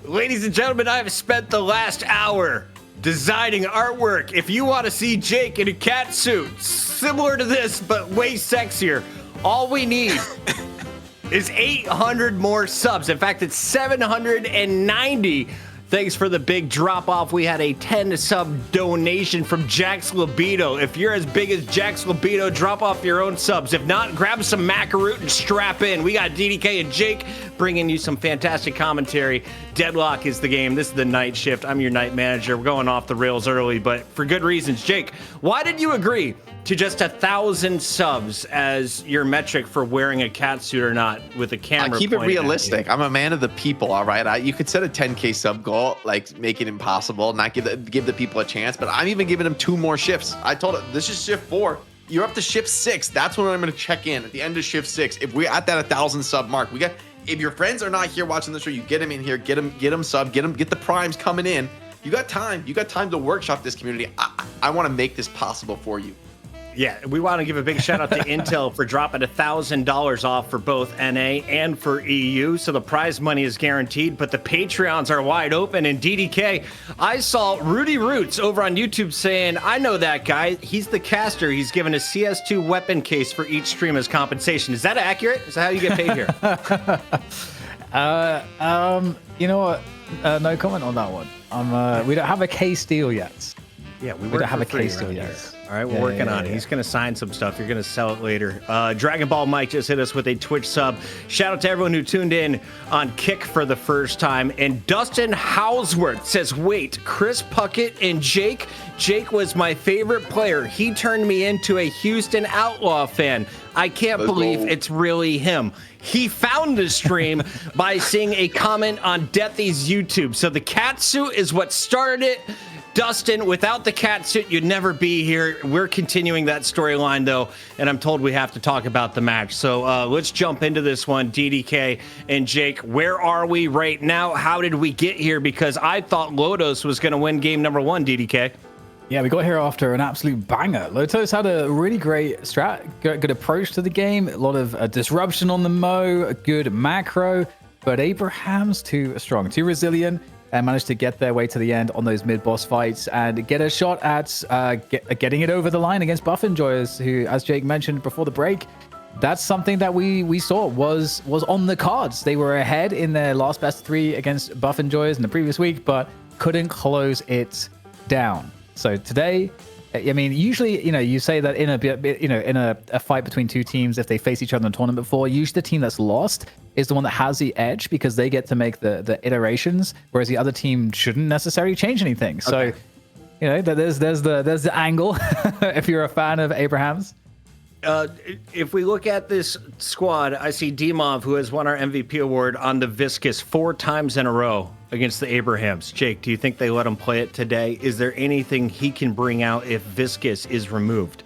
Ladies and gentlemen, I have spent the last hour designing artwork. If you want to see Jake in a cat suit, similar to this, but way sexier, all we need is 800 more subs. In fact, it's 790. Thanks for the big drop-off. We had a 10-sub donation from Jax Libido. If you're as big as Jax Libido, drop off your own subs. If not, grab some macaroon and strap in. We got DDK and Jake bringing you some fantastic commentary. Deadlock is the game. This is the night shift. I'm your night manager. We're going off the rails early, but for good reasons. Jake, why did you agree to just 1,000 subs as your metric for wearing a cat suit or not with a camera? I keep it realistic. I'm a man of the people, all right? You could set a 10K sub goal, like make it impossible, not give the people a chance, but I'm even giving them 2 more shifts. I told it, this is shift 4. You're up to shift 6. That's when I'm going to check in at the end of shift 6. If we're at that 1,000 sub mark, if your friends are not here watching the show, you get them in here, get them sub, get the primes coming in. You got time to workshop this community. I want to make this possible for you. Yeah, we want to give a big shout out to Intel for dropping $1,000 off for both NA and for EU. So the prize money is guaranteed, but the Patreons are wide open. And DDK, I saw Rudy Roots over on YouTube saying, I know that guy. He's the caster. He's given a CS2 weapon case for each stream as compensation. Is that accurate? Is that how you get paid here? You know what? No comment on that one. We don't have a case deal yet. Yeah, we don't have a case deal yet. All right, we're working on it. He's going to sign some stuff. You're going to sell it later. Dragon Ball Mike just hit us with a Twitch sub. Shout out to everyone who tuned in on Kick for the first time. And Dustin Housworth says, wait, Chris Puckett and Jake? Jake was my favorite player. He turned me into a Houston Outlaw fan. I can't believe it's really him. He found the stream by seeing a comment on Deathy's YouTube. So the cat suit is what started it. Dustin, without the cat suit, you'd never be here. We're continuing that storyline, though, and I'm told we have to talk about the match. So let's jump into this one. DDK and Jake, where are we right now? How did we get here? Because I thought Lotus was going to win game number 1, DDK. Yeah, we got here after an absolute banger. Lotus had a really great good approach to the game, a lot of disruption on the Mo, a good macro, but Abraham's too strong, too resilient, and managed to get their way to the end on those mid-boss fights and get a shot at getting it over the line against Buff Enjoyers, who, as Jake mentioned before the break, that's something that we saw was on the cards. They were ahead in their last best of 3 against Buff Enjoyers in the previous week, but couldn't close it down. So today, I mean, usually, you say that in a fight between 2 teams, if they face each other in a tournament before, usually the team that's lost is the one that has the edge because they get to make the iterations, whereas the other team shouldn't necessarily change anything. So, there's the angle if you're a fan of Abraham's. If we look at this squad, I see Dimov, who has won our MVP award on the Viscus 4 times in a row against the Abrahams. Jake, do you think they let him play it today? Is there anything he can bring out if Viscus is removed?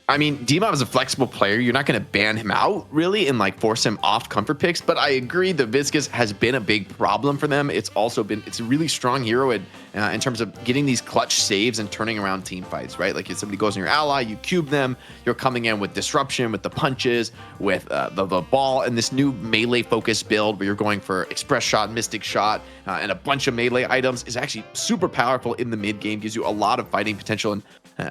I mean, Dimov is a flexible player. You're not going to ban him out, really, and force him off comfort picks. But I agree, the Viscus has been a big problem for them. It's a really strong hero in terms of getting these clutch saves and turning around team fights, right? Like if somebody goes on your ally, you cube them. You're coming in with disruption, with the punches, with the ball, and this new melee focused build where you're going for express shot, mystic shot, and a bunch of melee items is actually super powerful in the mid game. Gives you a lot of fighting potential, and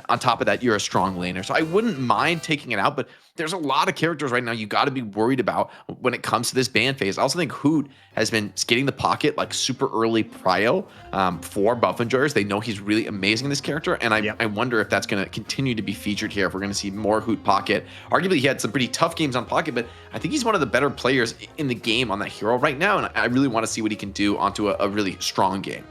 on top of that, you're a strong laner. So I wouldn't mind taking it out, but there's a lot of characters right now you got to be worried about when it comes to this ban phase. I also think Hoot has been skating the pocket like super early prio for Buff Enjoyers. They know he's really amazing in this character, and I wonder if that's going to continue to be featured here, if we're going to see more Hoot pocket. Arguably, he had some pretty tough games on pocket, but I think he's one of the better players in the game on that hero right now, and I really want to see what he can do onto a really strong game.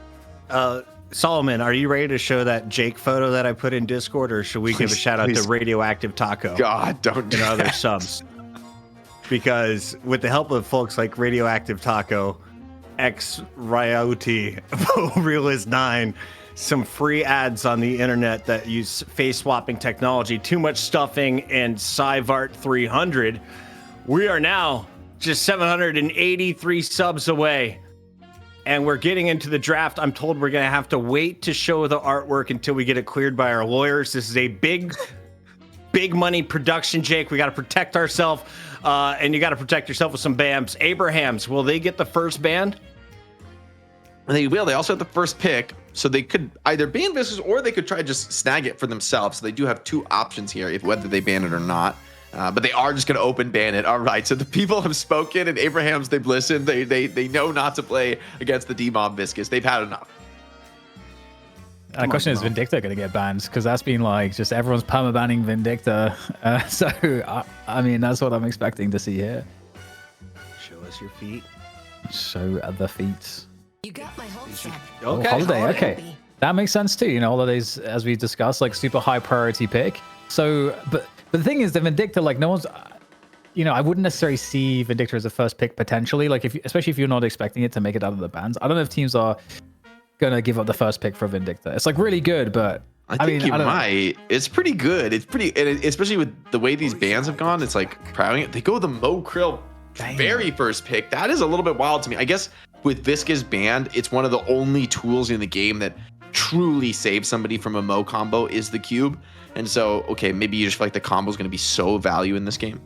Solomon, are you ready to show that Jake photo that I put in Discord, or should we give a shout out to Radioactive Taco? God, don't do and other subs. Because with the help of folks like Radioactive Taco, X Ryauti, Realist 9, some free ads on the internet that use face swapping technology, Too Much Stuffing, and Cyvart 300, we are now just 783 subs away. And we're getting into the draft. I'm told we're going to have to wait to show the artwork until we get it cleared by our lawyers. This is a big money production, Jake. We got to protect ourselves, and you got to protect yourself with some bans. Abrahams, will they get the first ban? And they will. They also have the first pick, so they could either ban Viscous or they could try to just snag it for themselves. So they do have 2 options here, if whether they ban it or not. But they are just going to open ban it. All right. So the people have spoken, and Abraham's, they've listened. They know not to play against the D-Mob Viscous. They've had enough. And the question is, Vindicta going to get banned? Because that's been like just everyone's perma-banning Vindicta. I mean, that's what I'm expecting to see here. Show us your feet. Show the feet. You got my whole set. Okay. Holiday. Okay. That makes sense too. You know, Holidays, as we discussed, like super high priority pick. So, but the thing is, the Vindicta, like no one's, you know, I wouldn't necessarily see Vindicta as a first pick potentially. Like especially if you're not expecting it to make it out of the bans. I don't know if teams are gonna give up the first pick for Vindicta. It's like really good, but I think you might. It's pretty good. It's pretty, and especially with the way these bans have gone. It's like crowding it. They go with the Mo Krill very first pick. That is a little bit wild to me. I guess with Viscous banned, it's one of the only tools in the game that truly saves somebody from a Mo combo is the cube. And so, okay, maybe you just feel like the combo is going to be so value in this game.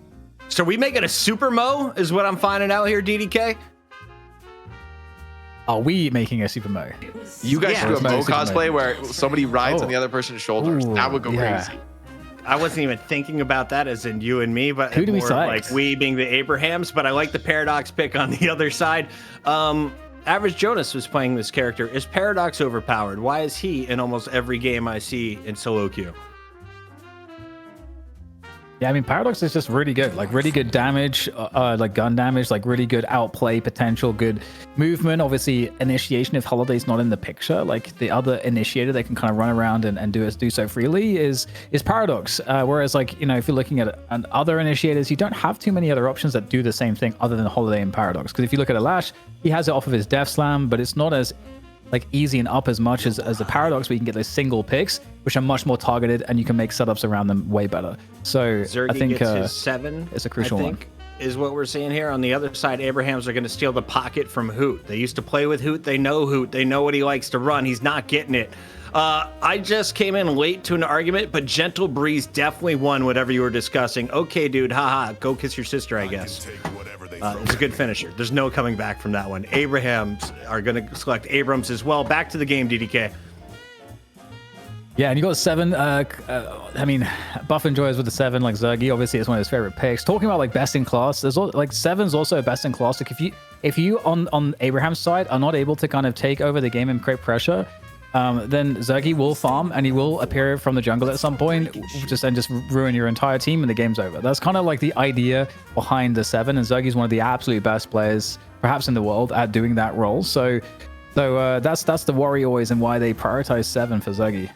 So we make it a super Mo is what I'm finding out here, DDK. Are we making a super Mo? You guys should do a Mo cosplay Mo. where somebody rides on the other person's shoulders. That would go crazy. I wasn't even thinking about that as in you and me, but who do we more select? Like we being the Abrahams, but I like the Paradox pick on the other side. Average Jonas was playing this character. Is Paradox overpowered? Why is he in almost every game I see in solo queue? Yeah, I mean, Paradox is just really good. Like, really good damage, like gun damage, like really good outplay potential, good movement. Obviously, initiation, if Holiday's not in the picture, like the other initiator that can kind of run around and do so freely is Paradox. Whereas, like, you know, if you're looking at other initiators, you don't have too many other options that do the same thing other than Holiday and Paradox. Because if you look at Alash, he has it off of his Death Slam, but it's not as like easy and up as much as the Paradox, where you can get those single picks, which are much more targeted, and you can make setups around them way better. So Zergy I think gets his 7. it's a crucial one. Is what we're seeing here. On the other side, Abrahams are going to steal the pocket from Hoot. They used to play with Hoot. They know Hoot. They know what he likes to run. He's not getting it. I just came in late to an argument, but Gentle Breeze definitely won whatever you were discussing. Okay, dude, haha, go kiss your sister, I guess. It's a good finisher. There's no coming back from that one. Abrahams are going to select Abrams as well. Back to the game, DDK. Yeah, and you got 7. I mean, Buff enjoys with the 7, like Zergy. Obviously, it's one of his favorite picks. Talking about like best in class, there's like 7's also best in class. Like if you on Abraham's side are not able to kind of take over the game and create pressure, then Zergy will farm and he will appear from the jungle at some point, just ruin your entire team and the game's over. That's kind of like the idea behind the 7, and Zergy's one of the absolute best players, perhaps in the world, at doing that role. So that's the worry always, and why they prioritize 7 for Zergy.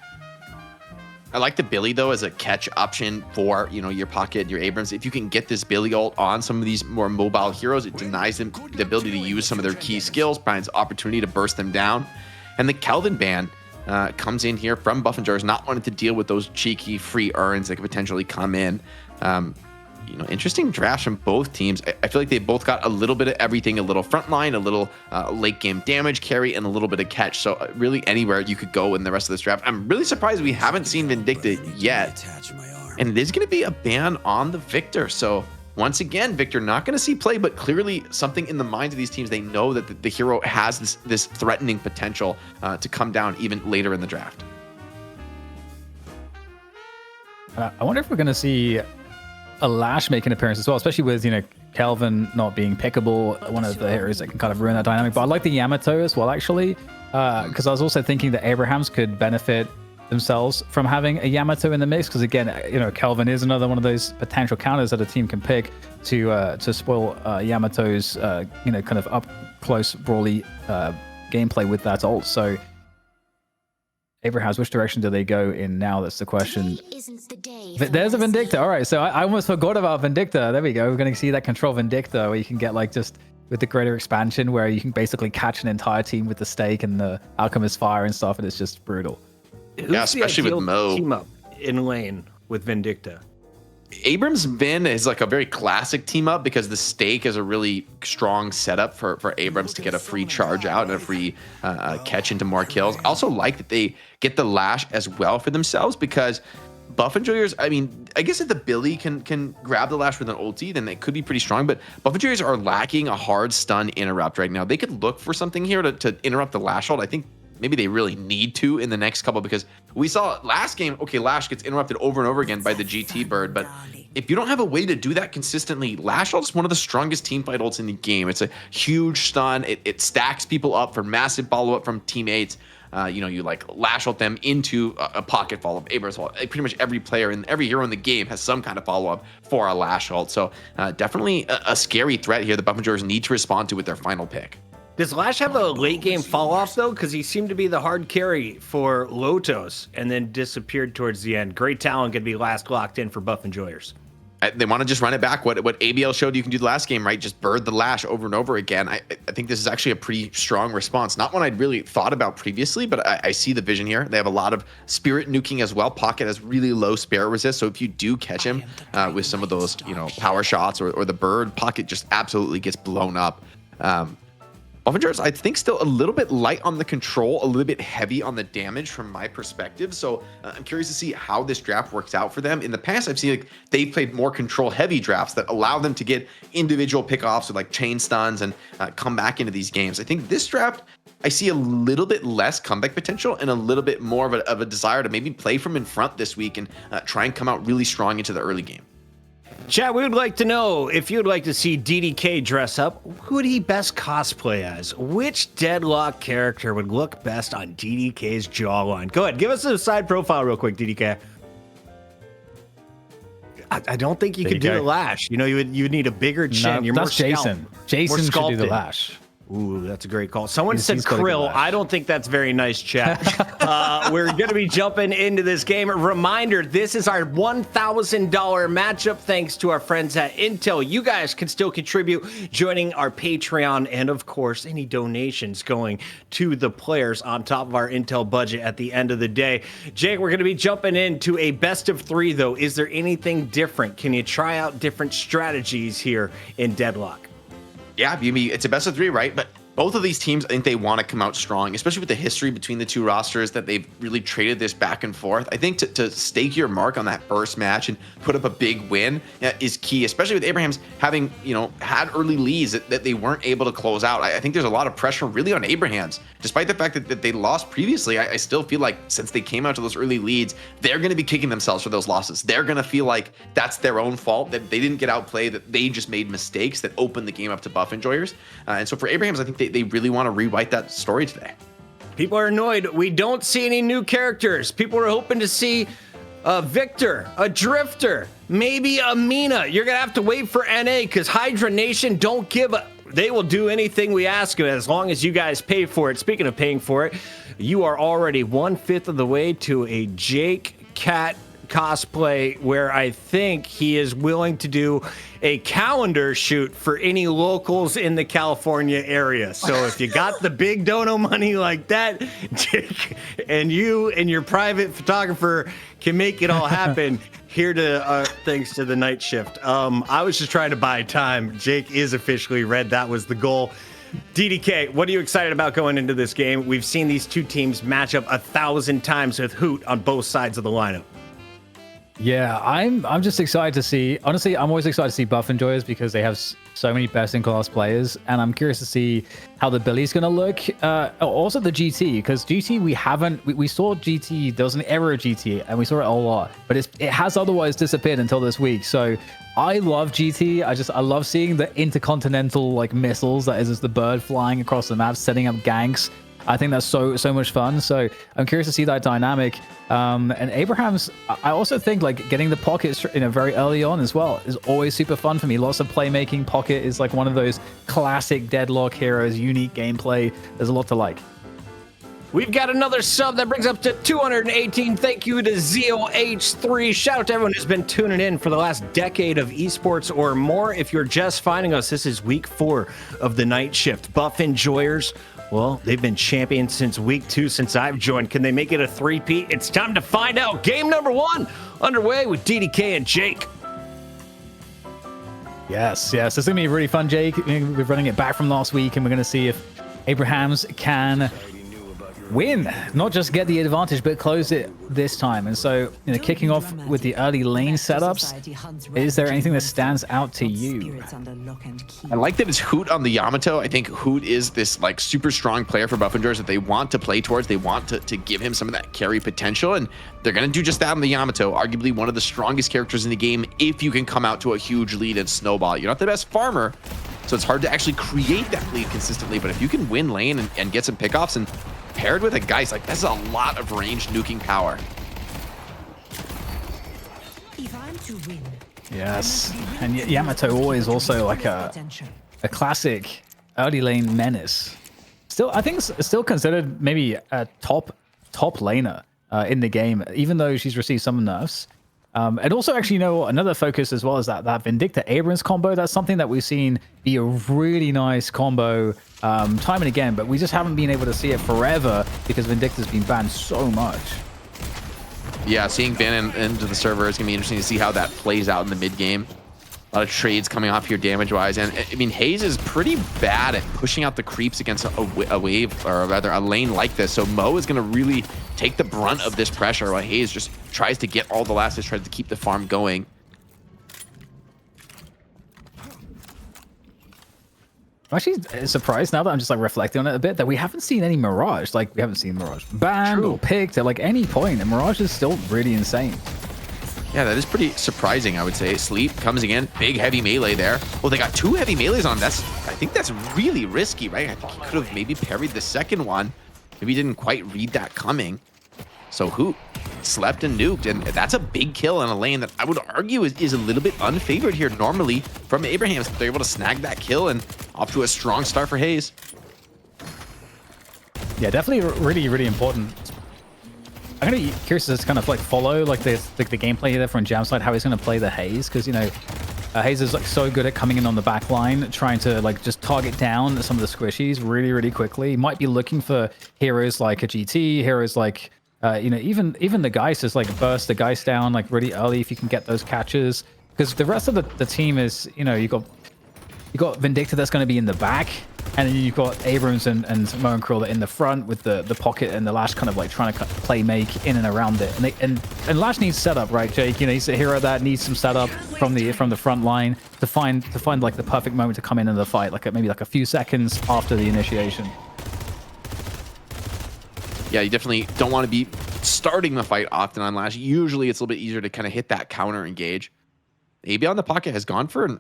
I like the Billy though as a catch option for, you know, your Pocket, your Abrams. If you can get this Billy ult on some of these more mobile heroes, it denies them the ability to use some of their key skills, provides opportunity to burst them down. And the Kelvin ban comes in here from Buff and Jars, not wanting to deal with those cheeky free earns that could potentially come in. You know, interesting drafts from both teams. I feel like they both got a little bit of everything, a little frontline, a little late game damage carry, and a little bit of catch. So really anywhere you could go in the rest of this draft. I'm really surprised we haven't seen Vindicta yet. And there's going to be a ban on the Victor. So once again, Victor not going to see play, but clearly something in the minds of these teams. They know that the hero has this threatening potential to come down even later in the draft. I wonder if we're going to see a Lash make an appearance as well, especially with, you know, Kelvin not being pickable, one of the heroes that can kind of ruin that dynamic. But I like the Yamato as well, actually, because I was also thinking that Abrahams could benefit themselves from having a Yamato in the mix, because again, you know, Kelvin is another one of those potential counters that a team can pick to spoil Yamato's you know, kind of up close brawly gameplay with that ult. So Abrahams, which direction do they go in now? That's the question. There's a Vindicta. All right, so I almost forgot about Vindicta. There we go. We're going to see that control Vindicta, where you can get like just with the greater expansion, where you can basically catch an entire team with the stake and the Alchemist Fire and stuff, and it's just brutal. Yeah, especially with Mo. Team up in lane with Vindicta. Abrams Vin is like a very classic team up, because the stake is a really strong setup for Abrams to get a free charge out and a free catch into more kills. I also like that they get the Lash as well for themselves, because Buff Enjoyers, I mean, I guess if the Billy can grab the Lash with an ulti, then it could be pretty strong. But Buff Enjoyers are lacking a hard stun interrupt right now. They could look for something here to interrupt the Lash ult. I think maybe they really need to in the next couple, because we saw last game, okay, Lash gets interrupted over and over again by the GT bird, but if you don't have a way to do that consistently, Lash ult is one of the strongest team fight ults in the game. It's a huge stun. It stacks people up for massive follow-up from teammates. You like Lash ult them into a pocket follow-up, Abraham's follow-up. Pretty much every player and every hero in the game has some kind of follow-up for a Lash ult. So definitely a scary threat here that Buff Enjoyers need to respond to with their final pick. Does Lash have a late game fall off though? Because he seemed to be the hard carry for Lotos and then disappeared towards the end. Great talent could be last locked in for Buff Enjoyers. They want to just run it back. What ABL showed you can do the last game, right? Just bird the Lash over and over again. I think this is actually a pretty strong response. Not one I'd really thought about previously, but I see the vision here. They have a lot of spirit nuking as well. Pocket has really low spirit resist, so if you do catch him with some of those, power shots or the bird, Pocket just absolutely gets blown up. Avengers, I think, still a little bit light on the control, a little bit heavy on the damage from my perspective. So I'm curious to see how this draft works out for them. In the past, I've seen they've played more control-heavy drafts that allow them to get individual pickoffs with like chain stuns and come back into these games. I think this draft, I see a little bit less comeback potential and a little bit more of a desire to maybe play from in front this week and try and come out really strong into the early game. Chad, we would like to know if you'd like to see DDK dress up, who would he best cosplay as? Which Deadlock character would look best on DDK's jawline? Go ahead, give us a side profile real quick, DDK. I don't think you could do the Lash. You would need a bigger chin. No, You're that's more Jason. Jason should do the Lash. Ooh, that's a great call. Someone said He's got a good Krill. Lash. I don't think that's very nice, chat. We're going to be jumping into this game. Reminder, this is our $1,000 matchup thanks to our friends at Intel. You guys can still contribute, joining our Patreon, and of course, any donations going to the players on top of our Intel budget at the end of the day. Jake, we're going to be jumping into a best of 3, though. Is there anything different? Can you try out different strategies here in Deadlock? Yeah, it's a best of 3, right? But both of these teams, I think they want to come out strong, especially with the history between the two rosters that they've really traded this back and forth. I think to stake your mark on that first match and put up a big win is key, especially with Abraham's having, had early leads that they weren't able to close out. I think there's a lot of pressure really on Abraham's. Despite the fact that they lost previously, I still feel like since they came out to those early leads, they're going to be kicking themselves for those losses. They're going to feel like that's their own fault, that they didn't get outplayed, that they just made mistakes that opened the game up to Buff Enjoyers. And so for Abraham's, I think they really want to rewrite that story today. People are annoyed. We don't see any new characters. People are hoping to see a Victor, a Drifter, maybe a Mina. You're going to have to wait for NA because Hydra Nation don't give a... They will do anything we ask them as long as you guys pay for it. Speaking of paying for it, you are already 1/5 of the way to a Jake Cat cosplay where I think he is willing to do a calendar shoot for any locals in the California area. So if you got the big dono money like that, Jake, and you and your private photographer can make it all happen, here to thanks to the night shift. I was just trying to buy time. Jake is officially red. That was the goal. DDK, what are you excited about going into this game? We've seen these two teams match up 1,000 times with Hoot on both sides of the lineup. Yeah, I'm just excited to see. Honestly, I'm always excited to see Buff Enjoyers because they have so many best-in-class players, and I'm curious to see how the Billy's going to look. Also the GT, because GT we saw GT. There was an era of GT, and we saw it a lot, but it has otherwise disappeared until this week. So I love GT. I love seeing the intercontinental missiles. That is just the bird flying across the map, setting up ganks. I think that's so much fun. So I'm curious to see that dynamic. And Abraham's, I also think getting the pockets very early on as well is always super fun for me. Lots of playmaking. Pocket is one of those classic Deadlock heroes, unique gameplay. There's a lot to like. We've got another sub that brings up to 218. Thank you to ZOH3. Shout out to everyone who's been tuning in for the last decade of esports or more. If you're just finding us, this is week 4 of the night shift. Buff Enjoyers, well, they've been champions since week 2 since I've joined. Can they make it a 3-peat? It's time to find out. Game number 1 underway with DDK and Jake. Yes. This is going to be really fun, Jake. We're running it back from last week, and we're going to see if Abrahams can win, not just get the advantage, but close it this time. And so, kicking off with the early lane setups, is there anything that stands out to you? I like that it's Hoot on the Yamato. I think Hoot is this like super strong player for Buffingers that they want to play towards. They want to give him some of that carry potential, and they're going to do just that on the Yamato. Arguably one of the strongest characters in the game if you can come out to a huge lead and snowball it. You're not the best farmer, so it's hard to actually create that lead consistently, but if you can win lane and get some pickoffs, and paired with a Geist, like that's a lot of ranged nuking power. Yes, and Yamato always also like a classic early lane menace. Still, I think it's still considered maybe a top laner in the game, even though she's received some nerfs. And also, actually, another focus as well is that Vindicta Abrams combo. That's something that we've seen be a really nice combo time and again, but we just haven't been able to see it forever because Vindicta's been banned so much. Yeah, seeing ban into the server is going to be interesting to see how that plays out in the mid game. A lot of trades coming off here damage-wise. And, I mean, Hayes is pretty bad at pushing out the creeps against a wave, or rather a lane like this. So Mo is going to really take the brunt of this pressure while Hayes just tries to get all the last hits, tries to keep the farm going. I'm actually surprised now that I'm just like reflecting on it a bit that we haven't seen any Mirage. Like, we haven't seen Mirage banned or picked at like any point, and Mirage is still really insane. Yeah, that is pretty surprising, I would say. Sleep comes again, big heavy melee there. Well, they got 2 heavy melees on him. I think that's really risky, right? I think he could have maybe parried the second one. Maybe he didn't quite read that coming. So Hoot slept and nuked, and that's a big kill in a lane that I would argue is a little bit unfavored here normally from Abrahams. They're able to snag that kill and off to a strong start for Hayes. Yeah, definitely really, really important. I'm gonna be curious to kind of like follow like the gameplay there from Jam side, how he's gonna play the Hayes, because Hayes is like so good at coming in on the back line, trying to like just target down some of the squishies really, really quickly. He might be looking for heroes like a GT, heroes like even the Geist is like burst the Geist down like really early if you can get those catches, because the rest of the team is you got Vindicta that's going to be in the back, and then you've got Abrams and Mo and Crawler in the front with the pocket and the Lash kind of like trying to play make in and around it. And Lash needs setup, right, Jake? He's a hero that needs some setup from the front line to find like the perfect moment to come in the fight, like maybe like a few seconds after the initiation. Yeah, you definitely don't want to be starting the fight often on Lash. Usually it's a little bit easier to kind of hit that counter engage. AB on the pocket has gone for an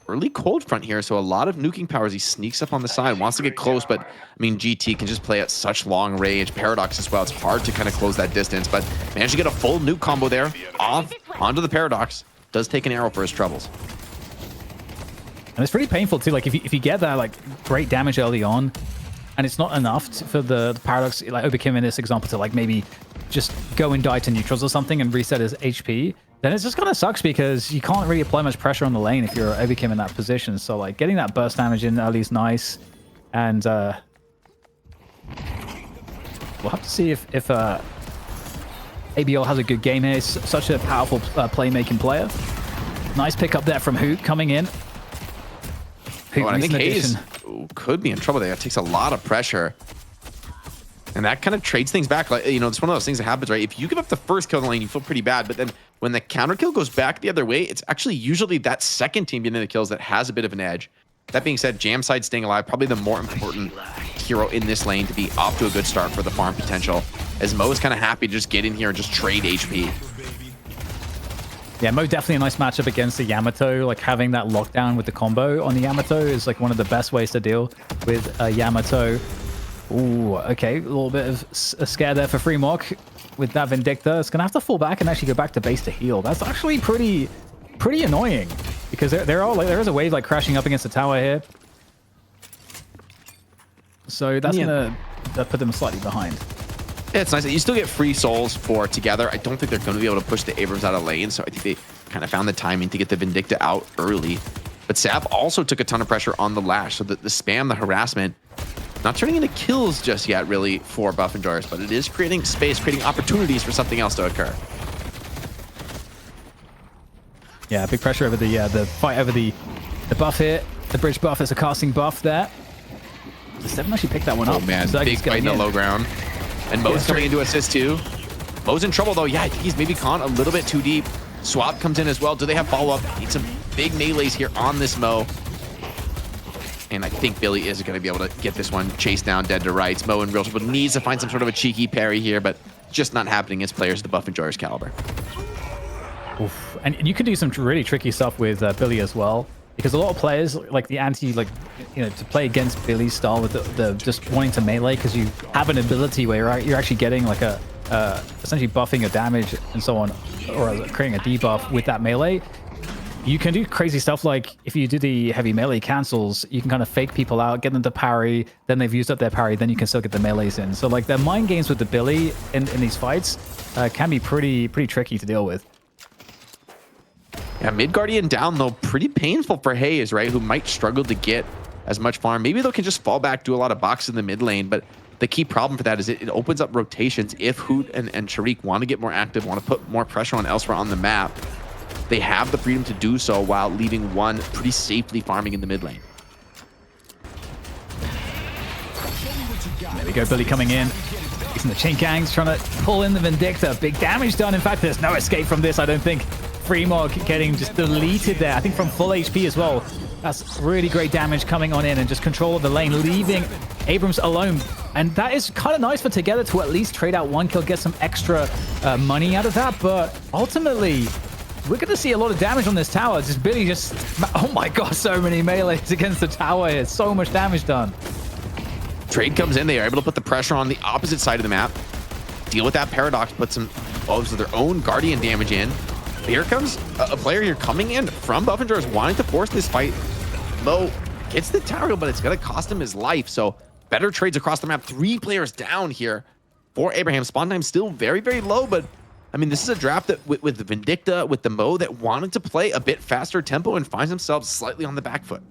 early cold front here, so a lot of nuking powers. He sneaks up on the side, wants to get close, but I mean, GT can just play at such long range. Paradox as well. It's hard to kind of close that distance, but managed to get a full nuke combo there off onto the Paradox. Does take an arrow for his troubles. And it's pretty painful too. Like if you get that like great damage early on, and it's not enough for the Paradox, like Obi-Kim in this example, to like maybe just go and die to neutrals or something and reset his HP, then it just kind of sucks because you can't really apply much pressure on the lane if you're Obi-Kim in that position. So like getting that burst damage in early is nice, and we'll have to see if ABL has a good game here. He's such a powerful playmaking player. Nice pick up there from Hoot coming in. Hoot, and I think Hayes could be in trouble there. It takes a lot of pressure. And that kind of trades things back. Like, it's one of those things that happens, right? If you give up the first kill in the lane, you feel pretty bad. But then when the counter kill goes back the other way, it's actually usually that second team getting the kills that has a bit of an edge. That being said, Jam side staying alive, probably the more important hero in this lane to be off to a good start for the farm potential. As Mo is kind of happy to just get in here and just trade HP. Yeah, Mo definitely a nice matchup against the Yamato. Like having that lockdown with the combo on the Yamato is like one of the best ways to deal with Yamato. Ooh, okay, a little bit of a scare there for Freemok with that Vindicta. It's gonna have to fall back and actually go back to base to heal. That's actually pretty annoying because there is a wave like crashing up against the tower here. So that's gonna put them slightly behind. Yeah, it's nice that you still get free souls for together. I don't think they're going to be able to push the Abrams out of lane, so I think they kind of found the timing to get the Vindicta out early. But Sap also took a ton of pressure on the Lash, so the spam, the harassment, not turning into kills just yet, really, for Buffingers, but it is creating space, creating opportunities for something else to occur. Yeah, big pressure over the fight over the buff here. The bridge buff is a casting buff there. The 7 actually picked that one up. Oh man, so big fight in the low ground. And Mo's coming in to assist too. Mo's in trouble though. Yeah, I think he's maybe gone a little bit too deep. Swap comes in as well. Do they have follow-up? Need some big melees here on this Mo. And I think Billy is going to be able to get this one chased down dead to rights. Mo in real trouble needs to find some sort of a cheeky parry here, but just not happening against players of the Buff Enjoyers caliber. Oof. And you can do some really tricky stuff with Billy as well, because a lot of players like the anti, like, you know, to play against Billy's style with the just wanting to melee, because you have an ability where you're actually getting like a essentially buffing your damage and so on, or creating a debuff with that melee. You can do crazy stuff like if you do the heavy melee cancels, you can kind of fake people out, get them to parry, then they've used up their parry, then you can still get the melees in. So like the mind games with the Billy in these fights can be pretty tricky to deal with. Yeah, mid Guardian down though, pretty painful for Hayes, right? Who might struggle to get as much farm. Maybe they can just fall back, do a lot of box in the mid lane, but the key problem for that is it opens up rotations. If Hoot and Sharik want to get more active, want to put more pressure on elsewhere on the map, they have the freedom to do so while leaving one pretty safely farming in the mid lane. There we go, Billy coming in. He's in the chain gangs, trying to pull in the Vindicta. Big damage done. In fact, there's no escape from this, I don't think. Fremog getting just deleted there. I think from full HP as well. That's really great damage coming on in and just control of the lane, leaving Abrams alone. And that is kind of nice for Together to at least trade out one kill, get some extra money out of that. But ultimately, we're going to see a lot of damage on this tower. Just Billy just... Oh my god, so many melees against the tower here. So much damage done. Trade comes in. They are able to put the pressure on the opposite side of the map. Deal with that paradox. Put some of their own Guardian damage in. Here comes a player here coming in from Buff Enjoyers wanting to force this fight. Mo gets the tower, but it's going to cost him his life. So better trades across the map. 3 players down here for Abraham. Spawn time still very, very low, but I mean, this is a draft that with the Vindicta, with the Mo that wanted to play a bit faster tempo and finds themselves slightly on the back foot.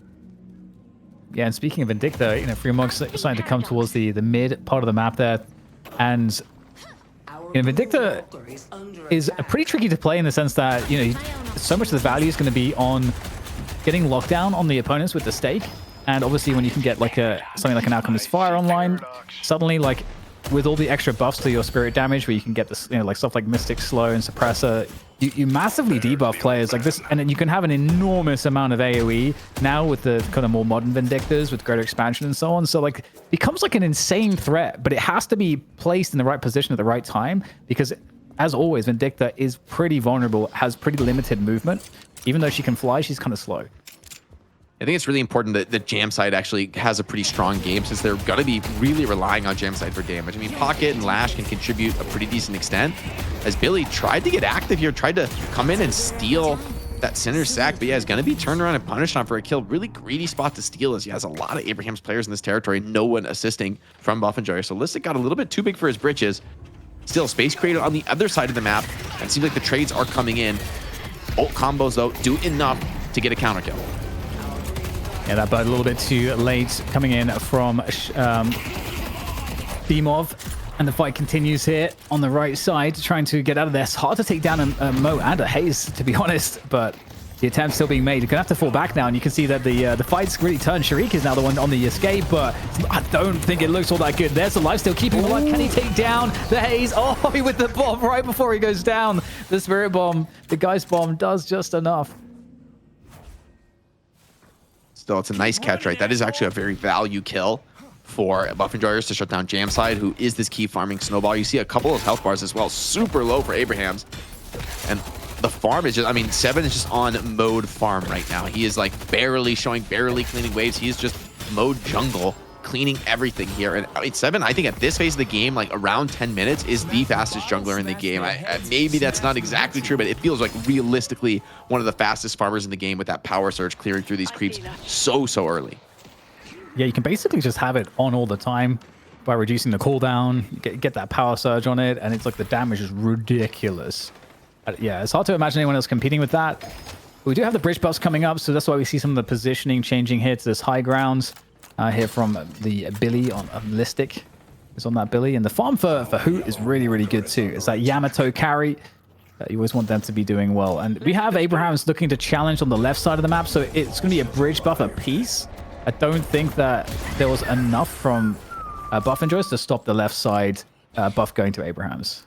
Yeah, and speaking of Vindicta, you know, Fremog's starting to come towards the mid part of the map there. And you know, Vindicta is pretty tricky to play in the sense that, you know, so much of the value is going to be on getting lockdown on the opponents with the stake. And obviously when you can get like something like an Alchemist Fire online, suddenly like with all the extra buffs to your spirit damage, where you can get this, you know, like stuff like Mystic Slow and Suppressor, you massively debuff players like this, and then you can have an enormous amount of AoE now with the kind of more modern Vindictas with greater expansion and so on. So like becomes like an insane threat, but it has to be placed in the right position at the right time, because as always, Vindicta is pretty vulnerable, has pretty limited movement. Even though she can fly, she's kind of slow. I think it's really important that the Jam side actually has a pretty strong game, since they're going to be really relying on Jam side for damage. I mean, Pocket and Lash can contribute a pretty decent extent. As Billy tried to get active here, tried to come in and steal that center sack, but yeah, is going to be turned around and punished on for a kill. Really greedy spot to steal, as he has a lot of Abraham's players in this territory, no one assisting from Buff Enjoyer. So Listic got a little bit too big for his britches. Still, space created on the other side of the map, and it seems like the trades are coming in. Ult combos, though, do enough to get a counter kill. Yeah, that but a little bit too late coming in from Bimov. And the fight continues here on the right side, trying to get out of there. It's hard to take down a Mo and a Hayes, to be honest, but the attempt's still being made. You're going to have to fall back now, and you can see that the fight's really turned. Sharik is now the one on the escape, but I don't think it looks all that good. There's the lifesteal keeping alive. Can he take down the Hayes? Oh, with the bomb right before he goes down. The Spirit Bomb, the Geist Bomb does just enough. Still, it's a nice catch, right? That is actually a very value kill for Buff Enjoyers to shut down Jamside, who is this key farming snowball. You see a couple of health bars as well, super low for Abraham's. And the farm is just, I mean, 7 is just on mode farm right now. He is like barely showing, barely cleaning waves. He is just mode jungle, cleaning everything here. And I mean, 7, I think at this phase of the game, like around 10 minutes, is the fastest jungler in the game. Maybe that's not exactly true, but it feels like realistically one of the fastest farmers in the game with that power surge clearing through these creeps so early. Yeah, you can basically just have it on all the time by reducing the cooldown, get that power surge on it, and it's like the damage is ridiculous. Yeah, it's hard to imagine anyone else competing with that. We do have the bridge buffs coming up, so that's why we see some of the positioning changing here to this high ground. Here from the Billy on Listic is on that Billy, and the farm for Hoot is really good too. It's that Yamato carry. You always want them to be doing well, and we have Abraham's looking to challenge on the left side of the map, so it's going to be a bridge buff a piece. I don't think that there was enough from Buff Enjoyers to stop the left side buff going to Abrahams.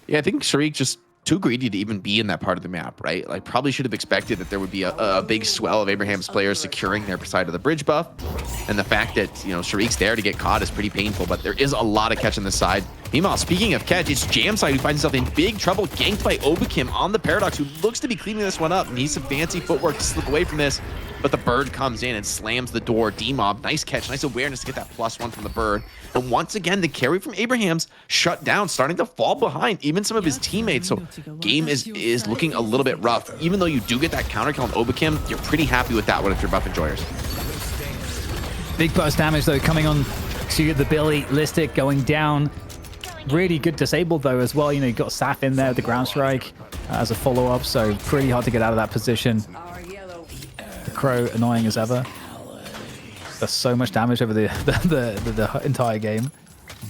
Yeah, I think Sharik just too greedy to even be in that part of the map, right? Like, probably should have expected that there would be a big swell of Abraham's players securing their side of the bridge buff. And the fact that, you know, Sharik's there to get caught is pretty painful, but there is a lot of catch on this side. Meanwhile, speaking of catch, it's Jamside who finds himself in big trouble, ganked by Obakim on the Paradox, who looks to be cleaning this one up. Needs some fancy footwork to slip away from this, but the bird comes in and slams the door. D-Mob, nice catch, nice awareness to get that +1 from the bird. And once again, the carry from Abraham's shut down, starting to fall behind even some of his teammates. So game is looking a little bit rough. Even though you do get that counter kill on Obakim, you're pretty happy with that one if you're buff enjoyers. Big burst damage though coming on to the Billy. Listic going down. Really good disabled though as well. You know, you got Saf in there with the ground strike as a follow-up, so pretty hard to get out of that position. The Crow annoying as ever. Does so much damage over the entire game.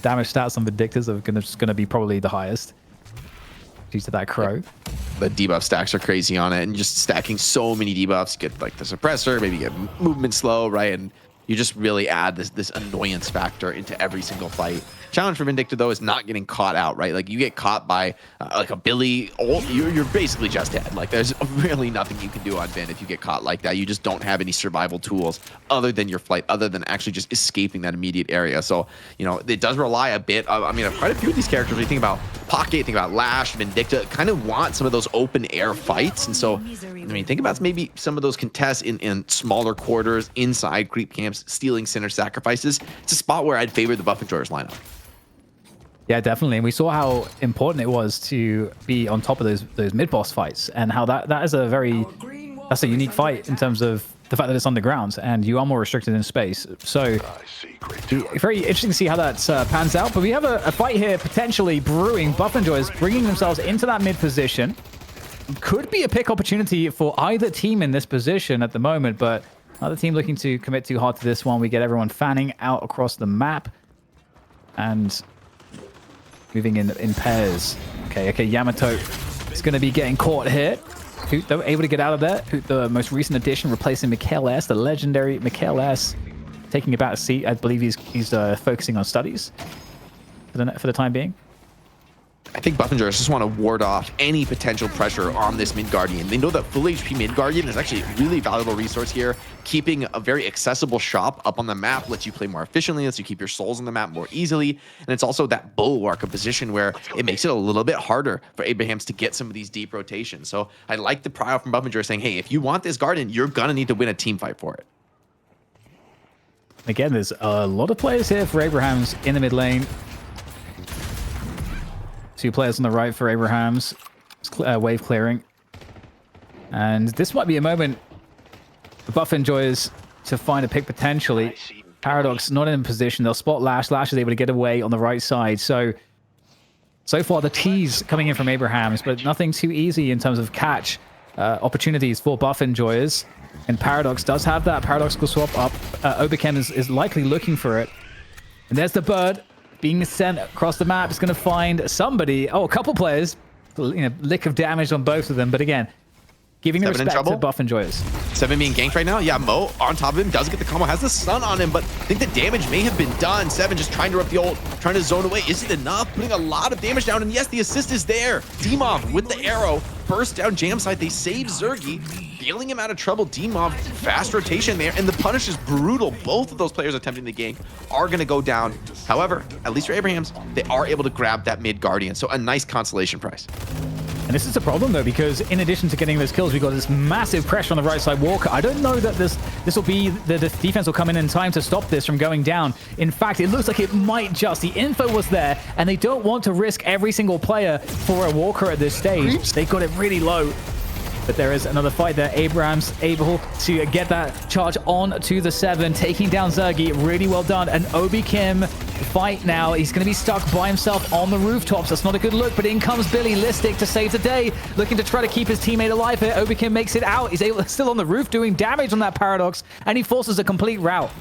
Damage stats on Vindictors are just gonna be probably the highest due to that Crow. The debuff stacks are crazy on it, and just stacking so many debuffs. You get like the suppressor, maybe you get movement slow, right? And you just really add this annoyance factor into every single fight. Challenge for Vindicta though is not getting caught out, right? Like, you get caught by like a Billy ult, you're basically just dead. Like, there's really nothing you can do on Vin if you get caught like that. You just don't have any survival tools other than your flight, other than actually just escaping that immediate area. So, you know, it does rely a bit. I mean, quite a few of these characters, when you think about Pocket, think about Lash, Vindicta, kind of want some of those open air fights. And so, I mean, think about maybe some of those contests in smaller quarters, inside creep camps, stealing center sacrifices. It's a spot where I'd favor the buff enjoyers lineup. Yeah, definitely. And we saw how important it was to be on top of those mid-boss fights, and how that is that's a unique fight in terms of the fact that it's underground and you are more restricted in space. So very interesting to see how that pans out. But we have a fight here potentially brewing. Buff enjoyers bringing themselves into that mid position. Could be a pick opportunity for either team in this position at the moment, but other team looking to commit too hard to this one. We get everyone fanning out across the map and moving in pairs. Okay, Yamato is going to be getting caught here. Hoot, though, able to get out of there. Hoot, the most recent addition, replacing Mikhail S, the legendary Mikhail S, taking a back seat. I believe he's focusing on studies for the time being. I think buff enjoyers just want to ward off any potential pressure on this mid guardian. They know that full HP mid guardian is actually a really valuable resource here. Keeping a very accessible shop up on the map lets you play more efficiently, lets you keep your souls on the map more easily. And it's also that bulwark, a position where it makes it a little bit harder for Abrahams to get some of these deep rotations. So I like the prio from buff enjoyers saying, hey, if you want this guardian, you're going to need to win a team fight for it. Again, there's a lot of players here for Abrahams in the mid lane. 2 players on the right for Abrahams. Wave clearing. And this might be a moment for buff enjoyers to find a pick potentially. Paradox not in position. They'll spot Lash. Lash is able to get away on the right side. So far the tease coming in from Abrahams, but nothing too easy in terms of catch opportunities for buff enjoyers. And Paradox does have that. Paradox will swap up. Obakem is likely looking for it. And there's the bird being sent across the map. It's going to find somebody. Oh, a couple players. You know, lick of damage on both of them. But again, giving the respect to buff enjoyers. 7 being ganked right now. Yeah, Mo on top of him does get the combo, has the stun on him, but I think the damage may have been done. 7 just trying to rip the ult, trying to zone away. Is it enough? Putting a lot of damage down, and yes, the assist is there. D-Mob with the arrow, burst down Jamside. They save Zergy, bailing him out of trouble. D-Mob, fast rotation there, and the punish is brutal. Both of those players attempting the gank are going to go down. However, at least for Abrahams, they are able to grab that mid guardian, so a nice consolation prize. And this is a problem, though, because in addition to getting those kills, we've got this massive pressure on the right side. Walker, I don't know that this will be, the defense will come in time to stop this from going down. In fact, it looks like it might just. The info was there, and they don't want to risk every single player for a Walker at this stage. They got it really low. But there is another fight there. Abrahams able to get that charge on to the 7, taking down Zergy. Really well done. And Obi Kim fight now. He's going to be stuck by himself on the rooftops. That's not a good look, but in comes Billy Listic to save the day, looking to try to keep his teammate alive here. Obi Kim makes it out. He's still on the roof doing damage on that Paradox, and he forces a complete rout.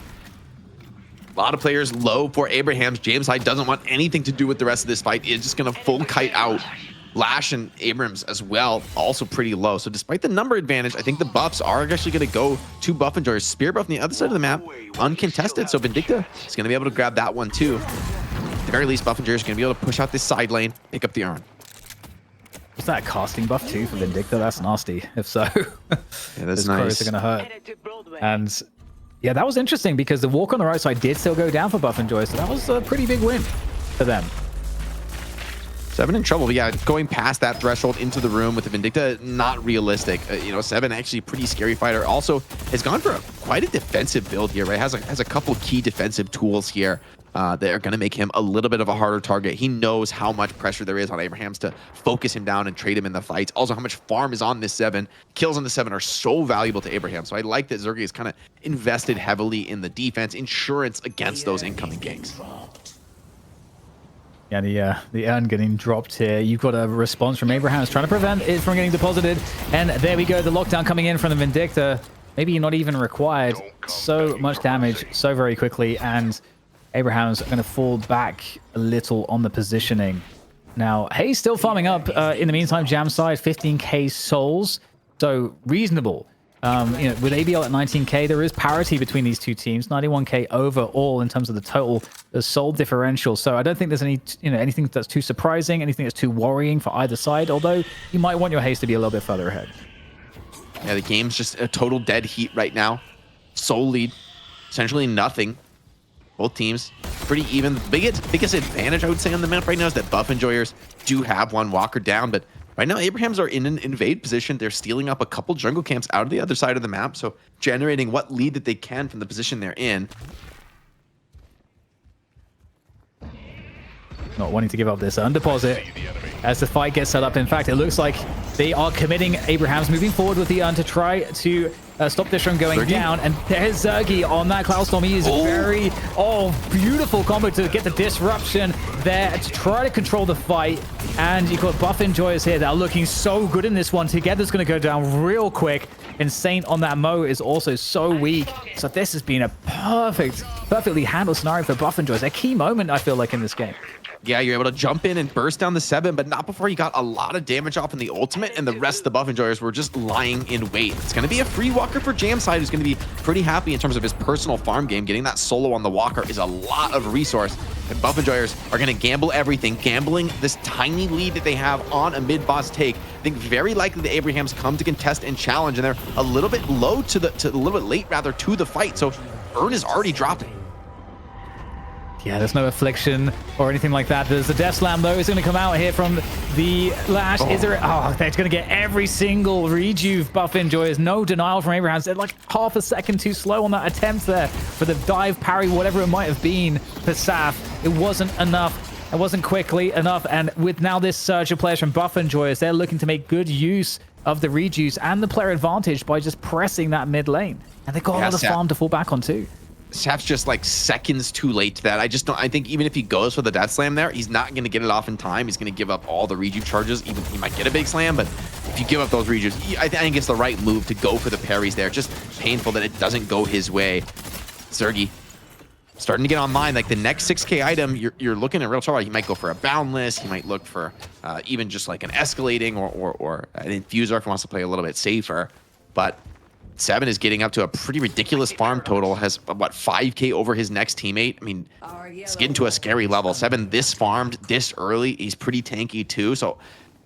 A lot of players low for Abrahams. Jamside doesn't want anything to do with the rest of this fight. It's just going to full kite out. Lash and Abrams as well, also pretty low. So despite the number advantage, I think the buffs are actually going to go to buff enjoyers. Spear buff on the other side of the map, uncontested. So Vindicta is going to be able to grab that one too. the very least, Buff and Jerry is going to be able to push out this side lane, pick up the Urn. Was that a casting buff too for Vindicta? That's nasty. If so, Yeah, that's those nice. crows are going to hurt. And yeah, that was interesting because the walk on the right side did still go down for Buff and Joy, so that was a pretty big win for them. 7 in trouble, but yeah, going past that threshold into the room with the Vindicta, not realistic. You know, 7 actually pretty scary fighter. Also has gone for quite a defensive build here, right? Has a couple key defensive tools here that are going to make him a little bit of a harder target. He knows how much pressure there is on Abrahams to focus him down and trade him in the fights. Also, how much farm is on this 7. Kills on the 7 are so valuable to Abraham. So I like that Zergy is kind of invested heavily in the defense, insurance against those incoming ganks. Yeah, the urn getting dropped here. You've got a response from Abrahams trying to prevent it from getting deposited. And there we go, the lockdown coming in from the Vindicta. Maybe not even required. So much damage so very quickly. And Abrahams are going to fall back a little on the positioning. Now, Hayes still farming up. In the meantime, Jam side, 15k souls. So reasonable. You know, with ABL at 19k, there is parity between these two teams. 91k overall in terms of the total soul differential. So I don't think there's any, anything that's too surprising, anything that's too worrying for either side. Although you might want your Haste to be a little bit further ahead. Yeah, the game's just a total dead heat right now. Soul lead, essentially nothing. Both teams pretty even. The biggest advantage I would say on the map right now is that Buff Enjoyers do have one walker down, but right now, Abrahams are in an invade position. They're stealing up a couple jungle camps out of the other side of the map, so generating what lead that they can from the position they're in. Not wanting to give up this undeposit as the fight gets set up. In fact, it looks like they are committing Abrahams moving forward with the urn to try to stop this from going down. And there's Zergy on that Cloudstorm. He is very, beautiful combo to get the disruption there to try to control the fight. And you've got Buff Enjoyers here that are looking so good in this one. Together's going to go down real quick. Insane on that Mo is also so weak. So this has been a perfectly handled scenario for Buff Enjoyers. A key moment, I feel like, in this game. Yeah, you're able to jump in and burst down the 7, but not before you got a lot of damage off in the ultimate, and the rest of the Buff Enjoyers were just lying in wait. It's going to be a free walker for Jam side, who's going to be pretty happy in terms of his personal farm game. Getting that solo on the walker is a lot of resource, and Buff Enjoyers are going to gamble everything, gambling this tiny lead that they have on a mid-boss take. I think very likely the Abrahams come to contest and challenge, and they're a little bit low to a little bit late rather to the fight, so Urn is already dropping. Yeah, there's no affliction or anything like that. There's the Death Slam, though. It's going to come out here from the Lash. Is there... Oh, they're going to get every single rejuve Buff Enjoyers. No denial from Abrahams. They're like half a second too slow on that attempt there for the dive parry, whatever it might have been for Saf. It wasn't enough. It wasn't quickly enough. And with now this surge of players from Buff Enjoyers, they're looking to make good use of the rejuice and the player advantage by just pressing that mid lane. And they've got a lot of farm to fall back on, too. Saf's just like seconds too late to that. I think even if he goes for the Death Slam there, he's not going to get it off in time. He's going to give up all the rejuve charges. Even he might get a big slam, but if you give up those rejuves, I think it's the right move to go for the parries there. Just painful that it doesn't go his way. Zergy starting to get online. Like the next 6k item, you're looking at real trouble. He might go for a Boundless. He might look for even just like an Escalating or an Infuser if he wants to play a little bit safer. But 7 is getting up to a pretty ridiculous farm total, has what, 5k over his next teammate. I mean, it's getting to a scary level. 7 this farmed this early, he's pretty tanky too, so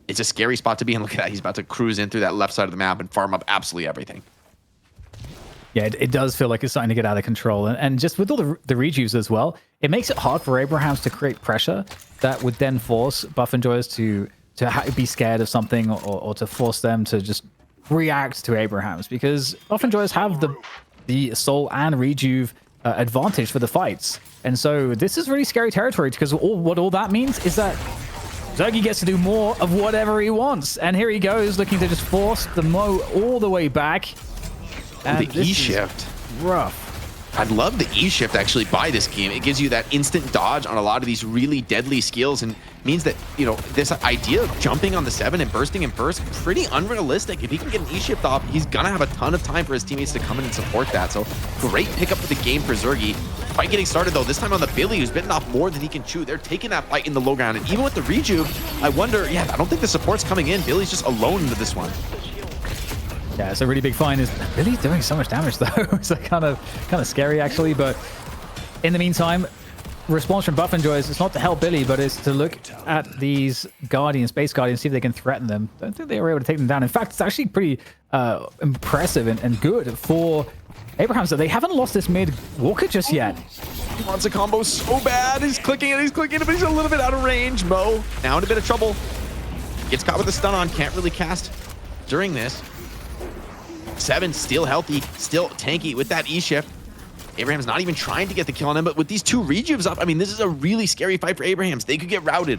it's a scary spot to be in. Look at that, he's about to cruise in through that left side of the map and farm up absolutely everything. Yeah, it does feel like it's starting to get out of control. And just with all the rejuves as well, it makes it hard for Abrahams to create pressure that would then force Buff Enjoyers to be scared of something or to force them to just react to Abrahams, because Buff Enjoyers have the soul and rejuve advantage for the fights. And so this is really scary territory, because what all that means is that Zergy gets to do more of whatever he wants. And here he goes, looking to just force the Mo all the way back. And the E-shift. Rough. I'd love the E-shift actually by this game. It gives you that instant dodge on a lot of these really deadly skills, and means that, this idea of jumping on the 7 and bursting in burst, pretty unrealistic. If he can get an E-shift off, he's gonna have a ton of time for his teammates to come in and support that. So great pickup for the game for Zergy. Fight getting started though, this time on the Billy, who's bitten off more than he can chew. They're taking that fight in the low ground, and even with the rejuve, I wonder, I don't think the support's coming in. Billy's just alone into this one. Yeah, it's a really big find. Billy's doing so much damage though. It's like kind of scary actually, but in the meantime, response from Buff and Joyce, it's not to help Billy, but it's to look at these Guardians, Space Guardians, see if they can threaten them. Don't think they were able to take them down. In fact, it's actually pretty impressive and good for Abraham. So they haven't lost this mid Walker just yet. He wants a combo so bad. He's clicking it, but he's a little bit out of range. Mo now in a bit of trouble. Gets caught with a stun on, can't really cast during this. 7 still healthy, still tanky with that E-shift. Abraham's not even trying to get the kill on him, but with these 2 rejuves up, I mean, this is a really scary fight for Abrahams. They could get routed.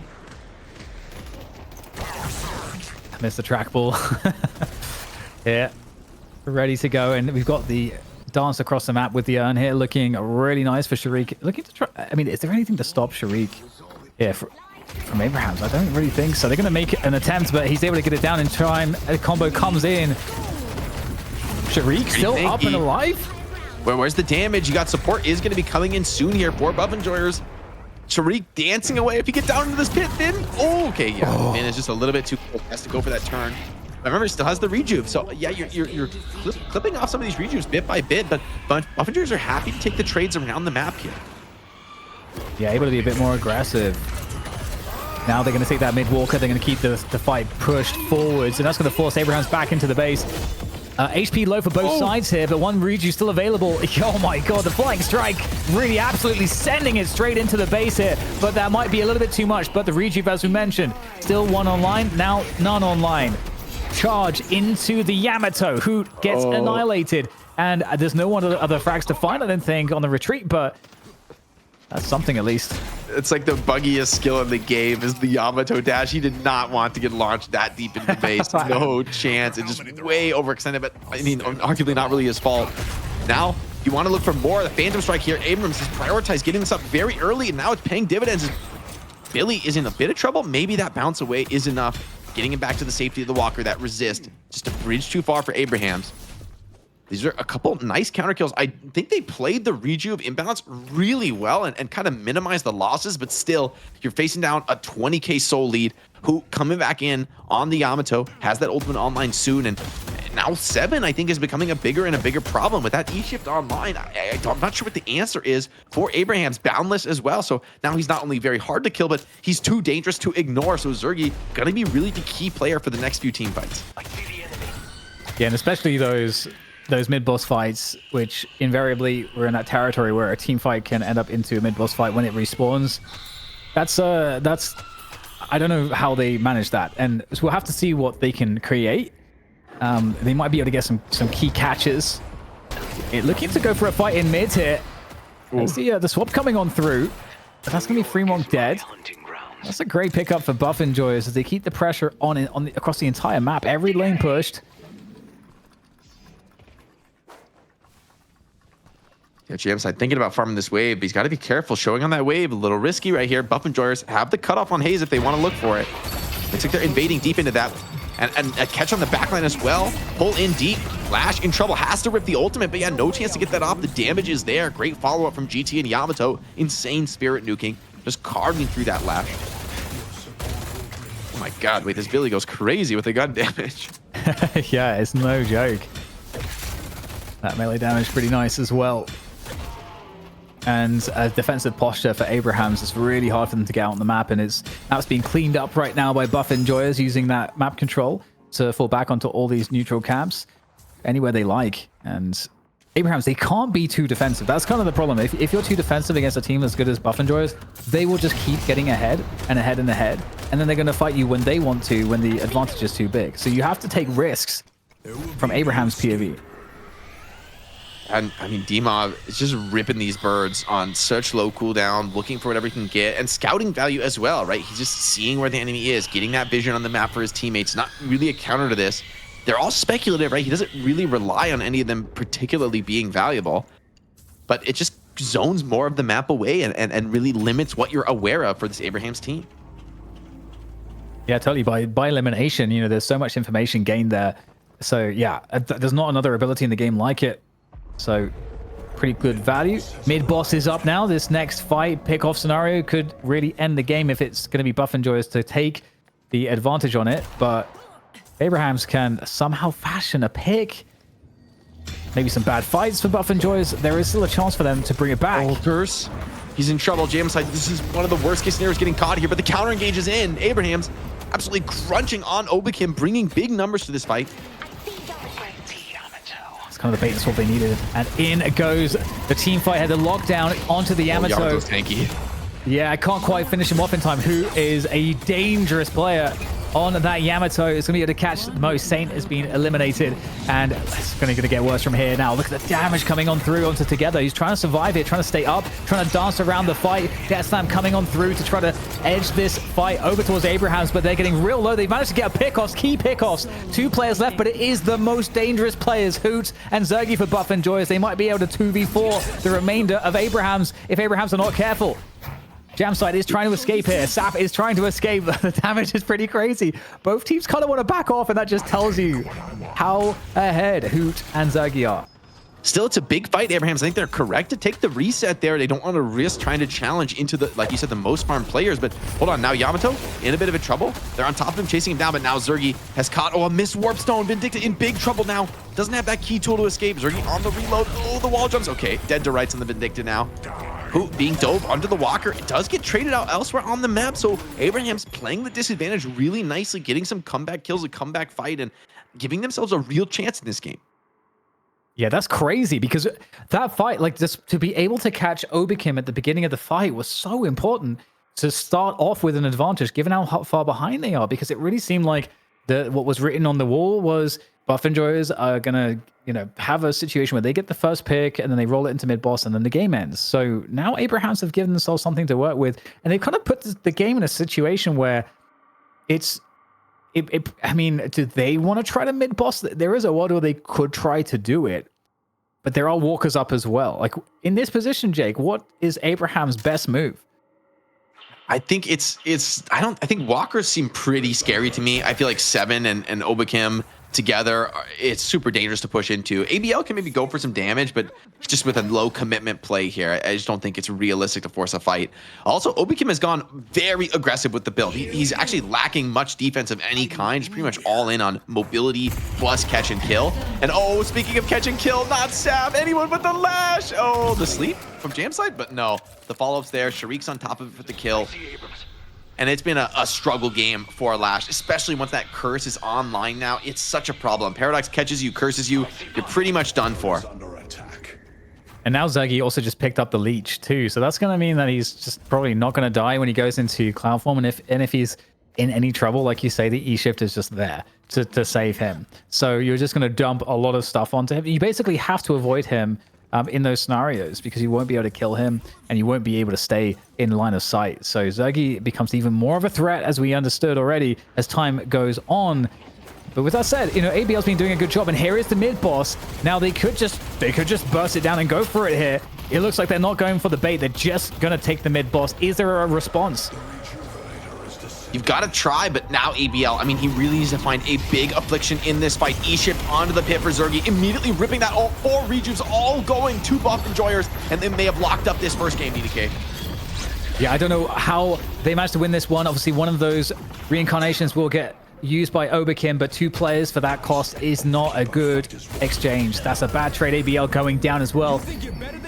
Missed the trackball. Yeah, ready to go, and we've got the dance across the map with the urn here, looking really nice for Sharik. Looking to try, I mean, is there anything to stop Sharik here from Abrahams? I don't really think so. They're going to make an attempt, but he's able to get it down in time. A combo comes in. Sharik still up and alive? Where's the damage? You got support is going to be coming in soon here for Buff Enjoyers. Sharik dancing away. If you get down into this pit, then okay, yeah, man, it's just a little bit too close. Has to go for that turn. Remember, he still has the rejuve, so yeah, you're clipping off some of these rejuves bit by bit, but Buff Enjoyers are happy to take the trades around the map here. Yeah, able to be a bit more aggressive. Now they're going to take that mid walker. They're going to keep the fight pushed forwards, and that's going to force Abrahams back into the base. HP low for both sides here, but one reju still available. Oh my god, the flying strike really absolutely sending it straight into the base here, but that might be a little bit too much. But the reju, as we mentioned, still 1 online, now none online. Charge into the Yamato, who gets annihilated, and there's no one other frags to find, I don't think, on the retreat, but that's something at least. It's like the buggiest skill in the game is the Yamato dash. He did not want to get launched that deep into base. No chance. It's just way overextended, but I mean, arguably not really his fault. Now, you want to look for more. The Phantom Strike here. Abrams has prioritized getting this up very early, and now it's paying dividends. Billy is in a bit of trouble. Maybe that bounce away is enough. Getting him back to the safety of the walker, that resist. Just a bridge too far for Abrahams. These are a couple nice counter kills. I think they played the reju of imbalance really well and kind of minimized the losses, but still, you're facing down a 20k soul lead who coming back in on the Yamato, has that ultimate online soon, and now 7, I think, is becoming a bigger and a bigger problem. With that E-shift online, I'm not sure what the answer is for Abraham's. Boundless as well, so now he's not only very hard to kill, but he's too dangerous to ignore, so Zergy gonna be really the key player for the next few team fights. Yeah, and especially those mid-boss fights, which invariably we're in that territory where a team fight can end up into a mid-boss fight when it respawns. That's I don't know how they manage that, and so we'll have to see what they can create. They might be able to get some key catches. Looking to go for a fight in mid here. Let's see the swap coming on through. But that's gonna be Fremont dead. That's a great pickup for Buff Enjoyers as they keep the pressure on across the entire map. Every lane pushed. Yeah, Jamside thinking about farming this wave, but he's got to be careful. Showing on that wave, a little risky right here. Buff Enjoyers have the cutoff on Haze if they want to look for it. Looks like they're invading deep into that. And a catch on the backline as well. Pull in deep. Flash in trouble. Has to rip the ultimate, but yeah, no chance to get that off. The damage is there. Great follow-up from GT and Yamato. Insane spirit nuking. Just carving through that lash. Oh my god, wait, this Billy goes crazy with the gun damage. Yeah, it's no joke. That melee damage pretty nice as well. And defensive posture for Abrahams. It's really hard for them to get out on the map, and that's being cleaned up right now by Buff Enjoyers using that map control to fall back onto all these neutral camps anywhere they like. And Abrahams, they can't be too defensive. That's kind of the problem. If you're too defensive against a team as good as Buff Enjoyers, they will just keep getting ahead and ahead and ahead, and then they're going to fight you when they want to, when the advantage is too big. So you have to take risks from Abraham's POV. And I mean, D-Mob is just ripping these birds on such low cooldown, looking for whatever he can get, and scouting value as well, right? He's just seeing where the enemy is, getting that vision on the map for his teammates. Not really a counter to this. They're all speculative, right? He doesn't really rely on any of them particularly being valuable, but it just zones more of the map away and really limits what you're aware of for this Abraham's team. Yeah, totally. By elimination, you know, there's so much information gained there. So yeah, there's not another ability in the game like it. So pretty good value. Mid boss is up now. This next fight pick-off scenario could really end the game if it's going to be Buff Enjoyers to take the advantage on it. But Abrahams can somehow fashion a pick. Maybe some bad fights for Buff Enjoyers. There is still a chance for them to bring it back. Altars. He's in trouble. Jamside, this is one of the worst case scenarios getting caught here, but the counter engage is in. Abraham's absolutely crunching on Obakim, bringing big numbers to this fight. It's kind of the bait and swap they needed. And in goes the team fight. Had the lockdown onto the Yamato. Yamato's tanky. Yeah, I can't quite finish him off in time. Who is a dangerous player on that Yamato? Is going to be able to catch the most. Saint has been eliminated, and it's going to get worse from here now. Look at the damage coming on through onto Together. He's trying to survive here, trying to stay up, trying to dance around the fight. Death Slam coming on through to try to edge this fight over towards Abrahams, but they're getting real low. They've managed to get a pickoffs, key pickoffs. 2 players left, but it is the most dangerous players, Hoot and Zergy for Buff and Joyous. They might be able to 2v4 the remainder of Abrahams if Abrahams are not careful. Jamside is trying to escape here. Sap is trying to escape. The damage is pretty crazy. Both teams kind of want to back off, and that just tells you how ahead Hoot and Zergy are. Still, it's a big fight, Abrahams. I think they're correct to take the reset there. They don't want to risk trying to challenge into the, like you said, the most farmed players. But hold on, now Yamato in a bit of a trouble. They're on top of him, chasing him down, but now Zergy has caught, a missed warp stone. Vindicta in big trouble now. Doesn't have that key tool to escape. Zergy on the reload. Oh, the wall jumps. Okay, dead to rights on the Vindicta now. Who being dove under the walker. It does get traded out elsewhere on the map. So Abraham's playing the disadvantage really nicely, getting some comeback kills, a comeback fight, and giving themselves a real chance in this game. Yeah, that's crazy because that fight, like just to be able to catch Obakim at the beginning of the fight was so important to start off with an advantage, given how far behind they are, because it really seemed like what was written on the wall was Buff Enjoyers are going to, have a situation where they get the first pick and then they roll it into mid-boss and then the game ends. So now Abrahams have given themselves something to work with, and they've kind of put the game in a situation where I mean, do they want to try to mid-boss? There is a world where they could try to do it, but there are walkers up as well. Like, in this position, Jake, what is Abraham's best move? I think I think walkers seem pretty scary to me. I feel like Seven and Obakim together, it's super dangerous to push into. ABL can maybe go for some damage, but just with a low commitment play here, I just don't think it's realistic to force a fight. Also, Obakim has gone very aggressive with the build. He's actually lacking much defense of any kind. He's pretty much all in on mobility plus catch and kill. And speaking of catch and kill, not Sab, anyone but the Lash. The sleep from Jamside, but no. The follow-up's there. Shariq's on top of it for the kill. And it's been a struggle game for Lash, especially once that curse is online now. It's such a problem. Paradox catches you, curses you, you're pretty much done for. And now Zergy also just picked up the leech too. So that's going to mean that he's just probably not going to die when he goes into cloud form. And if he's in any trouble, like you say, the E-shift is just there to save him. So you're just going to dump a lot of stuff onto him. You basically have to avoid him in those scenarios because you won't be able to kill him and you won't be able to stay in line of sight. So Zergy becomes even more of a threat, as we understood already, as time goes on. But with that said, ABL's been doing a good job, and here is the mid boss. Now they could just burst it down and go for it here. It looks like they're not going for the bait. They're just gonna take the mid boss. Is there a response? You've got to try, but now ABL, I mean, he really needs to find a big affliction in this fight. E-shift onto the pit for Zergy, immediately ripping that all 4 rejuves, all going to Buff Enjoyers, and then they have locked up this first game, DDK. Yeah, I don't know how they managed to win this one. Obviously, one of those reincarnations will get used by Obakim, but 2 players for that cost is not a good exchange. That's a bad trade. ABL going down as well.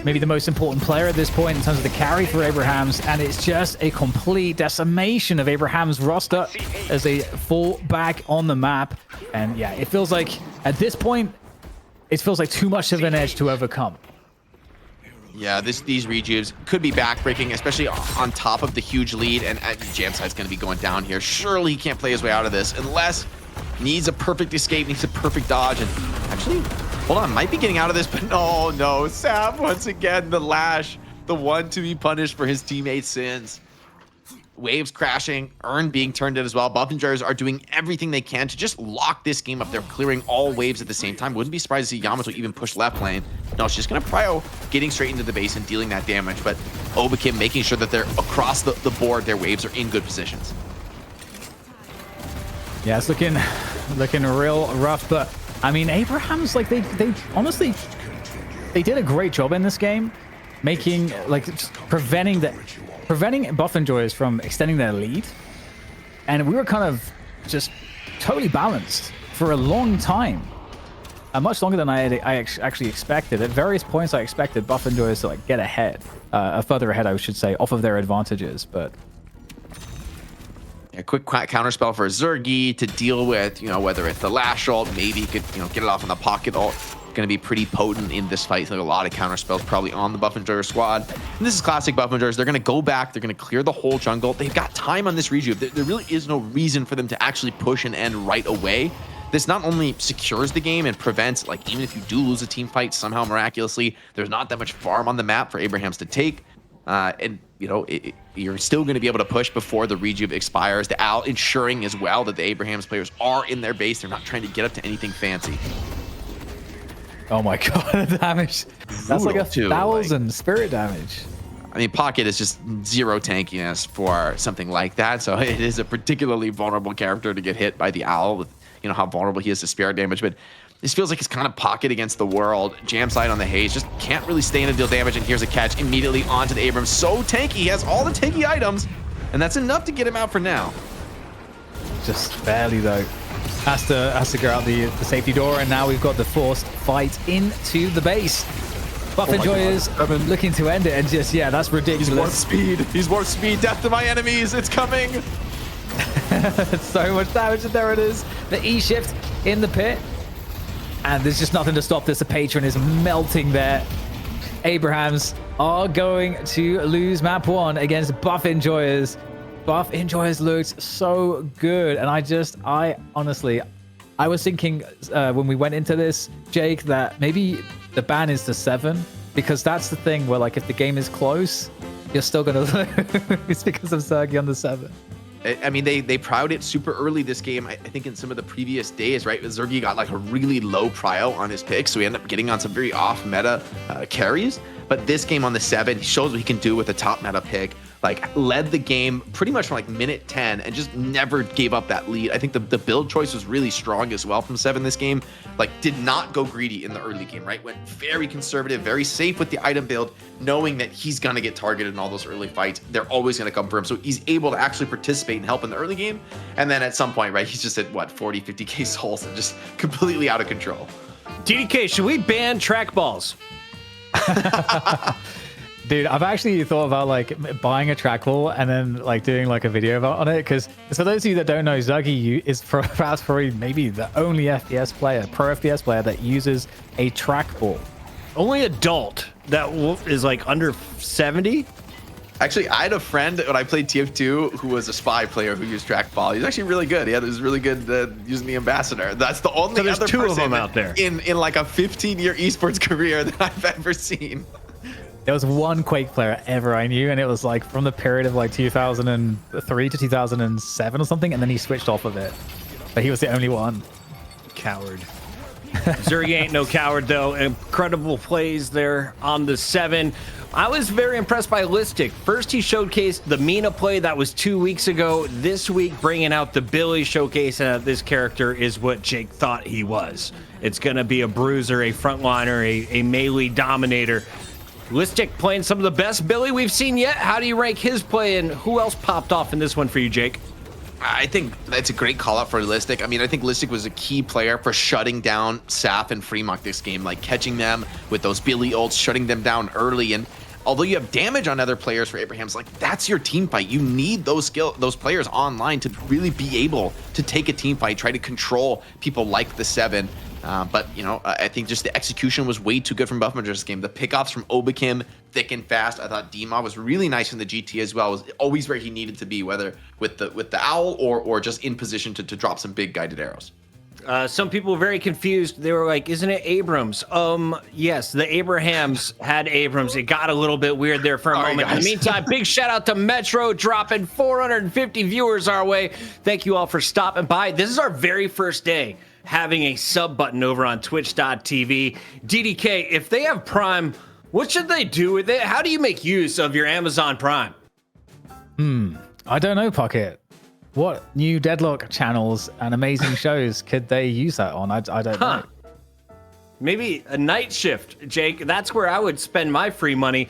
Maybe the most important player at this point in terms of the carry for Abrahams, and it's just a complete decimation of Abraham's roster as they fall back on the map. And yeah, it feels like at this point, it feels like too much of an edge to overcome. Yeah, these rejuves could be backbreaking, especially on top of the huge lead, and Jamside's going to be going down here. Surely he can't play his way out of this unless he needs a perfect escape, needs a perfect dodge, and actually, hold on, might be getting out of this, but no, Sam once again, the Lash, the one to be punished for his teammates' sins. Waves crashing, Urn being turned in as well. Buff Enjoyers are doing everything they can to just lock this game up. They're clearing all waves at the same time. Wouldn't be surprised to see Yamato even push left lane. No, it's just going to prio getting straight into the base and dealing that damage, but Obakim making sure that they're across the board, their waves are in good positions. Yeah, it's looking real rough, but I mean, Abraham's, like, they honestly, they did a great job in this game, making, like, just preventing Buff Enjoyers from extending their lead. And we were kind of just totally balanced for a long time. much longer than I actually expected. At various points, I expected Buff Enjoyers to like get ahead, further ahead, I should say, off of their advantages. But a quick counterspell for Zergy to deal with, whether it's the Lash ult, maybe he could, get it off in the pocket ult. Going to be pretty potent in this fight. So a lot of counterspells probably on the Buff Enjoyer squad. And this is classic Buff Enjoyers. They're going to go back. They're going to clear the whole jungle. They've got time on this rejuve. There really is no reason for them to actually push and end right away. This not only secures the game and prevents, like, even if you do lose a team fight somehow miraculously, there's not that much farm on the map for Abrahams to take. And, you're still going to be able to push before the rejuve expires. The Owl ensuring as well that the Abrahams players are in their base. They're not trying to get up to anything fancy. Oh my god, the damage. That's like 1,000 spirit damage. I mean, Pocket is just zero tankiness for something like that. So it is a particularly vulnerable character to get hit by the Owl with, how vulnerable he is to spirit damage. But this feels like it's kind of Pocket against the world. Jam side on the Haze, just can't really stay in and deal damage. And here's a catch immediately onto the Abrams. So tanky, he has all the tanky items, and that's enough to get him out for now. Just barely though. Has to go out the safety door, and now we've got the forced fight into the base. Buff Enjoyers looking to end it, and just, that's ridiculous. He's warp speed. He's warp speed. Death to my enemies. It's coming. So much damage, and there it is. The E shift in the pit. And there's just nothing to stop this. The patron is melting there. Abrahams are going to lose map 1 against Buff Enjoyers. Buff Enjoyers looked so good. And I honestly, I was thinking when we went into this, Jake, that maybe the ban is to 7. Because that's the thing where, like, if the game is close, you're still going to lose because of Zergy on the 7. I mean, they prowed it super early this game. I think in some of the previous days, right? Zergy got like a really low prio on his pick, so he ended up getting on some very off-meta carries. But this game on the 7, he shows what he can do with a top meta pick. Like, led the game pretty much from like minute 10 and just never gave up that lead. I think the build choice was really strong as well from 7 this game. Like, did not go greedy in the early game, right? Went very conservative, very safe with the item build, knowing that he's going to get targeted in all those early fights. They're always going to come for him. So he's able to actually participate and help in the early game. And then at some point, right, he's just at, 40, 50K souls and just completely out of control. DDK, should we ban trackballs? Dude, I've actually thought about like buying a trackball and then like doing like a video on it, because for those of you that don't know, Zergy is perhaps probably maybe the only FPS player, pro FPS player that uses a trackball. Only adult that is like under 70? Actually, I had a friend when I played TF2 who was a spy player who used trackball. He's actually really good. He was really good using the ambassador. That's the only there's other two person of them out there in like a 15-year esports career that I've ever seen. There was one Quake player ever I knew, and it was like from the period of like 2003 to 2007 or something, and then he switched off of it. But he was the only one. Coward. Zergy ain't no coward, though. Incredible plays there on the 7. I was very impressed by Listic. First, he showcased the Mina play that was 2 weeks ago. This week, bringing out the Billy showcase. This character is what Jake thought he was. It's going to be a bruiser, a frontliner, a melee dominator. Listic playing some of the best Billy we've seen yet. How do you rank his play, and who else popped off in this one for you, Jake? I think that's a great call out for Listic. I mean, I think Listic was a key player for shutting down Saf and Fremont this game, like catching them with those Billy ults, shutting them down early. And although you have damage on other players for Abraham's, like, that's your team fight. You need those players online to really be able to take a team fight, try to control people like the 7. But, I think just the execution was way too good from Buffman's this game. The pickoffs from Obakim, thick and fast. I thought Dima was really nice from the GT as well. Was always where he needed to be, whether with the Owl or just in position to drop some big guided arrows. Some people were very confused. They were like, isn't it Abrams? Yes, the Abrahams had Abrams. It got a little bit weird there for a moment. Guys. In the meantime, big shout out to Metro dropping 450 viewers our way. Thank you all for stopping by. This is our very first day having a sub button over on twitch.tv. DDK, if they have Prime, what should they do with it? How do you make use of your Amazon Prime? I don't know, Pocket. What new Deadlock channels and amazing shows could they use that on? I don't know. Maybe a night shift, Jake. That's where I would spend my free money.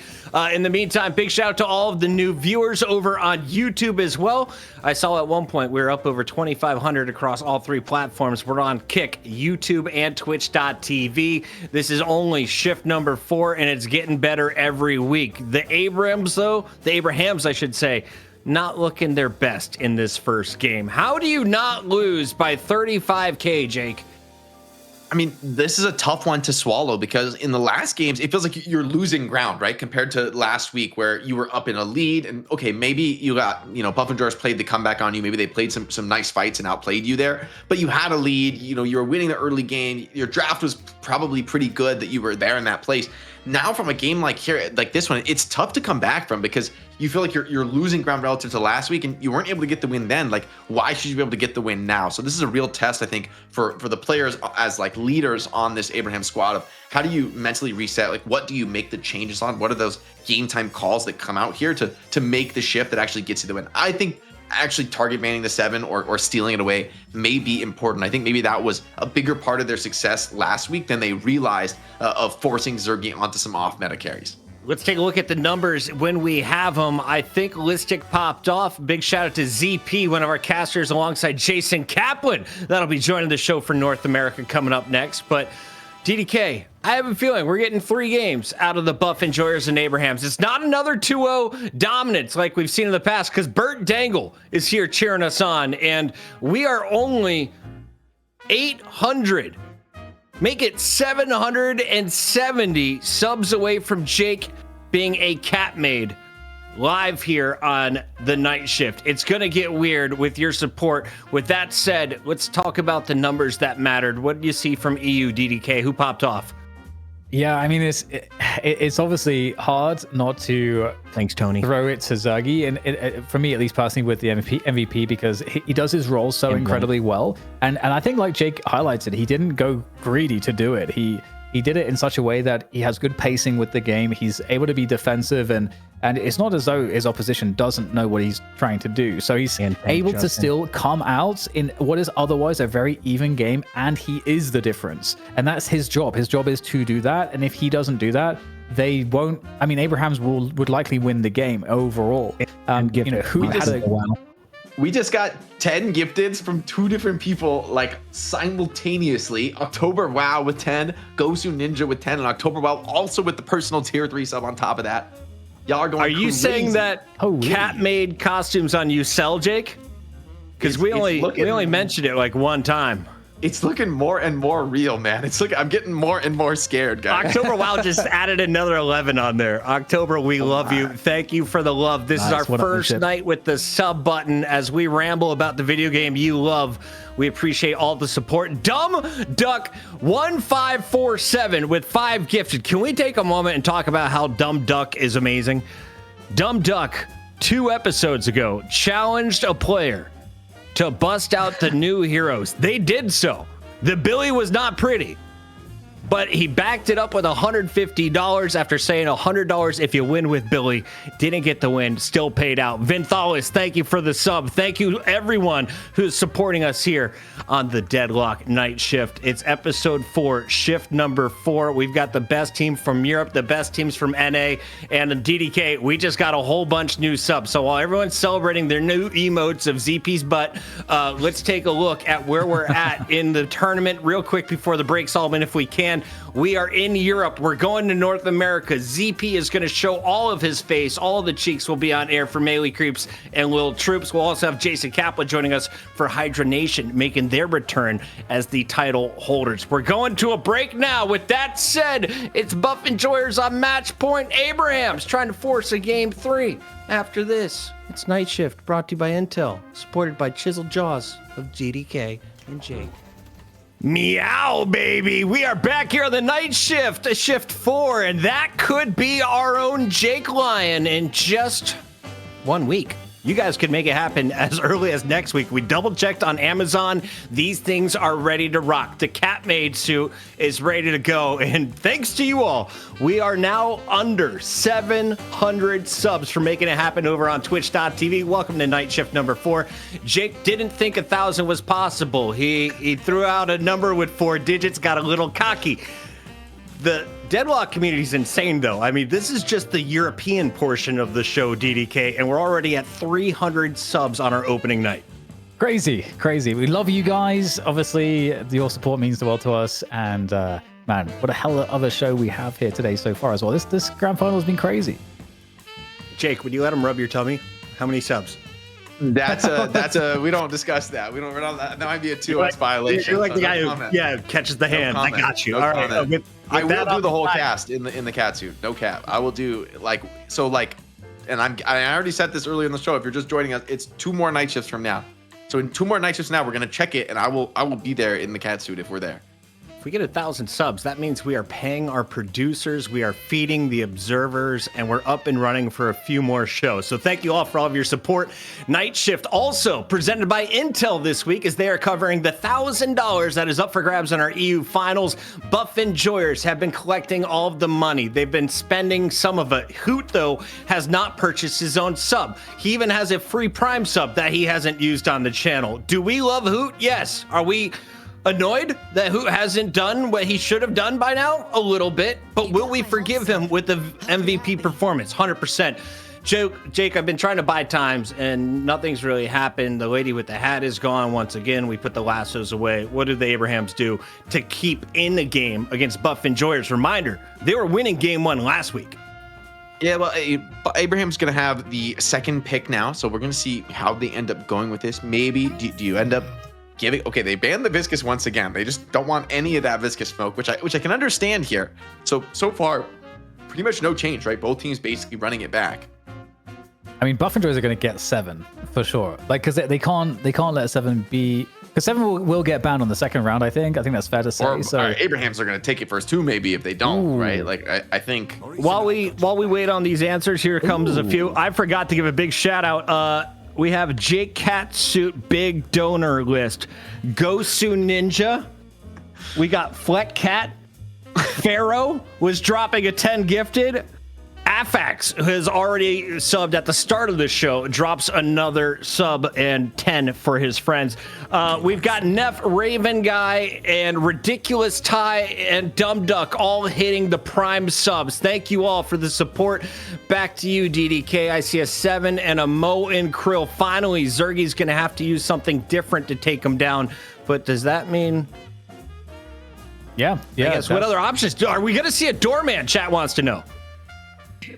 In the meantime, big shout out to all of the new viewers over on YouTube as well. I saw at one point we were up over 2,500 across all 3 platforms. We're on Kick, YouTube, and Twitch.tv. This is only shift number 4, and it's getting better every week. The Abrahams, I should say, not looking their best in this first game. How do you not lose by 35K, Jake? I mean, this is a tough one to swallow because in the last games, it feels like you're losing ground, right? Compared to last week where you were up in a lead and okay, maybe you got, Buff and George played the comeback on you. Maybe they played some nice fights and outplayed you there, but you had a lead, you were winning the early game. Your draft was probably pretty good that you were there in that place. Now from a game like this one, it's tough to come back from because you feel like you're losing ground relative to last week and you weren't able to get the win then. Like, why should you be able to get the win now? So this is a real test, I think, for the players as like leaders on this Abraham squad of how do you mentally reset? Like, what do you make the changes on? What are those game time calls that come out here to make the shift that actually gets you the win? I think actually target banning the 7 or stealing it away may be important. I think maybe that was a bigger part of their success last week than they realized of forcing Zergi onto some off meta carries. Let's take a look at the numbers when we have them. I think Listic popped off. Big shout out to ZP, one of our casters, alongside Jason Kaplan. That'll be joining the show for North America coming up next. But DDK, I have a feeling we're getting 3 games out of the Buff Enjoyers and Abrahams. It's not another 2-0 dominance like we've seen in the past because Burt Dangle is here cheering us on, and we are only 800. Make it 770 subs away from Jake being a cat maid live here on the night shift. It's going to get weird with your support. With that said, let's talk about the numbers that mattered. What do you see from EU, DDK? Who popped off? Yeah, I mean, it's obviously hard not to thanks, Tony, throw it to Zergi, and for me, at least personally, with the MVP because he does his role so incredibly well, and I think like Jake highlights it, he didn't go greedy to do it. He did it in such a way that he has good pacing with the game. He's able to be defensive, and it's not as though his opposition doesn't know what he's trying to do. So he's able to still come out in what is otherwise a very even game, and he is the difference. And that's his job. His job is to do that, and if he doesn't do that, they won't. I mean, Abrahams would likely win the game overall. We just got 10 gifteds from 2 different people, like simultaneously. October Wow with 10, Gosu Ninja with 10, and October Wow also with the personal tier 3 sub on top of that. Y'all are going Are you crazy. saying that cat made costumes on you sell, Jake? Because we only mentioned it like one time. It's looking more and more real, man. I'm getting more and more scared, guys. October Wow just added another 11 on there. October, we love you. Thank you for the love. This is our first night with the sub button as we ramble about the video game you love. We appreciate all the support. Dumb Duck 1547 with 5 gifted. Can we take a moment and talk about how Dumb Duck is amazing? Dumb Duck, 2 episodes ago, challenged a player to bust out the new heroes. They did so. The Billy was not pretty, but he backed it up with $150 after saying $100 if you win with Billy. Didn't get the win, still paid out. Vinthalis, thank you for the sub. Thank you everyone who's supporting us here on the Deadlock Night Shift. It's episode 4, shift number 4. We've got the best team from Europe, the best teams from NA, and DDK, we just got a whole bunch new subs. So while everyone's celebrating their new emotes of ZP's butt, let's take a look at where we're at in the tournament real quick before the break, Solomon, if we can. We are in Europe. We're going to North America. ZP is going to show all of his face. All of the cheeks will be on air for Melee Creeps and Lil Troops. We'll also have Jason Kaplan joining us for Hydra Nation, making their return as the title holders. We're going to a break now. With that said, it's Buff Enjoyers on match point. Abrahams trying to force a game 3. After this, it's Night Shift, brought to you by Intel, supported by Chiseled Jaws of GDK and Jake. Meow, baby. We are back here on the night shift, shift 4, and that could be our own Jake Lion in just 1 week. You guys could make it happen as early as next week. We double checked on Amazon. These things are ready to rock. The cat maid suit is ready to go. And thanks to you all, we are now under 700 subs for making it happen over on Twitch.tv. Welcome to night shift number 4. Jake didn't think 1,000 was possible. He threw out a number with 4 digits, got a little cocky. The Deadlock community is insane, though. I mean, this is just the European portion of the show, DDK, and we're already at 300 subs on our opening night. Crazy. We love you guys. Obviously, your support means the world to us. And man, what a hell of a show we have here today so far as well. This grand final has been crazy. Jake, would you let him rub your tummy? How many subs? That's a we don't discuss that. We're not that might be a 2x violation. You're like the guy who catches the hand. I got you. All right. I will do the whole cast in the cat suit. No cap. I will do and I already said this earlier in the show. If you're just joining us, it's 2 more night shifts from now. So in 2 more night shifts now, we're gonna check it, and I will be there in the cat suit if we're there. If we get 1,000 subs, that means we are paying our producers, we are feeding the observers, and we're up and running for a few more shows. So thank you all for all of your support. Night Shift also presented by Intel this week as they are covering the $1,000 that is up for grabs in our EU finals. Buff enjoyers have been collecting all of the money. They've been spending some of it. Hoot, though, has not purchased his own sub. He even has a free Prime sub that he hasn't used on the channel. Do we love Hoot? Yes. Are we annoyed that Hoot hasn't done what he should have done by now? A little bit, but will we forgive him with the MVP performance? 100%. Jake, I've been trying to buy times and nothing's really happened. The lady with the hat is gone once again. We put the lassos away. What did the Abrahams do to keep in the game against Buff Enjoyers? Reminder, they were winning game 1 last week. Yeah, well, Abraham's going to have the 2nd pick now, so we're going to see how they end up going with this. Maybe, do you end up okay, they banned the viscous once again. They just don't want any of that viscous smoke, which I can understand here. So far, pretty much no change, right? Both teams basically running it back. I mean, Buff Enjoyers are going to get 7 for sure. Like, because they can't let 7 be, because 7 will get banned on the 2nd round. I think that's fair to say. Or Abrahams are going to take it first too, maybe if they don't, right? Like I think. While we wait on these answers, here comes a few. I forgot to give a big shout out. We have Jake Catsuit big donor list. Gosu Ninja. We got Fleck Cat. Pharaoh was dropping a 10 gifted. Afax, who has already subbed at the start of the show, drops another sub and 10 for his friends. We've got Neff Raven Guy and Ridiculous Ty and Dumb Duck all hitting the prime subs. Thank you all for the support. Back to you, DDK. I see a 7 and a Mo and Krill. Finally, Zergy's going to have to use something different to take him down. But does that mean... Yeah. I guess what other options? Are we going to see a doorman? Chat wants to know.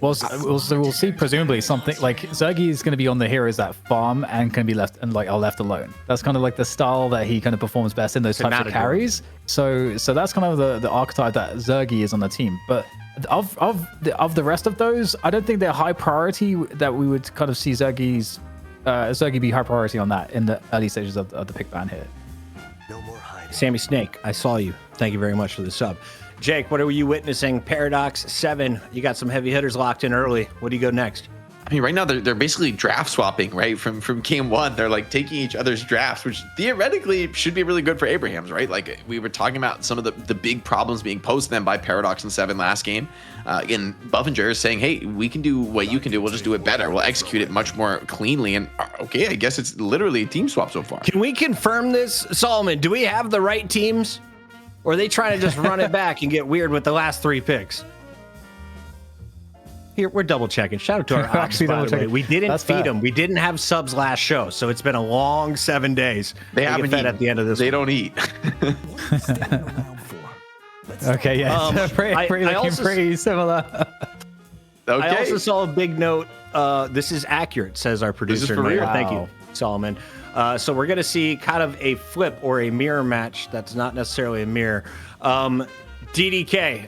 Well, we'll see presumably something like Zergy is going to be on the heroes that farm and can be left alone. That's kind of like the style that he kind of performs best in those types of carries. So that's kind of the archetype that Zergy is on the team. But of the rest of those, I don't think they're high priority that we would kind of see Zergy be high priority on that in the early stages of the pick ban here. No more hiding. Sammy Snake, I saw you. Thank you very much for the sub. Jake, what are you witnessing? Paradox 7. You got some heavy hitters locked in early. What do you go next? I mean, right now they're basically draft swapping, right? From game 1, they're like taking each other's drafts, which theoretically should be really good for Abrahams, right? Like we were talking about some of the big problems being posed to them by Paradox and 7 last game. Again, Buffinger is saying, hey, we can do what you can do. We'll just do it better. We'll execute it much more cleanly. And okay, I guess it's literally a team swap so far. Can we confirm this, Solomon? Do we have the right teams? Or are they trying to just run it back and get weird with the last 3 picks? Here, we're double checking. Shout out to our ops, by the way. We didn't feed them. We didn't have subs last show, so it's been a long 7 days. They haven't fed at the end of this. They don't eat. Okay, yeah. Pretty similar. Okay. I also saw a big note. This is accurate, says our producer. For real? Thank you, Solomon. So we're going to see kind of a flip or a mirror match that's not necessarily a mirror. DDK,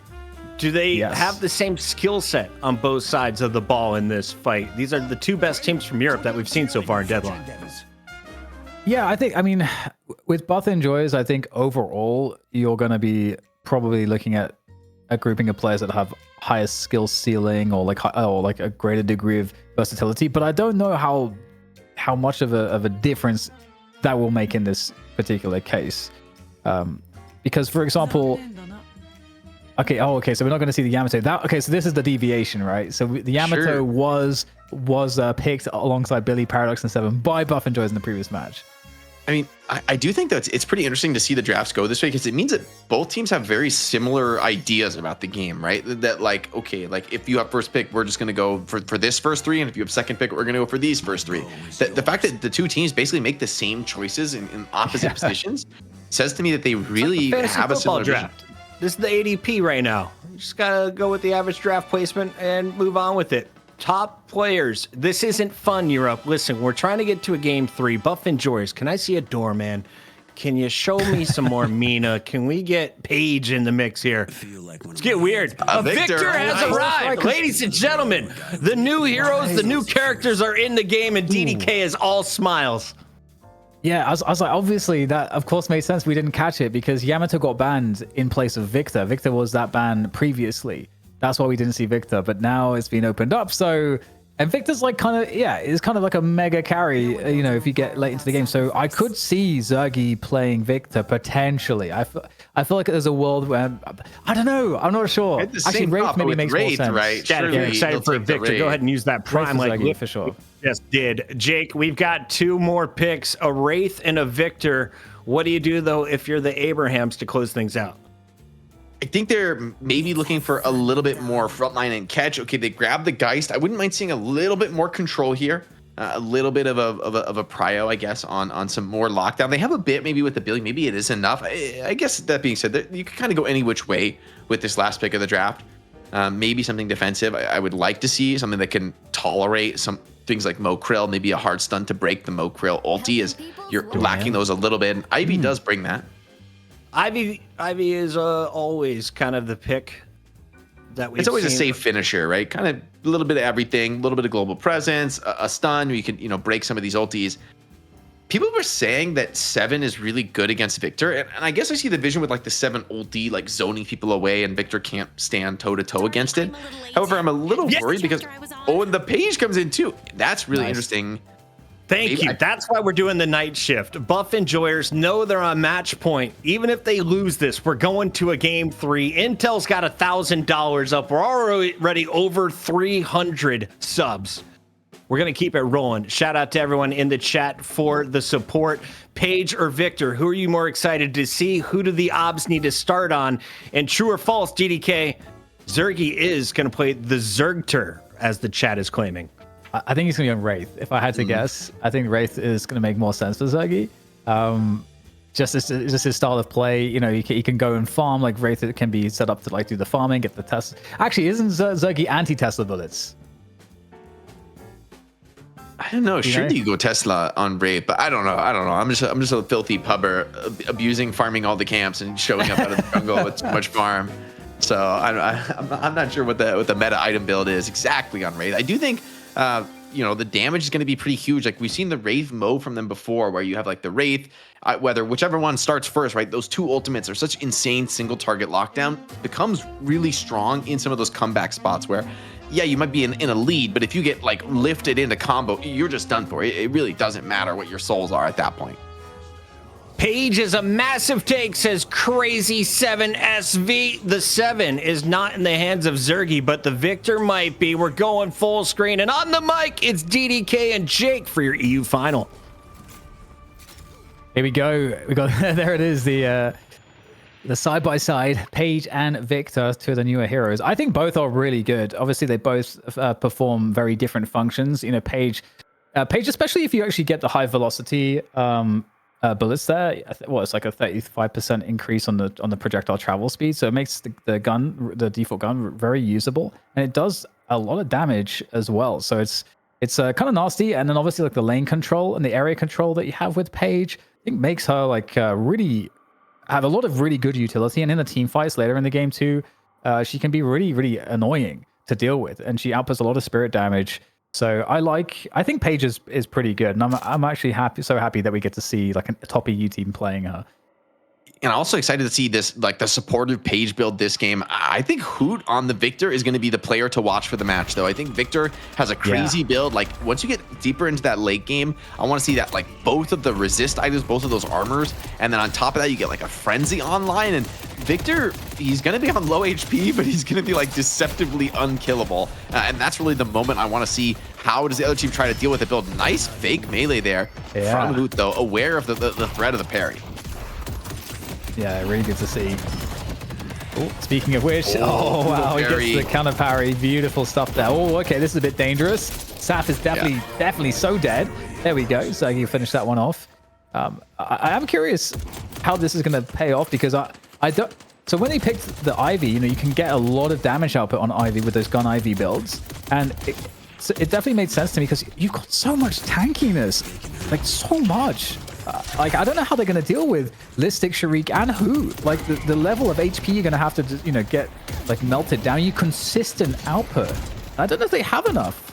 do they have the same skill set on both sides of the ball in this fight? These are the 2 best teams from Europe that we've seen so far in Deadlock. Yeah, I mean, with Buff Enjoyers, I think overall you're going to be probably looking at a grouping of players that have highest skill ceiling or like a greater degree of versatility. But I don't know how much of a difference that will make in this particular case. Because, for example, okay, so we're not going to see the Yamato. So this is the deviation, right? So the Yamato was picked alongside Billy, Paradox, and 7 by Buff Enjoyers in the previous match. I mean, I do think that it's pretty interesting to see the drafts go this way because it means that both teams have very similar ideas about the game, right? That like, okay, like if you have first pick, we're just going to go for this first three. And if you have second pick, we're going to go for these first three. The fact that the two teams basically make the same choices in opposite positions says to me that they really have a similar draft. This is the ADP right now. You just got to go with the average draft placement and move on with it. Top players. This isn't fun, Europe. Listen, we're trying to get to a game 3. Buff and Joyce, can I see a doorman? Can you show me some more Mina? Can we get Paige in the mix here? Let's get weird. Victor has arrived. Ladies and gentlemen, the new heroes, the new characters are in the game, and DDK is all smiles. Yeah, I was like, obviously that of course made sense. We didn't catch it because Yamato got banned in place of Victor. Victor was that ban previously. That's why we didn't see Victor, but now it's been opened up. So, and Victor's like kind of, yeah, it's kind of like a mega carry, you know, if you get late into the game. So I could see Zergy playing Victor potentially. I feel like there's a world where, I don't know, I'm not sure. Actually, Wraith maybe makes more sense. Right? Yeah, get excited for Victor. Go ahead and use that prime like Zergy, for sure. Just did. Jake, we've got 2 more picks, a Wraith and a Victor. What do you do though if you're the Abrahams to close things out? I think they're maybe looking for a little bit more frontline and catch. Okay, they grab the Geist. I wouldn't mind seeing a little bit more control here, a little bit of a prio, I guess, on some more lockdown. They have a bit maybe with the Billy. Maybe it is enough. I guess that being said, you can kind of go any which way with this last pick of the draft. Maybe something defensive. I would like to see something that can tolerate some things like Mo Krill. Maybe a hard stun to break the Mo Krill ulti as you're lacking those a little bit. And Ivy does bring that. Ivy is always kind of the pick that we. It's always a safe finisher, right? Kind of a little bit of everything, a little bit of global presence, a stun. You can break some of these ultis. People were saying that 7 is really good against Victor, and I guess I see the vision with like the 7 ulti, like zoning people away, and Victor can't stand toe to toe against it. However, I'm a little worried because and the Page comes in too. That's really interesting. Thank you. That's why we're doing the night shift. Buff enjoyers know they're on match point. Even if they lose this, we're going to a game 3. Intel's got $1,000 up. We're already over 300 subs. We're going to keep it rolling. Shout out to everyone in the chat for the support. Paige or Victor, who are you more excited to see? Who do the obs need to start on? And true or false, DDK, Zergy is going to play the Zergter, as the chat is claiming. I think he's going to go Wraith. If I had to guess, I think Wraith is going to make more sense for Zergy. Just his style of play. You know, he can go and farm. Like Wraith, it can be set up to like do the farming, get the Tesla. Actually, isn't Zergy anti-Tesla bullets? I don't know. Surely you go Tesla on Wraith, but I don't know. I'm just a filthy pubber abusing farming all the camps and showing up out of the jungle with too much farm. So I'm not sure what the meta item build is exactly on Wraith. I do think. The damage is going to be pretty huge. Like we've seen the Wraith Mo from them before, where you have like the Wraith, whichever one starts first, right? Those 2 ultimates are such insane single target lockdown, becomes really strong in some of those comeback spots where, yeah, you might be in a lead, but if you get like lifted into combo, you're just done for. It really doesn't matter what your souls are at that point. Paige is a massive take, says Crazy 7SV. The 7 is not in the hands of Zergy, but the Victor might be. We're going full screen. And on the mic, it's DDK and Jake for your EU final. Here we go. There it is, the side-by-side, Paige and Victor, 2 of the newer heroes. I think both are really good. Obviously, they both perform very different functions. You know, Paige, especially if you actually get the high velocity bullets there, it's like a 35% increase on the projectile travel speed, so it makes the default gun very usable, and it does a lot of damage as well. So it's kind of nasty. And then obviously like the lane control and the area control that you have with Paige, I think makes her like really have a lot of really good utility. And in the team fights later in the game too, she can be really, really annoying to deal with, and she outputs a lot of spirit damage. So I think Paige is pretty good, and I'm actually so happy that we get to see like a top EU team playing her. And I'm also excited to see this, like the supportive Paige build this game. I think Hoot on the Victor is going to be the player to watch for the match, though. I think Victor has a crazy build. Like once you get deeper into that late game, I want to see that like both of the resist items, both of those armors, and then on top of that, you get like a frenzy online. And Victor, he's going to be on low HP, but he's going to be like deceptively unkillable. And that's really the moment I want to see how does the other team try to deal with it. Build nice fake melee there from Hoot, though, aware of the threat of the parry. Yeah, really good to see. Ooh, speaking of which, oh wow, he gets the counter parry. Beautiful stuff there. Oh, okay, this is a bit dangerous. Saf is definitely so dead. There we go. So you finish that one off. I am curious how this is going to pay off because I don't. So when they picked the Ivy, you know, you can get a lot of damage output on Ivy with those gun Ivy builds, and it definitely made sense to me because you've got so much tankiness, like so much. Like I don't know how they're going to deal with Listic, Sharik, and Hoot. Like the level of HP you're going to have to, you know, get like melted down. You consistent output. I don't know if they have enough.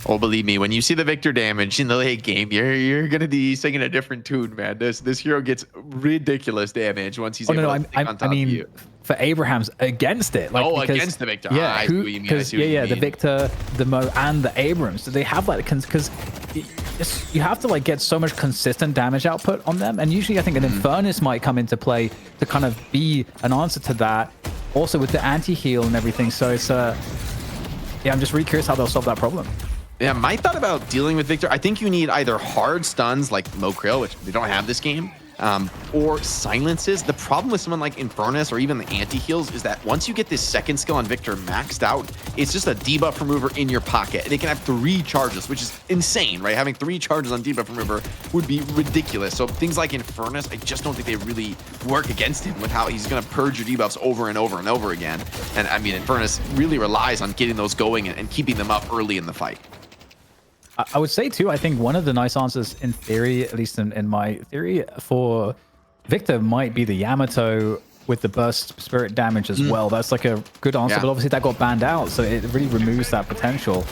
Oh, believe me, when you see the Victor damage in the late game, you're gonna be singing a different tune, man. This hero gets ridiculous damage once he's able to stick on top of you. For Abraham's against it. Like, because, against the Victor. Yeah, I see what you mean. The Victor, the Mo, and the Abrams. So they have that because you have to like get so much consistent damage output on them. And usually I think an Infernus might come into play to kind of be an answer to that. Also with the anti-heal and everything. So it's yeah, I'm just really curious how they'll solve that problem. Yeah, my thought about dealing with Victor, I think you need either hard stuns like Mokrill, which they don't have this game, or silences. The problem with someone like Infernus or even the anti-heals is that once you get this second skill on Victor maxed out, it's just a debuff remover in your pocket. And it can have 3 charges, which is insane, right? Having 3 charges on debuff remover would be ridiculous. So things like Infernus, I just don't think they really work against him with how he's going to purge your debuffs over and over and over again. And I mean, Infernus really relies on getting those going and keeping them up early in the fight. I would say too, I think one of the nice answers in theory, at least in my theory, for Victor might be the Yamato with the burst spirit damage as well. That's like a good answer, but obviously that got banned out, so it really removes that potential.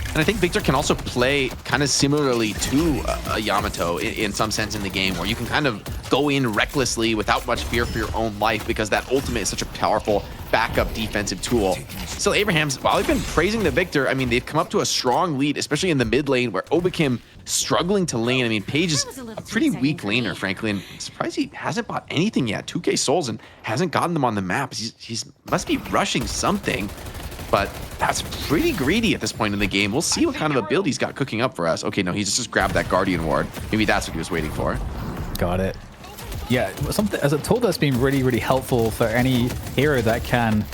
And I think Victor can also play kind of similarly to a Yamato in some sense in the game, where you can kind of go in recklessly without much fear for your own life because that ultimate is such a powerful backup defensive tool. Still, Abraham's, while they've been praising the Victor, I mean, they've come up to a strong lead, especially in the mid lane where Obikim struggling to lane. I mean, Paige is a pretty weak laner, frankly, and I'm surprised he hasn't bought anything yet. 2K souls and hasn't gotten them on the map. He's must be rushing something. But that's pretty greedy at this point in the game. We'll see what kind of a build he's got cooking up for us. Okay, no, he's just grabbed that Guardian Ward. Maybe that's what he was waiting for. Got it. Yeah, something as a tool that's been really, really helpful for any hero that can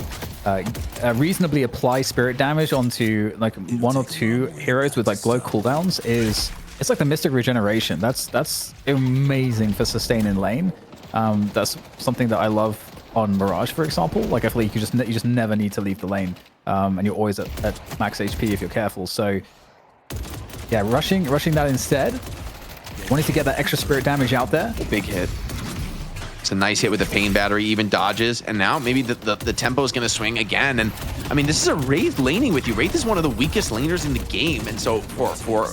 reasonably apply spirit damage onto like 1 or 2 heroes with like glow cooldowns is it's like the Mystic Regeneration. That's amazing for sustaining lane. That's something that I love on Mirage, for example. Like I feel like you just never need to leave the lane. And you're always at max HP if you're careful. So yeah, rushing that instead. Wanting to get that extra spirit damage out there. Big hit. It's a nice hit with the pain battery, even dodges. And now maybe the tempo is going to swing again. And I mean, this is a Wraith laning with you. Wraith is one of the weakest laners in the game. And so for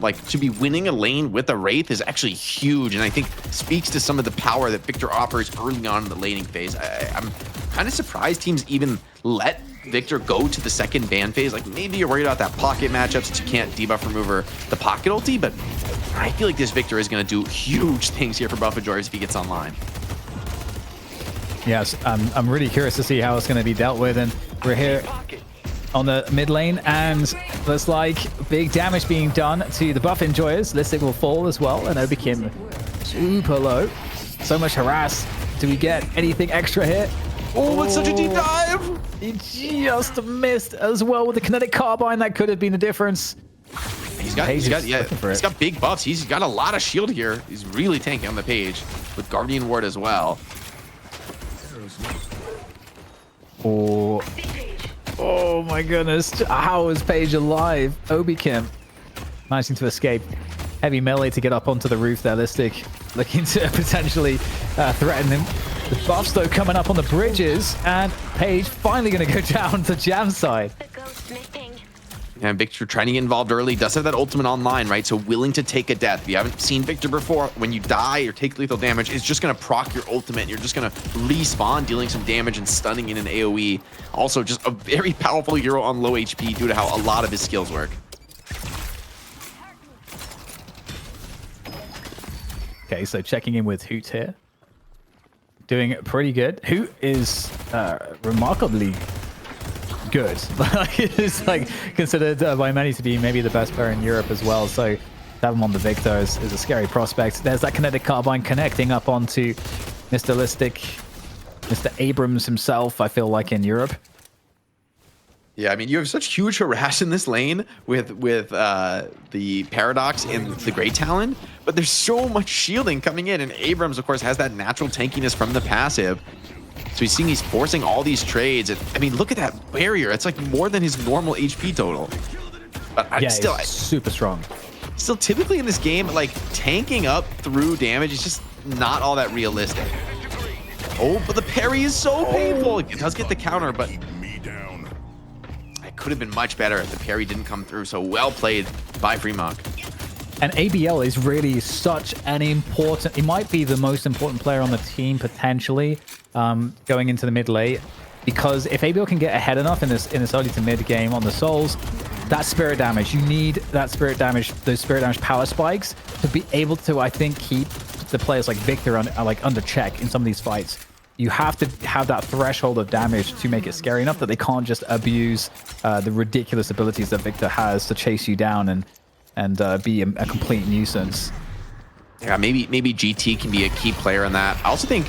like to be winning a lane with a Wraith is actually huge. And I think speaks to some of the power that Victor offers early on in the laning phase. I'm kind of surprised teams even let Victor go to the second ban phase. Like maybe you're worried about that pocket matchup since you can't debuff remover the pocket ulti, but I feel like this Victor is going to do huge things here for Buffajors if he gets online. Yes, I'm really curious to see how it's going to be dealt with, and we're here on the mid lane, and there's like big damage being done to the buff enjoyers. Listic will fall as well, and Obikim super low. So much harass. Do we get anything extra here? Oh, it's such a deep dive! He just missed as well with the kinetic carbine. That could have been the difference. He's got big buffs. He's got a lot of shield here. He's really tanking on the Page with Guardian Ward as well. Oh my goodness. How is Page alive? Obikim managing to escape. Heavy melee to get up onto the roof there. Listic looking to potentially threaten him. The buffs though coming up on the bridges, and Page finally going to go down to Jam side. And Victor trying to get involved early, does have that ultimate online, right? So willing to take a death. If you haven't seen Victor before, when you die or take lethal damage, it's just going to proc your ultimate. You're just going to respawn, dealing some damage and stunning in an AoE. Also, just a very powerful hero on low HP due to how a lot of his skills work. Okay, so checking in with Hoot here. doing pretty good. Who is remarkably good. It's like considered by many to be maybe the best player in Europe as well. So to have him on the Victor is a scary prospect. There's that kinetic carbine connecting up onto Mr. Listic, Mr. Abrams himself, I feel like, in Europe. Yeah, I mean, you have such huge harass in this lane with the Paradox and the Great Talon, but there's so much shielding coming in, and Abrams, of course, has that natural tankiness from the passive. So he's seeing he's forcing all these trades, and I mean, look at that barrier. It's like more than his normal HP total. But Yeah, still he's super strong. Still, typically in this game, like tanking up through damage is just not all that realistic. Oh, but the parry is so painful. It does get the counter, but could have been much better if the parry didn't come through. So well played by Fremont. And ABL is really such an important, it might be the most important player on the team potentially going into the mid late, because if ABL can get ahead enough in this early to mid game on the souls, that spirit damage, you need that spirit damage, those spirit damage power spikes to be able to, I think, keep the players like Victor under check in some of these fights. You have to have that threshold of damage to make it scary enough that they can't just abuse the ridiculous abilities that Victor has to chase you down and be a complete nuisance. Yeah, maybe GT can be a key player in that. I also think,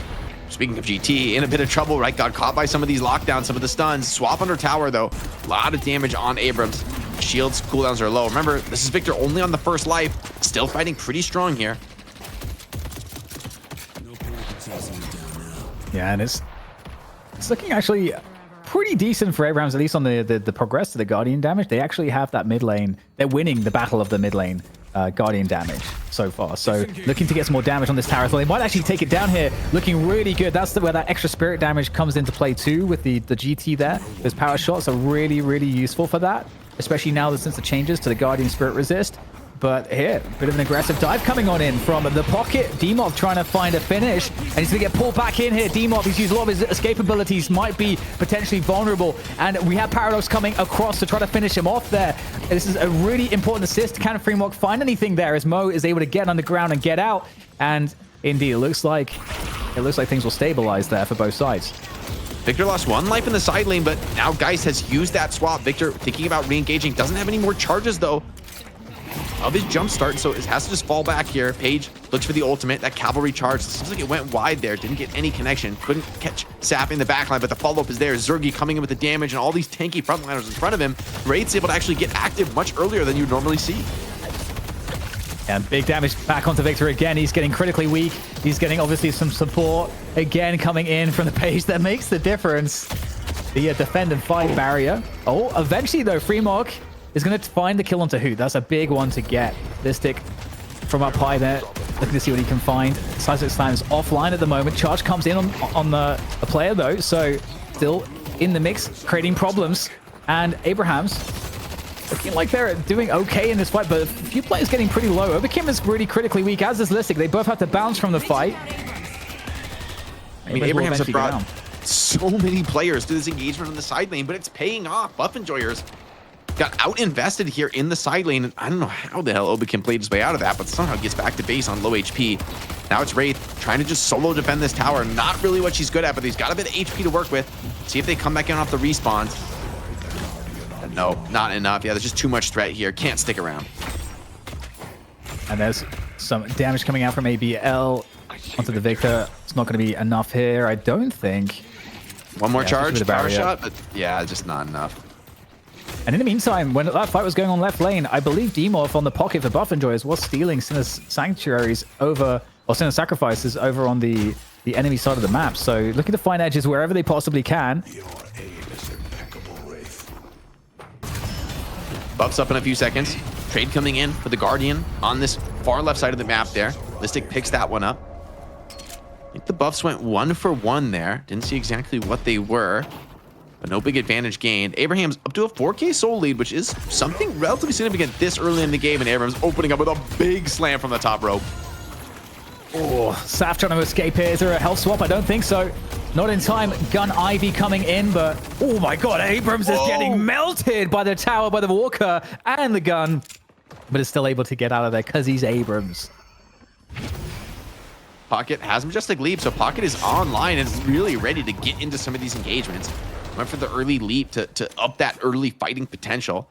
speaking of GT, in a bit of trouble, right? Got caught by some of these lockdowns, some of the stuns. Swap under tower, though. A lot of damage on Abrams. Shields, cooldowns are low. Remember, this is Victor only on the first life. Still fighting pretty strong here. Yeah, and it's looking actually pretty decent for Abrams, at least on the progress to the Guardian damage. They actually have that mid lane. They're winning the battle of the mid lane Guardian damage so far. So looking to get some more damage on this tower. So they might actually take it down here. Looking really good. That's where that extra spirit damage comes into play too, with the GT there. Those power shots are really, really useful for that, especially now that since the changes to the Guardian Spirit Resist. But here, a bit of an aggressive dive coming on in from the pocket. Demob trying to find a finish, and he's going to get pulled back in here. Demob, he's used a lot of his escape abilities, might be potentially vulnerable. And we have Paradox coming across to try to finish him off there. This is a really important assist. Can Fremont find anything there as Mo is able to get underground and get out? And indeed, it looks like things will stabilize there for both sides. Victor lost one life in the side lane, but now Geist has used that swap. Victor thinking about re-engaging. Doesn't have any more charges, though, of his jump start, so it has to just fall back here. Page looks for the ultimate. That cavalry charge, it seems like it went wide there. Didn't get any connection. Couldn't catch Sap in the backline, but the follow-up is there. Zergy coming in with the damage and all these tanky frontliners in front of him. Wraith's able to actually get active much earlier than you'd normally see. And big damage back onto Victor again. He's getting critically weak. He's getting obviously some support again coming in from the Page. That makes the difference. The defend and fight barrier. Oh, eventually though, Fremont is going to find the kill onto Hoot. That's a big one to get. Listic from up high there, looking to see what he can find. Seismic Slam is offline at the moment. Charge comes in on the player though, so still in the mix, creating problems. And Abrahams looking like they're doing okay in this fight, but a few players getting pretty low. Overkim is really critically weak, as is Listic. They both have to bounce from the fight. I mean, Abrahams have brought so many players to this engagement on the side lane, but it's paying off. Buff Enjoyers got out-invested here in the side lane, and I don't know how the hell Obikin played his way out of that, but somehow gets back to base on low HP. Now it's Wraith trying to just solo defend this tower. Not really what she's good at, but he's got a bit of HP to work with. See if they come back in off the respawns. No, not enough. Yeah, there's just too much threat here. Can't stick around. And there's some damage coming out from ABL onto the Victor. It's not going to be enough here, I don't think. One more charge, power shot, but yeah, just not enough. And in the meantime, when that fight was going on left lane, I believe Demorph on the pocket for Buff Enjoyers was stealing Sinner's Sanctuaries over, or Sinner's Sacrifices over on the enemy side of the map. So looking to find edges wherever they possibly can. Buffs up in a few seconds. Trade coming in for the Guardian on this far left side of the map there. Listic picks that one up. I think the buffs went 1 for 1 there. Didn't see exactly what they were, but no big advantage gained. Abraham's up to a 4K soul lead, which is something relatively significant this early in the game, and Abraham's opening up with a big slam from the top rope. Oh, Saf trying to escape here. Is there a health swap? I don't think so. Not in time. Gun Ivy coming in, but oh my god, Abrams is getting melted by the tower, by the Walker and the gun, but is still able to get out of there because he's Abrams. Pocket has Majestic Leap, so Pocket is online and really ready to get into some of these engagements. Went for the early leap to up that early fighting potential.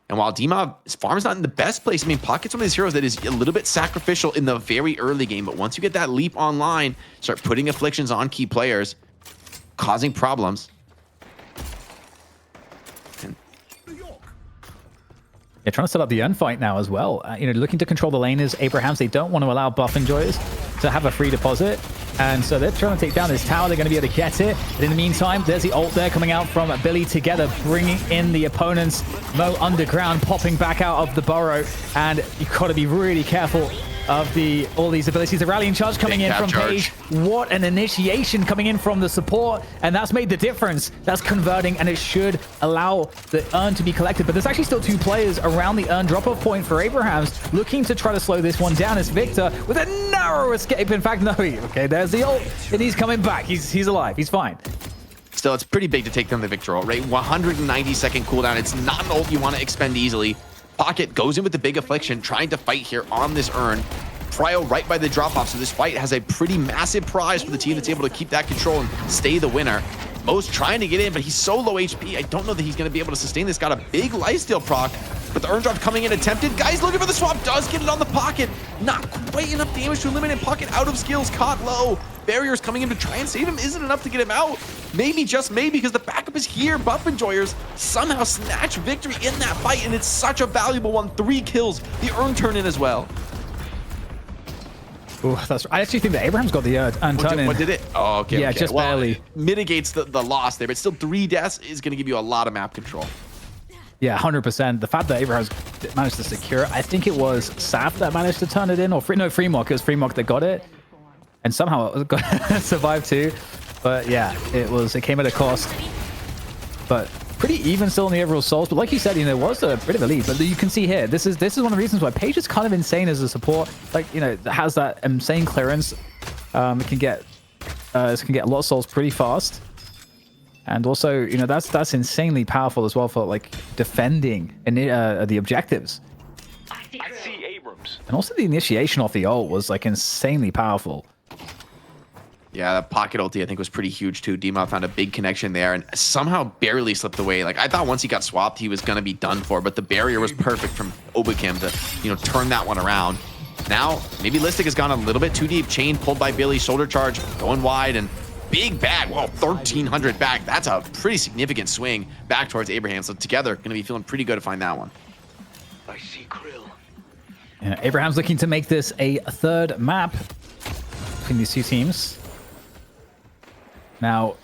And while D-Mob's farm's not in the best place, I mean, Pocket's one of these heroes that is a little bit sacrificial in the very early game, but once you get that leap online, start putting afflictions on key players, causing problems. Yeah, trying to set up the unfight now as well. Looking to control the laners. Abrahams, they don't want to allow buff enjoyers to have a free deposit. And so they're trying to take down this tower. They're going to be able to get it. But in the meantime, there's the ult there coming out from Billy together, bringing in the opponents. Mo underground, popping back out of the burrow. And you've got to be really careful of all these abilities. The rallying charge coming in from Paige. What an initiation coming in from the support. And that's made the difference. That's converting, and it should allow the urn to be collected. But there's actually still 2 players around the urn drop-off point for Abrahams, looking to try to slow this one down. It's Victor with a narrow escape. In fact, no. Okay, there's the ult, and he's coming back. He's alive. He's fine. Still, it's pretty big to take down the Victor ult, right? 190-second cooldown. It's not an ult you want to expend easily. Pocket goes in with the big affliction, trying to fight here on this urn. Prio right by the drop-off, so this fight has a pretty massive prize for the team that's able to keep that control and stay the winner. Mo's trying to get in, but he's so low HP, I don't know that he's going to be able to sustain this. Got a big lifesteal proc, but the urn drop coming in attempted. Guys looking for the swap, does get it on the Pocket. Not quite enough damage to eliminate Pocket. Out of skills, caught low. Barriers coming in to try and save him. Isn't enough to get him out. Maybe, just maybe, because the backup is here. Buff enjoyers somehow snatch victory in that fight, and it's such a valuable one. 3 kills. The urn turn in as well. Ooh, I actually think that Abraham's got the urn turn in. What did it? Oh, okay. Yeah, okay. just well, barely. It mitigates the loss there, but still 3 deaths is going to give you a lot of map control. Yeah, 100%. The fact that Abraham's managed to secure it, I think it was Saf that managed to turn it in, or Freemok. It was Freemok that got it. And somehow it survived too. But yeah, it came at a cost. But pretty even still in the overall souls. But like you said, there was a bit of a lead. But you can see here, this is one of the reasons why Paige is kind of insane as a support. Like, it has that insane clearance. It can get a lot of souls pretty fast. And also, that's insanely powerful as well for like defending the objectives. I see Abrams. And also the initiation off the ult was like insanely powerful. Yeah, that Pocket ulti I think was pretty huge too. D-Mob found a big connection there and somehow barely slipped away. Like, I thought once he got swapped, he was going to be done for, but the barrier was perfect from Obakim to, turn that one around. Now, maybe Listic has gone a little bit too deep. Chain pulled by Billy, shoulder charge, going wide, and big bag. Whoa, 1,300 back. That's a pretty significant swing back towards Abraham. So together, going to be feeling pretty good to find that one. I see Krill. Yeah, Abraham's looking to make this a 3rd map between these 2 teams. Now,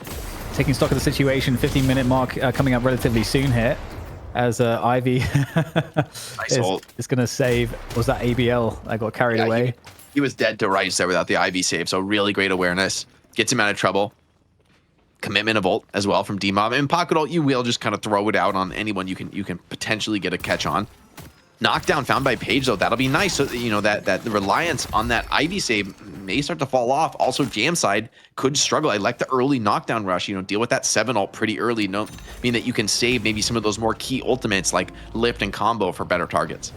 taking stock of the situation, 15-minute mark coming up relatively soon here, as Ivy is going to save. Was that ABL? I got carried away. He was dead to rights there without the Ivy save, so really great awareness. Gets him out of trouble. Commitment of ult as well from D-Mob. And Pocket ult, you will just kind of throw it out on anyone you can potentially get a catch on. Knockdown found by Paige, though. That'll be nice. So, that the reliance on that Ivy save may start to fall off. Also, Jam side could struggle. I like the early knockdown rush. Deal with that 7 ult pretty early. Mean that you can save maybe some of those more key ultimates like lift and combo for better targets.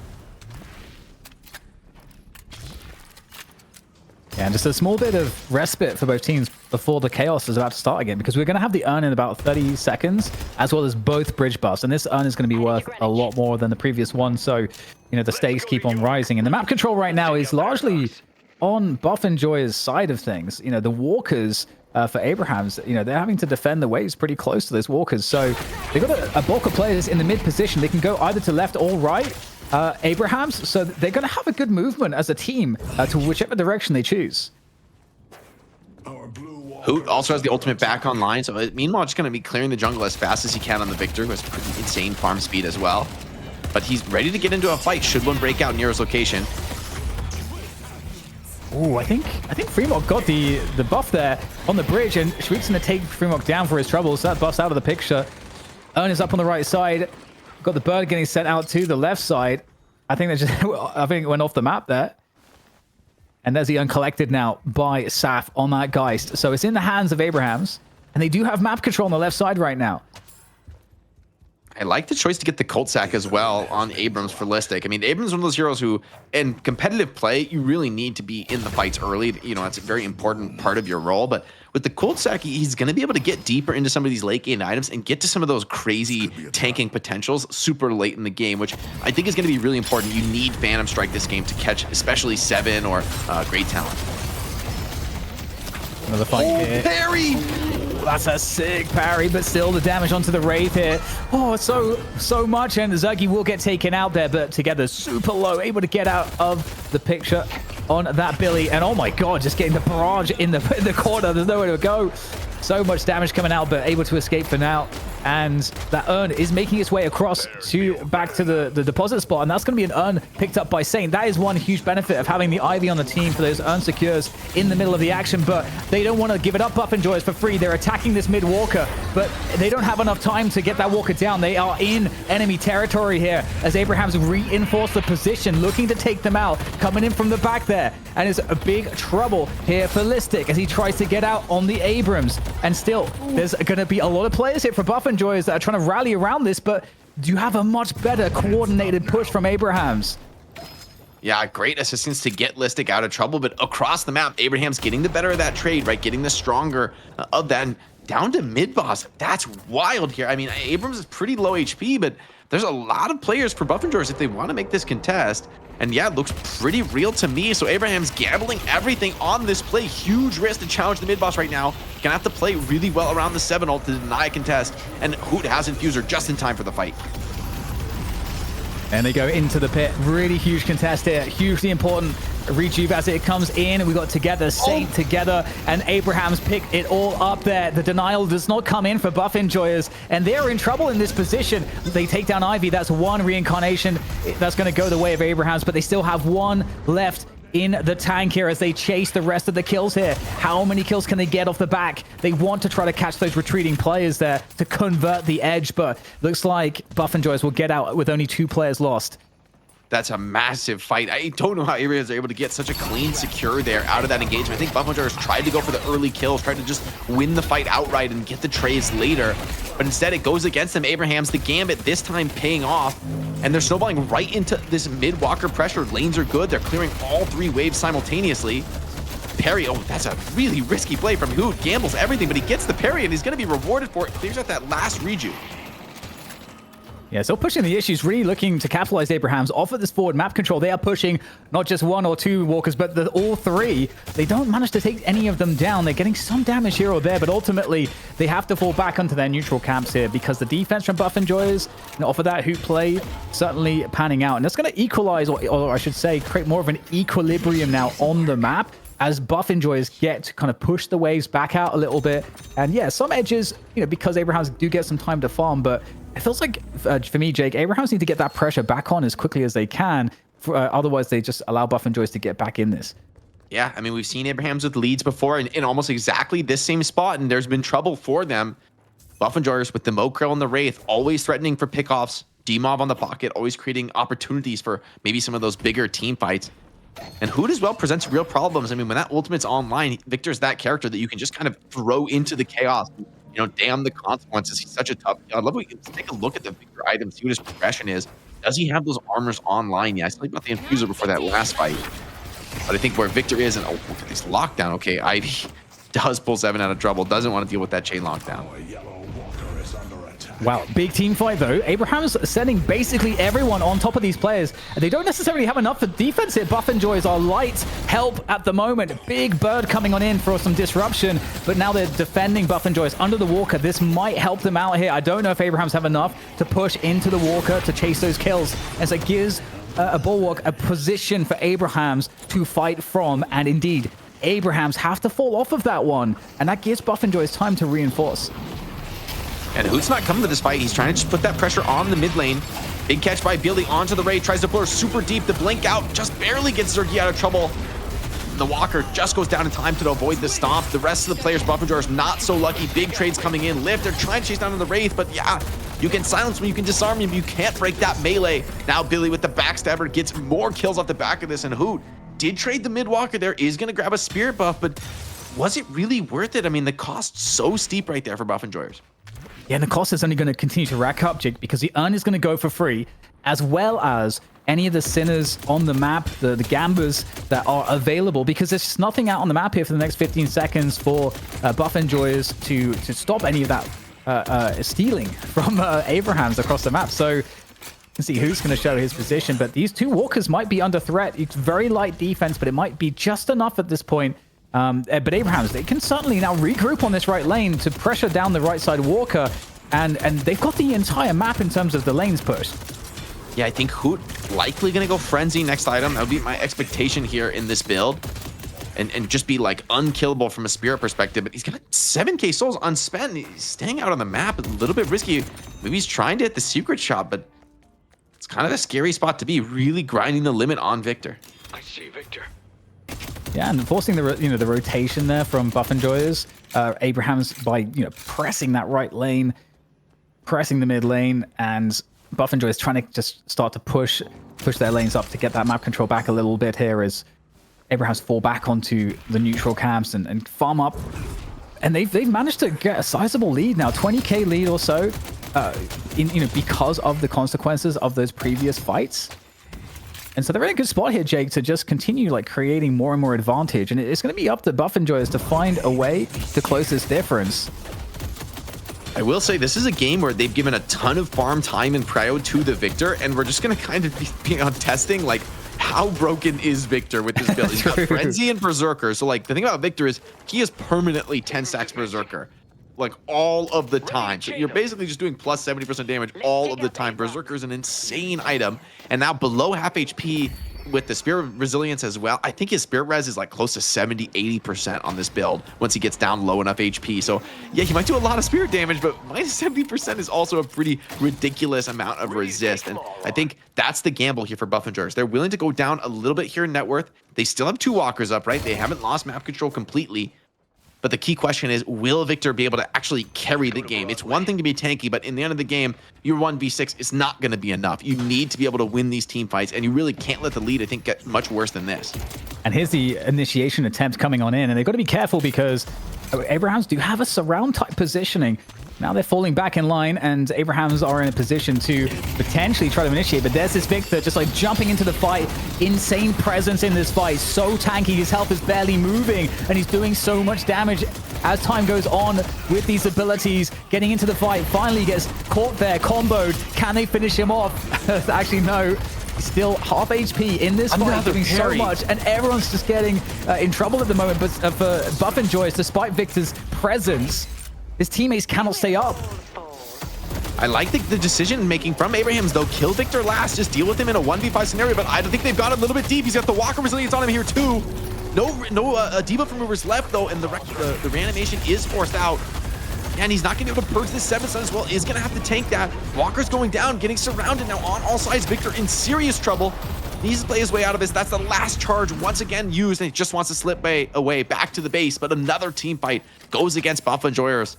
Yeah, and just a small bit of respite for both teams before the chaos is about to start again, because we're going to have the urn in about 30 seconds, as well as both bridge buffs. And this urn is going to be worth a lot more than the previous one. So, the stakes keep on rising. And the map control right now is largely on Buff Enjoyer's side of things. The walkers for Abrahams, they're having to defend the waves pretty close to those walkers. So they've got a bulk of players in the mid position. They can go either to left or right. Abrahams, so they're going to have a good movement as a team to whichever direction they choose. Hoot also has the ultimate back online, so meanwhile just going to be clearing the jungle as fast as he can on the Victor, who has pretty insane farm speed as well. But he's ready to get into a fight should one break out near his location. Oh, I think Freemok got the buff there on the bridge, and Shriek's going to take Freemok down for his troubles. So that buff's out of the picture. Urn is up on the right side. Got the bird getting sent out to the left side. I think it went off the map there. And there's the uncollected now by Saf on that Geist. So it's in the hands of Abrahams. And they do have map control on the left side right now. I like the choice to get the Cult Sack as well on Abrams for Listic. I mean, Abrams is one of those heroes who, in competitive play, you really need to be in the fights early. You know, that's a very important part of your role. But with the Cult Sack, he's going to be able to get deeper into some of these late game items and get to some of those crazy tanking potentials super late in the game, which I think is going to be really important. You need Phantom Strike this game to catch, especially 7 or Great Talent. Another fight here. Parry! That's a sick parry, but still the damage onto the Wraith here. Oh, so much, and Zergy will get taken out there, but together super low, able to get out of the picture on that Billy. And oh my god, just getting the barrage in the corner. There's nowhere to go. So much damage coming out, but able to escape for now. And that urn is making its way across to back to the deposit spot, and that's going to be an urn picked up by Saint. That is one huge benefit of having the Ivy on the team for those urn secures in the middle of the action, but they don't want to give it up Buff and Joyous for free. They're attacking this mid walker, but they don't have enough time to get that walker down. They are in enemy territory here as Abraham's reinforced the position, looking to take them out, coming in from the back there, and it's a big trouble here for Listic as he tries to get out on the Abrams. And still, there's going to be a lot of players here for Buff and Joyous that are trying to rally around this, but do you have a much better coordinated push from Abrahams? Yeah, great assistance to get Listic out of trouble, but across the map, Abraham's getting the better of that trade, right? Getting the stronger of that. And down to mid boss. That's wild here. I mean, Abrams is pretty low HP, but there's a lot of players for Buff and Joyous if they want to make this contest. And yeah, it looks pretty real to me. So Abraham's gambling everything on this play. Huge risk to challenge the mid boss right now. Gonna have to play really well around the 7 ult to deny a contest. And Hoot has Infuser just in time for the fight. And they go into the pit. Really huge contest here. Hugely important. Rejuve as it comes in. We got together, Saint together, and Abraham's picked it all up there. The denial does not come in for Buff Enjoyers, and they're in trouble in this position. They take down Ivy. That's one reincarnation. That's going to go the way of Abraham's, but they still have one left in the tank here as they chase the rest of the kills here. How many kills can they get off the back? They want to try to catch those retreating players there to convert the edge, but looks like Buff and Joyous will get out with only 2 players lost. That's a massive fight. I don't know how Abraham's are able to get such a clean secure there out of that engagement. I think Buff and Joyous tried to go for the early kills, tried to just win the fight outright and get the trades later. But instead, it goes against them. Abraham's the gambit this time paying off. And they're snowballing right into this mid-walker pressure. Lanes are good. They're clearing all 3 waves simultaneously. Parry, oh, that's a really risky play from Hoot. Gambles everything, but he gets the parry, and he's going to be rewarded for it. Clears out that last reju. Yeah, so pushing the issues, really looking to capitalize Abraham's off of this forward map control. They are pushing not just 1 or 2 walkers, but all 3. They don't manage to take any of them down. They're getting some damage here or there, but ultimately they have to fall back onto their neutral camps here because the defense from Buff and Joyous, off of that Hoot play, certainly panning out. And that's going to equalize, or I should say, create more of an equilibrium now on the map as Buff and Joyous get to kind of push the waves back out a little bit. And yeah, some edges, because Abrahams do get some time to farm, but it feels like, for me, Jake, Abrahams need to get that pressure back on as quickly as they can. Otherwise, they just allow Buff and Joyous to get back in this. Yeah, I mean, we've seen Abrahams with leads before in almost exactly this same spot, and there's been trouble for them. Buff and Joyous with the Mokrail and the Wraith, always threatening for pickoffs. D-Mob on the pocket, always creating opportunities for maybe some of those bigger team fights. And Hoot as well presents real problems. I mean, when that ultimate's online, Victor's that character that you can just kind of throw into the chaos. Damn the consequences. He's such a tough. I love what you can take a look at the Victor items, see what his progression is. Does he have those armors online? Yeah, I slept about the Infuser before that last fight. But I think where Victor is, and oh, look at this lockdown. Okay, Ivy does pull 7 out of trouble, doesn't want to deal with that chain lockdown. Wow, big team fight though. Abraham's sending basically everyone on top of these players. They don't necessarily have enough for defense here. Buff and Joyous are light help at the moment. Big Bird coming on in for some disruption, but now they're defending Buff and Joyous under the Walker. This might help them out here. I don't know if Abrahams have enough to push into the Walker to chase those kills, as it gives a Bulwark a position for Abrahams to fight from, and indeed, Abrahams have to fall off of that one, and that gives Buff and Joyous time to reinforce. And Hoot's not coming to this fight. He's trying to just put that pressure on the mid lane. Big catch by Billy onto the Wraith. Tries to pull her super deep. The blink out just barely gets Zergy out of trouble. The Walker just goes down in time to avoid the stomp. The rest of the players, Buff and Joyous, not so lucky. Big trades coming in. Lift, they're trying to chase down on the Wraith, but yeah, you can silence him, you can disarm him, you can't break that melee. Now Billy with the backstabber gets more kills off the back of this, and Hoot did trade the mid Walker there, is going to grab a spirit buff, but was it really worth it? I mean, the cost's so steep right there for Buff and Joyous. Yeah, and the cost is only going to continue to rack up, Jig, because the urn is going to go for free, as well as any of the sinners on the map, the gambers that are available, because there's just nothing out on the map here for the next 15 seconds for Buff Enjoyers to stop any of that stealing from Abrahams across the map. So you can see who's going to show his position, but these two walkers might be under threat. It's very light defense, but it might be just enough at this point. But Abrahams, they can certainly now regroup on this right lane to pressure down the right side walker, and they've got the entire map in terms of the lanes pushed. Yeah, I think Hoot likely going to go Frenzy next item. That would be my expectation here in this build. And just be like unkillable from a spirit perspective. But he's got 7k souls unspent. He's staying out on the map, a little bit risky. Maybe he's trying to hit the secret shop, but it's kind of a scary spot to be, really grinding the limit on Victor. I see Victor. Yeah, and forcing the rotation there from Buff Enjoyers. Abrahams by pressing that right lane, pressing the mid lane, and Buff Enjoyers trying to just start to push their lanes up to get that map control back a little bit here as Abrahams fall back onto the neutral camps and farm up. And they've managed to get a sizable lead now, 20k lead or so, because of the consequences of those previous fights. And so they're in a good spot here, Jake, to just continue creating more and more advantage. And it's going to be up to Buff Enjoyers to find a way to close this difference. I will say this is a game where they've given a ton of farm time and prio to the Victor, and we're just going to kind of be on testing how broken is Victor with this build. He's got Frenzy and Berserker. So the thing about Victor is he is permanently 10 stacks Berserker. All of the time. So you're basically just doing plus 70% damage all of the time. Berserker is an insane item. And now below half HP with the Spirit Resilience as well. I think his Spirit Res is close to 70, 80% on this build once he gets down low enough HP. So yeah, he might do a lot of Spirit damage, but minus 70% is also a pretty ridiculous amount of resist. And I think that's the gamble here for Buff Enjoyers. They're willing to go down a little bit here in net worth. They still have 2 walkers up, right? They haven't lost map control completely. But the key question is, will Victor be able to actually carry the game? It's one thing to be tanky, but in the end of the game, your 1v6 is not going to be enough. You need to be able to win these team fights, and you really can't let the lead, I think, get much worse than this. And here's the initiation attempt coming on in, and they've got to be careful because Abrahams do have a surround type positioning. Now they're falling back in line, and Abrahams are in a position to potentially try to initiate. But there's this Victor just jumping into the fight. Insane presence in this fight. So tanky. His health is barely moving, and he's doing so much damage as time goes on with these abilities. Getting into the fight. Finally gets caught there, comboed. Can they finish him off? Actually, no. He's still half HP in this fight, doing so much, and everyone's just getting in trouble at the moment. But for Buff Enjoyers, despite Victor's presence, his teammates cannot stay up. I like the decision making from Abrahams, though. Kill Victor last, just deal with him in a 1v5 scenario, but I think they've got a little bit deep. He's got the Walker Resilience on him here too. No debuff removers left though, and the reanimation is forced out. And he's not going to be able to purge this 7-stun as well. Is going to have to tank that. Walker's going down, getting surrounded now on all sides. Victor in serious trouble. Needs to play his way out of this. That's the last charge once again used, and he just wants to slip away back to the base. But another team fight goes against Buff Enjoyers.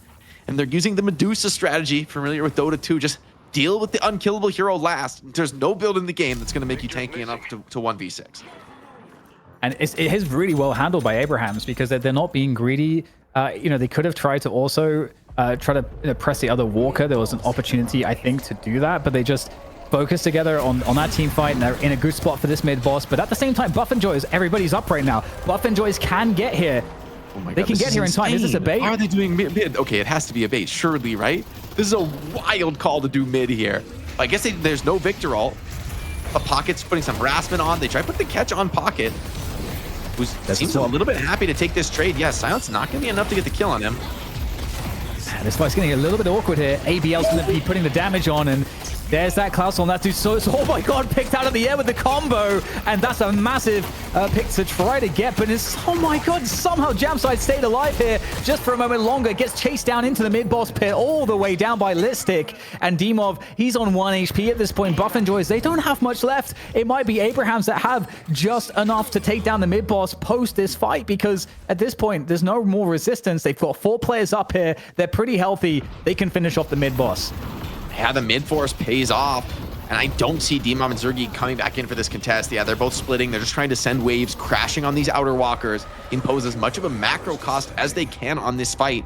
And they're using the Medusa strategy, familiar with Dota 2. Just deal with the unkillable hero last. There's no build in the game that's going to make you tanky enough to 1v6. And it is really well handled by Abrahams because they're not being greedy. They could have tried to also try to press the other Walker. There was an opportunity, I think, to do that, but they just focus together on that team fight, and they're in a good spot for this mid boss. But at the same time, Buff Enjoyers, everybody's up right now. Buff Enjoyers can get here. Oh my God, they can get here in time. Is this a bait? How are they doing mid? Okay, it has to be a bait, surely, right? This is a wild call to do mid here. I guess there's no Victor ult. A Pocket's putting some harassment on. They try to put the catch on Pocket, who seems a little bit happy to take this trade. Yeah, Silence not going to be enough to get the kill on him. This fight's getting a little bit awkward here. ABL's going to be putting the damage on, and there's that Klaus on that dude. So, oh my God, picked out of the air with the combo, and that's a massive pick to try to get, but it's, oh my God, somehow Jamside stayed alive here just for a moment longer, gets chased down into the mid-boss pit, all the way down by Listic, and Dimov, he's on 1 HP at this point. Buff Enjoyers, they don't have much left. It might be Abrahams that have just enough to take down the mid-boss post this fight, because at this point, there's no more resistance. They've got 4 players up here. They're pretty healthy. They can finish off the mid-boss. Yeah, the mid-force pays off, and I don't see Dimov and Zergi coming back in for this contest. Yeah, they're both splitting. They're just trying to send waves, crashing on these outer walkers, impose as much of a macro cost as they can on this fight.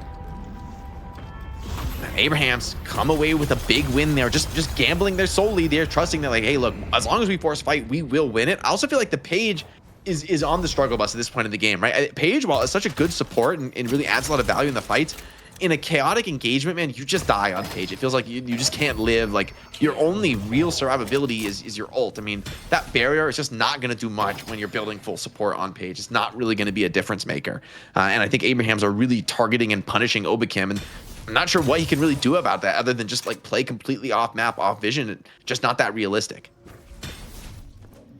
Abrahams come away with a big win there, just gambling their soul lead there, trusting that like, hey, look, as long as we force fight, we will win it. I also feel like the Page is on the struggle bus at this point in the game, right? Page, while it's such a good support and really adds a lot of value in the fights, in a chaotic engagement, man, you just die on Page. It feels like you just can't live. Like, your only real survivability is your ult. I mean, that barrier is just not going to do much when you're building full support on Page. It's not really going to be a difference maker. And I think Abrahams are really targeting and punishing Obafemi, and I'm not sure what he can really do about that other than just like play completely off map, off vision. Just not that realistic.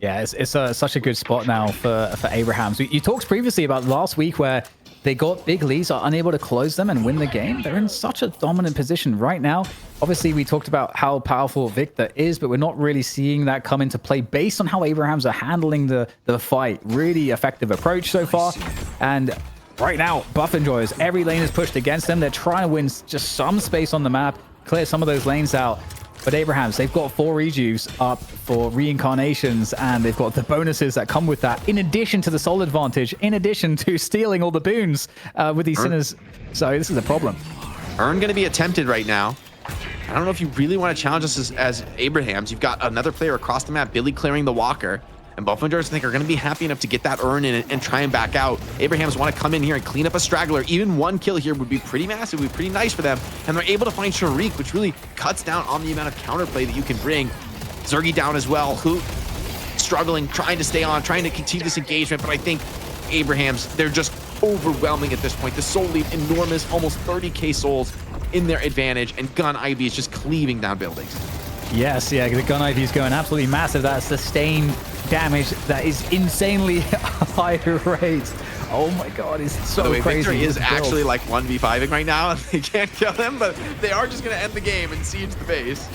Yeah, it's such a good spot now for Abrahams. You talked previously about last week where they got big leads, are unable to close them and win the game. They're in such a dominant position right now. Obviously, we talked about how powerful Victor is, but we're not really seeing that come into play based on how Abrahams are handling the fight. Really effective approach so far. And right now, Buff enjoys. Every lane is pushed against them. They're trying to win just some space on the map, clear some of those lanes out. But Abrahams, they've got 4 rejuves up for reincarnations, and they've got the bonuses that come with that, in addition to the soul advantage, in addition to stealing all the boons with these sinners. So this is a problem. Earn going to be attempted right now. I don't know if you really want to challenge us as Abrahams. You've got another player across the map, Billy clearing the walker. And Buff Majors, I think, are going to be happy enough to get that earn in and try and back out. Abrahams want to come in here and clean up a straggler. Even 1 kill here would be pretty massive, would be pretty nice for them. And they're able to find Sharik, which really cuts down on the amount of counterplay that you can bring. Zergy down as well, who struggling, trying to stay on, trying to continue this engagement. But I think Abrahams, they're just overwhelming at this point. The soul lead, enormous, almost 30k souls in their advantage. And Gun Ivy is just cleaving down buildings. Yes, yeah, the Gun Ivy is going absolutely massive. That sustained damage that is insanely high rate. Oh my god, it's so By the way, crazy. Victor is actually like 1v5ing right now, and they can't kill him, but they are just going to end the game and siege the base.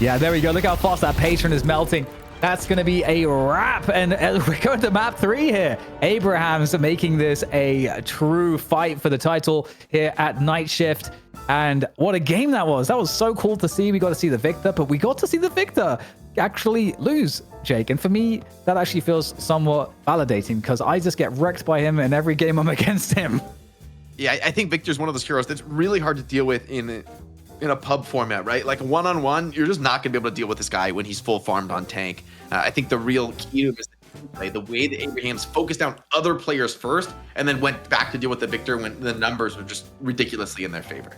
Yeah, there we go. Look how fast that patron is melting. That's going to be a wrap. And we're going to map 3 here. Abrahams making this a true fight for the title here at Night Shift. And what a game that was. That was so cool to see. We got to see the victor, but we got to see the victor actually lose, Jake. And for me, that actually feels somewhat validating because I just get wrecked by him in every game I'm against him. Yeah, I think Victor's one of those heroes that's really hard to deal with in a pub format, right? Like one-on-one, you're just not going to be able to deal with this guy when he's full farmed on tank. I think the real key to him is the way that Abrahams focused down other players first and then went back to deal with the Victor when the numbers were just ridiculously in their favor.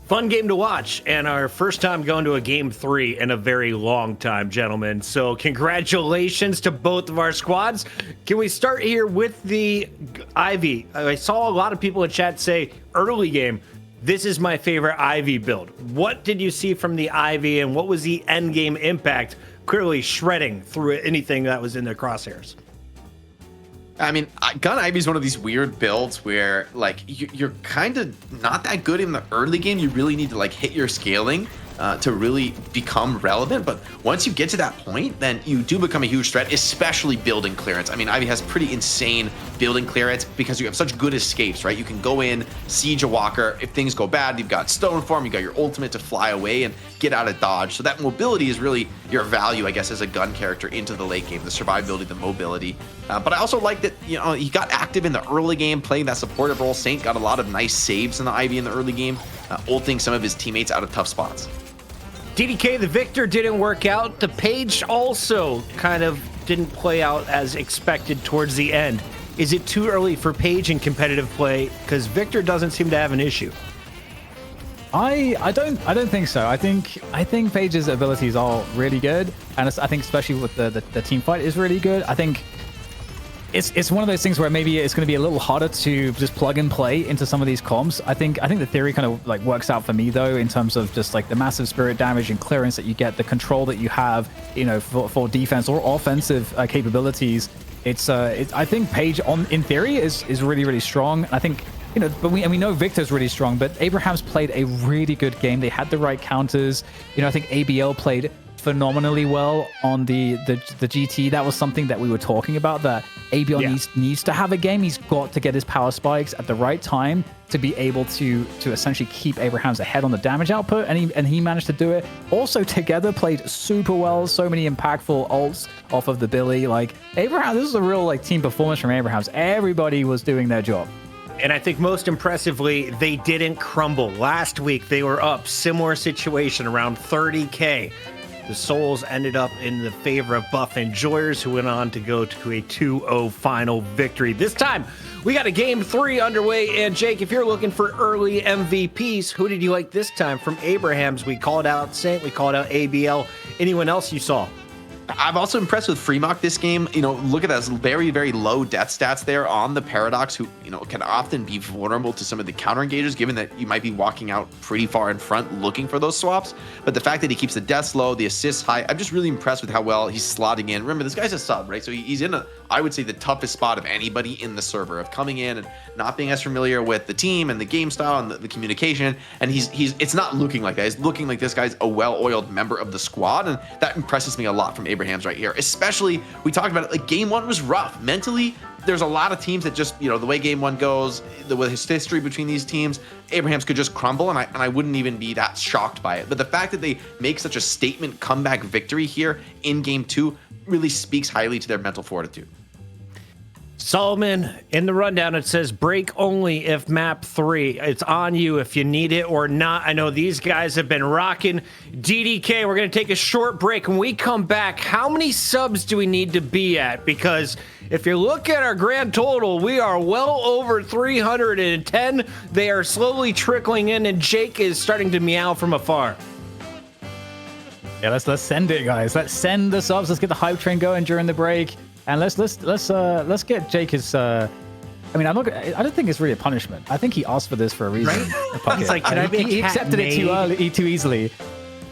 Fun game to watch, and our first time going to a game 3 in a very long time, gentlemen. So congratulations to both of our squads. Can we start here with the Ivy? I saw a lot of people in chat say early game, this is my favorite Ivy build. What did you see from the Ivy, and what was the end game impact? Clearly shredding through anything that was in their crosshairs. I mean, Gun Ivy is one of these weird builds where, like, you're kind of not that good in the early game. You really need to, like, hit your scaling to really become relevant. But once you get to that point, then you do become a huge threat, especially building clearance. I mean, Ivy has pretty insane building clearance because you have such good escapes, right? You can go in, siege a walker. If things go bad, you've got stone form, you've got your ultimate to fly away and get out of dodge. So that mobility is really your value, I guess, as a gun character into the late game, the survivability, the mobility. But I also like that, you know, he got active in the early game, playing that supportive role. Saint got a lot of nice saves in the Ivy in the early game, ulting some of his teammates out of tough spots. DDK, the Victor, didn't work out. The Page also kind of didn't play out as expected towards the end. Is it too early for Page in competitive play? Because Victor doesn't seem to have an issue. I don't think so. I think Page's abilities are really good, and I think especially with the team fight is really good. I think it's one of those things where maybe it's going to be a little harder to just plug and play into some of these comps. I think the theory kind of like works out for me though, in terms of just like the massive spirit damage and clearance that you get, the control that you have, you know, for defense or offensive capabilities. I think Page in theory is really, really strong. I think, you know, but we know Victor's really strong, but Abraham's played a really good game. They had the right counters. You know, I think ABL played phenomenally well on the GT. That was something that we were talking about, that ABL needs to have a game. He's got to get his power spikes at the right time to be able to essentially keep Abrahams ahead on the damage output, and he managed to do it. Also together played super well, so many impactful ults off of the Billy. Like Abraham, this is a real like team performance from Abrahams. Everybody was doing their job. And I think most impressively, they didn't crumble. Last week, they were up, similar situation, around 30K. The Souls ended up in the favor of Buff Enjoyers, who went on to go to a 2-0 final victory. This time, we got a game 3 underway. And Jake, if you're looking for early MVPs, who did you like this time from Abrahams? We called out Saint, we called out ABL. Anyone else you saw? I'm also impressed with Fremont this game. Look at those very, very low death stats there on the Paradox, who, can often be vulnerable to some of the counter engagers, given that you might be walking out pretty far in front looking for those swaps. But the fact that he keeps the deaths low, the assists high, I'm just really impressed with how well he's slotting in. Remember, this guy's a sub, right? So he's in I would say, the toughest spot of anybody in the server, of coming in and not being as familiar with the team and the game style and the communication. And it's not looking like that. It's looking like this guy's a well-oiled member of the squad. And that impresses me a lot from Abrahams right here. Especially, we talked about it, like game 1 was rough. Mentally, there's a lot of teams that just, the way game 1 goes, with his history between these teams, Abrahams could just crumble, and I wouldn't even be that shocked by it. But the fact that they make such a statement comeback victory here in game 2 really speaks highly to their mental fortitude. Solomon, in the rundown, it says break only if map 3. It's on you if you need it or not. I know these guys have been rocking. DDK, we're going to take a short break. When we come back, how many subs do we need to be at? Because if you look at our grand total, we are well over 310. They are slowly trickling in, and Jake is starting to meow from afar. Yeah, let's send it, guys. Let's send the subs. Let's get the hype train going during the break. And let's get Jake his. I don't think it's really a punishment. I think he asked for this for a reason. Right? He's like, can I be he accepted it too easily.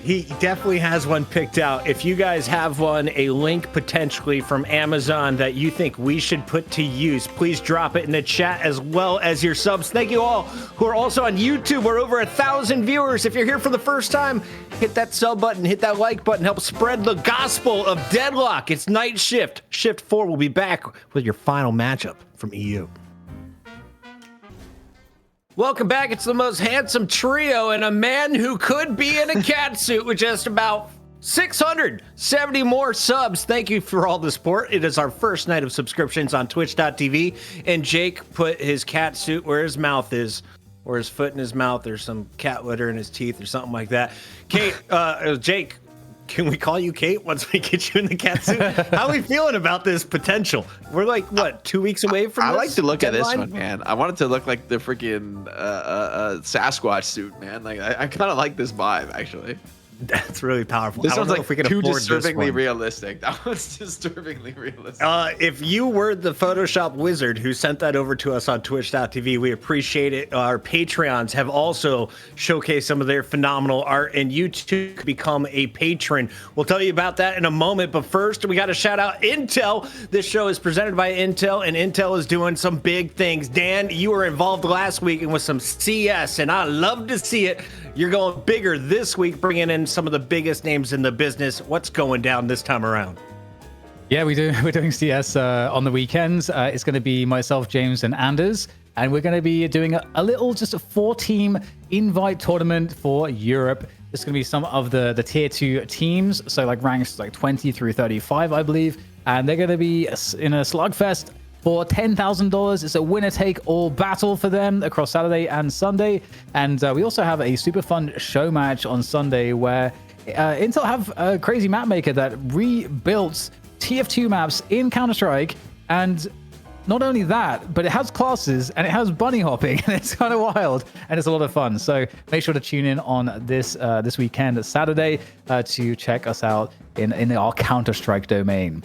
He definitely has one picked out. If you guys have one, a link potentially from Amazon that you think we should put to use, please drop it in the chat as well as your subs. Thank you all who are also on YouTube. We're over 1,000 viewers. If you're here for the first time, hit that sub button, hit that like button, help spread the gospel of Deadlock. It's night shift. Shift 4 will be back with your final matchup from EU. Welcome back. It's the most handsome trio and a man who could be in a cat suit with just about 670 more subs. Thank you for all the support. It is our first night of subscriptions on twitch.tv, and Jake put his cat suit where his mouth is, or his foot in his mouth, or some cat litter in his teeth, or something like that. Kate, Jake, can we call you Kate once we get you in the cat suit? How are we feeling about this potential? We're like, what, 2 weeks away from this? I like to look deadline? at this one, man. I want it to look like the freaking Sasquatch suit, man. Like, I kind of like this vibe, actually. That's really powerful. This I don't one's know like if we can too afford disturbingly this one. realistic. That one's disturbingly realistic. If you were the Photoshop wizard who sent that over to us on twitch.tv, we appreciate it. Our Patreons have also showcased some of their phenomenal art, and you too could become a patron. We'll tell you about that in a moment, but first we got to shout out Intel. This show is presented by Intel, and Intel is doing some big things. Dan, you were involved last week with some CS, and I love to see it. You're going bigger this week, bringing in some of the biggest names in the business. What's going down this time around? Yeah, we're doing CS on the weekends. It's going to be myself, James, and Anders, and we're going to be doing a little, just a 4-team invite tournament for Europe. It's going to be some of the tier 2 teams, so like ranks like 20 through 35, I believe, and they're going to be in a slugfest for $10,000. It's a winner-take-all battle for them across Saturday and Sunday. And we also have a super fun show match on Sunday where Intel have a crazy map maker that rebuilt TF2 maps in Counter-Strike. And not only that, but it has classes and it has bunny hopping, and it's kind of wild and it's a lot of fun. So make sure to tune in on this weekend, Saturday, to check us out in our Counter-Strike domain.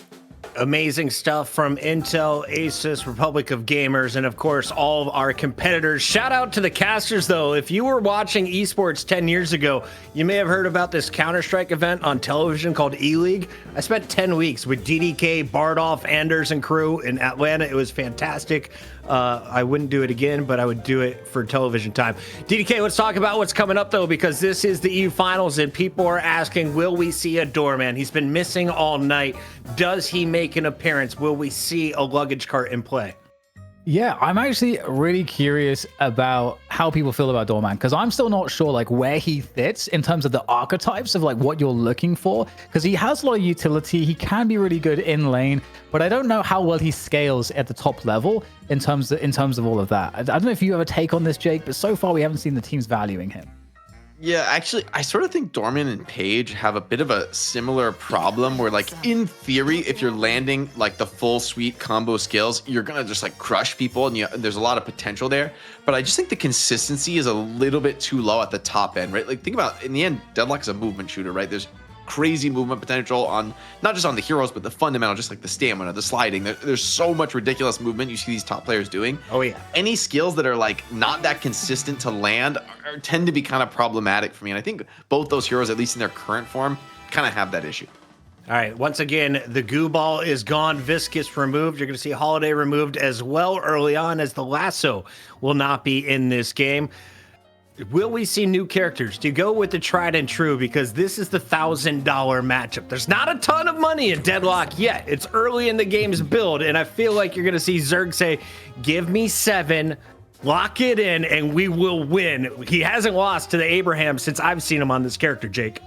Amazing stuff from Intel, Asus, Republic of Gamers, and of course all of our competitors. Shout out to the casters though. If you were watching esports 10 years ago, you may have heard about this Counter-Strike event on television called E-League. I spent 10 weeks with DDK, Bardolph, Anders, and crew in Atlanta. It was fantastic. I wouldn't do it again, but I would do it for television time. DDK, let's talk about what's coming up though, because this is the EU finals and people are asking, will we see a doorman? He's been missing all night. Does he make an appearance? Will we see a luggage cart in play? Yeah, I'm actually really curious about how people feel about Doorman because I'm still not sure like where he fits in terms of the archetypes of like what you're looking for because he has a lot of utility. He can be really good in lane, but I don't know how well he scales at the top level in terms of all of that. I don't know if you have a take on this, Jake, but so far we haven't seen the teams valuing him. Yeah, actually, I sort of think Dorman and Page have a bit of a similar problem where, like, in theory, if you're landing like the full suite combo skills, you're gonna just like crush people, and there's a lot of potential there. But I just think the consistency is a little bit too low at the top end, right? Like, think about in the end, Deadlock is a movement shooter, right? There's crazy movement potential on not just on the heroes, but the fundamental, just like the stamina, the sliding. There's so much ridiculous movement you see these top players doing. Oh yeah. Any skills that are like not that consistent to land tend to be kind of problematic for me. And I think both those heroes, at least in their current form, kind of have that issue. All right, once again, the goo ball is gone. Viscous removed. You're going to see Holiday removed as well early on, as the lasso will not be in this game. Will we see new characters? Do you go with the tried and true? Because this is the $1,000 matchup. There's not a ton of money in Deadlock yet. It's early in the game's build, and I feel like you're going to see Zerg say, give me 7, lock it in, and we will win. He hasn't lost to the Abraham since I've seen him on this character, Jake.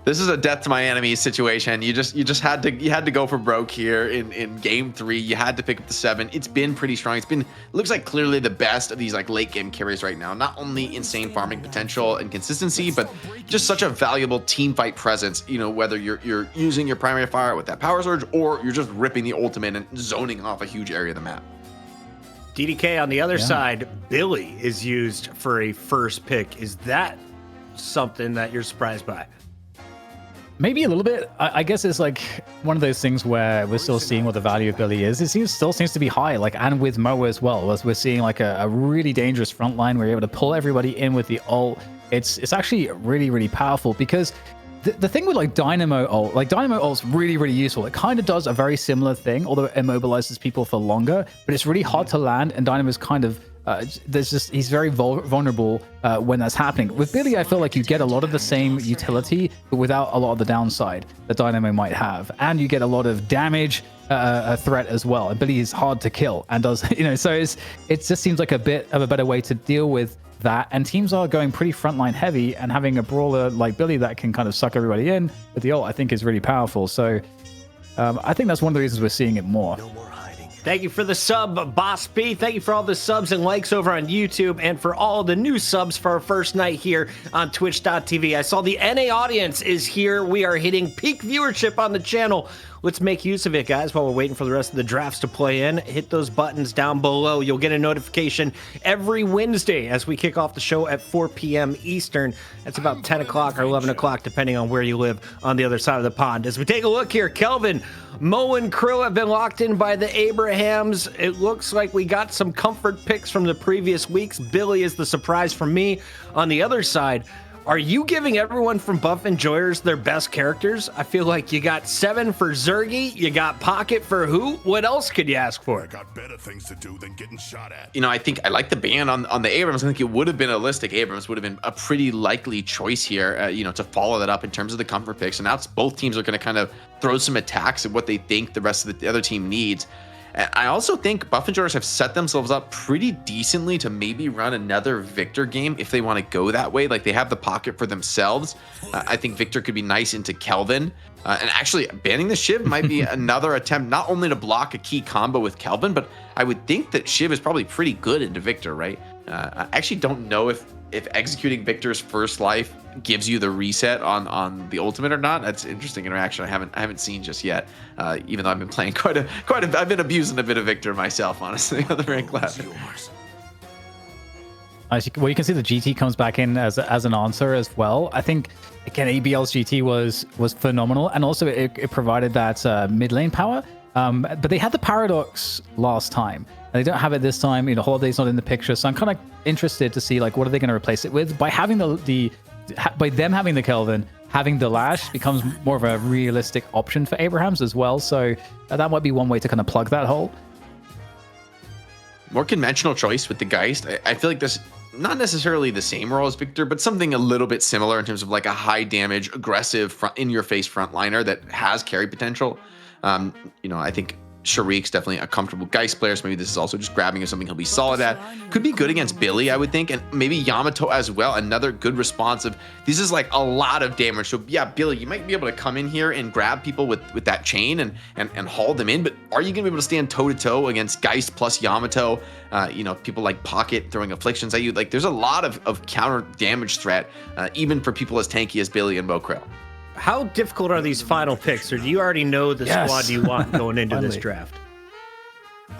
This is a death to my enemies situation. You just had to go for broke here in game 3. You had to pick up the 7. It's been pretty strong. It looks like clearly the best of these like late game carries right now. Not only insane farming potential and consistency, but just such a valuable team fight presence. You know, whether you're using your primary fire with that power surge or you're just ripping the ultimate and zoning off a huge area of the map. DDK on the other side, Billy is used for a first pick. Is that something that you're surprised by? Maybe a little bit. I guess it's like one of those things where we're still seeing what the value of Billy is. It still seems to be high, like, and with Mo as well. As we're seeing like a really dangerous front line where you're able to pull everybody in with the ult. It's actually really, really powerful because the thing with like Dynamo ult, like Dynamo ult's really, really useful. It kind of does a very similar thing, although it immobilizes people for longer, but it's really hard to land, and Dynamo's kind of he's very vulnerable when that's happening. With Billy, I feel like you get a lot of the same utility, but without a lot of the downside that Dynamo might have, and you get a lot of damage threat as well. And Billy is hard to kill and does, so it just seems like a bit of a better way to deal with that. And teams are going pretty frontline heavy, and having a brawler like Billy that can kind of suck everybody in with the ult, I think is really powerful. So I think that's one of the reasons we're seeing it more. Thank you for the sub, Boss B. Thank you for all the subs and likes over on YouTube, and for all the new subs for our first night here on Twitch.tv. I saw the NA audience is here. We are hitting peak viewership on the channel. Let's make use of it, guys, while we're waiting for the rest of the drafts to play in. Hit those buttons down below. You'll get a notification every Wednesday as we kick off the show at 4 p.m. Eastern. That's about 10 o'clock or 11 o'clock, depending on where you live on the other side of the pond. As we take a look here, Kelvin, Mo, and Krill have been locked in by the Abrahams. It looks like we got some comfort picks from the previous weeks. Billy is the surprise for me. On the other side, are you giving everyone from Buff Enjoyers their best characters? I feel like you got 7 for Zergy, you got Pocket for who? What else could you ask for? I got better things to do than getting shot at. I think I like the ban on the Abrams. I think it would have been Holistic. Abrams would have been a pretty likely choice here, to follow that up in terms of the comfort picks. And that's both teams are going to kind of throw some attacks at what they think the rest of the other team needs. I also think Buff Enjoyers have set themselves up pretty decently to maybe run another Victor game if they want to go that way. Like, they have the pocket for themselves. I think Victor could be nice into Kelvin. And actually, banning the Shiv might be another attempt not only to block a key combo with Kelvin, but I would think that Shiv is probably pretty good into Victor, right? I actually don't know if executing Victor's first life gives you the reset on the ultimate or not. That's interesting interaction I haven't seen just yet. Even though I've been playing I've been abusing a bit of Victor myself, honestly, on the rank ladder. Well, you can see the GT comes back in as an answer as well. I think again ABL's GT was phenomenal, and also it provided that mid lane power. But they had the paradox last time, and they don't have it this time. Holiday's not in the picture, so I'm kind of interested to see like what are they going to replace it with. By having by them having the Kelvin, having the Lash becomes more of a realistic option for Abrahams as well. So that might be one way to kind of plug that hole. More conventional choice with the Geist. I feel like this not necessarily the same role as Victor, but something a little bit similar in terms of like a high damage, aggressive in your face frontliner that has carry potential. I think Sharik's definitely a comfortable Geist player, so maybe this is also just grabbing or something he'll be solid at. Could be good against Billy, I would think, and maybe Yamato as well. Another good responsive. This is like a lot of damage. So yeah, Billy, you might be able to come in here and grab people with that chain and haul them in, but are you gonna be able to stand toe to toe against Geist plus Yamato? People like Pocket throwing afflictions at you. Like there's a lot of counter damage threat, even for people as tanky as Billy and Mokrill. How difficult are these final picks, or do you already know the squad you want going into this draft?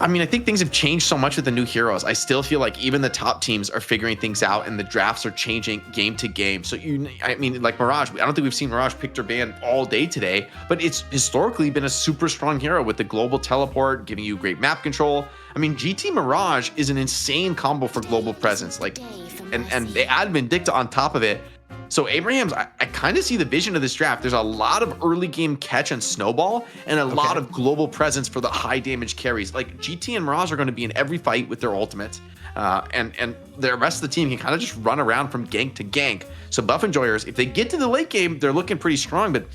I mean, I think things have changed so much with the new heroes. I still feel like even the top teams are figuring things out, and the drafts are changing game to game. So like Mirage, I don't think we've seen Mirage picked or banned all day today, but it's historically been a super strong hero with the global teleport, giving you great map control. I mean, GT Mirage is an insane combo for global presence, and they add Vindicta on top of it. So Abraham's, I kind of see the vision of this draft. There's a lot of early game catch and snowball, and a lot of global presence for the high damage carries. Like GT and Mirage are going to be in every fight with their ultimates, and the rest of the team can kind of just run around from gank to gank. So Buff Enjoyers, if they get to the late game, they're looking pretty strong, but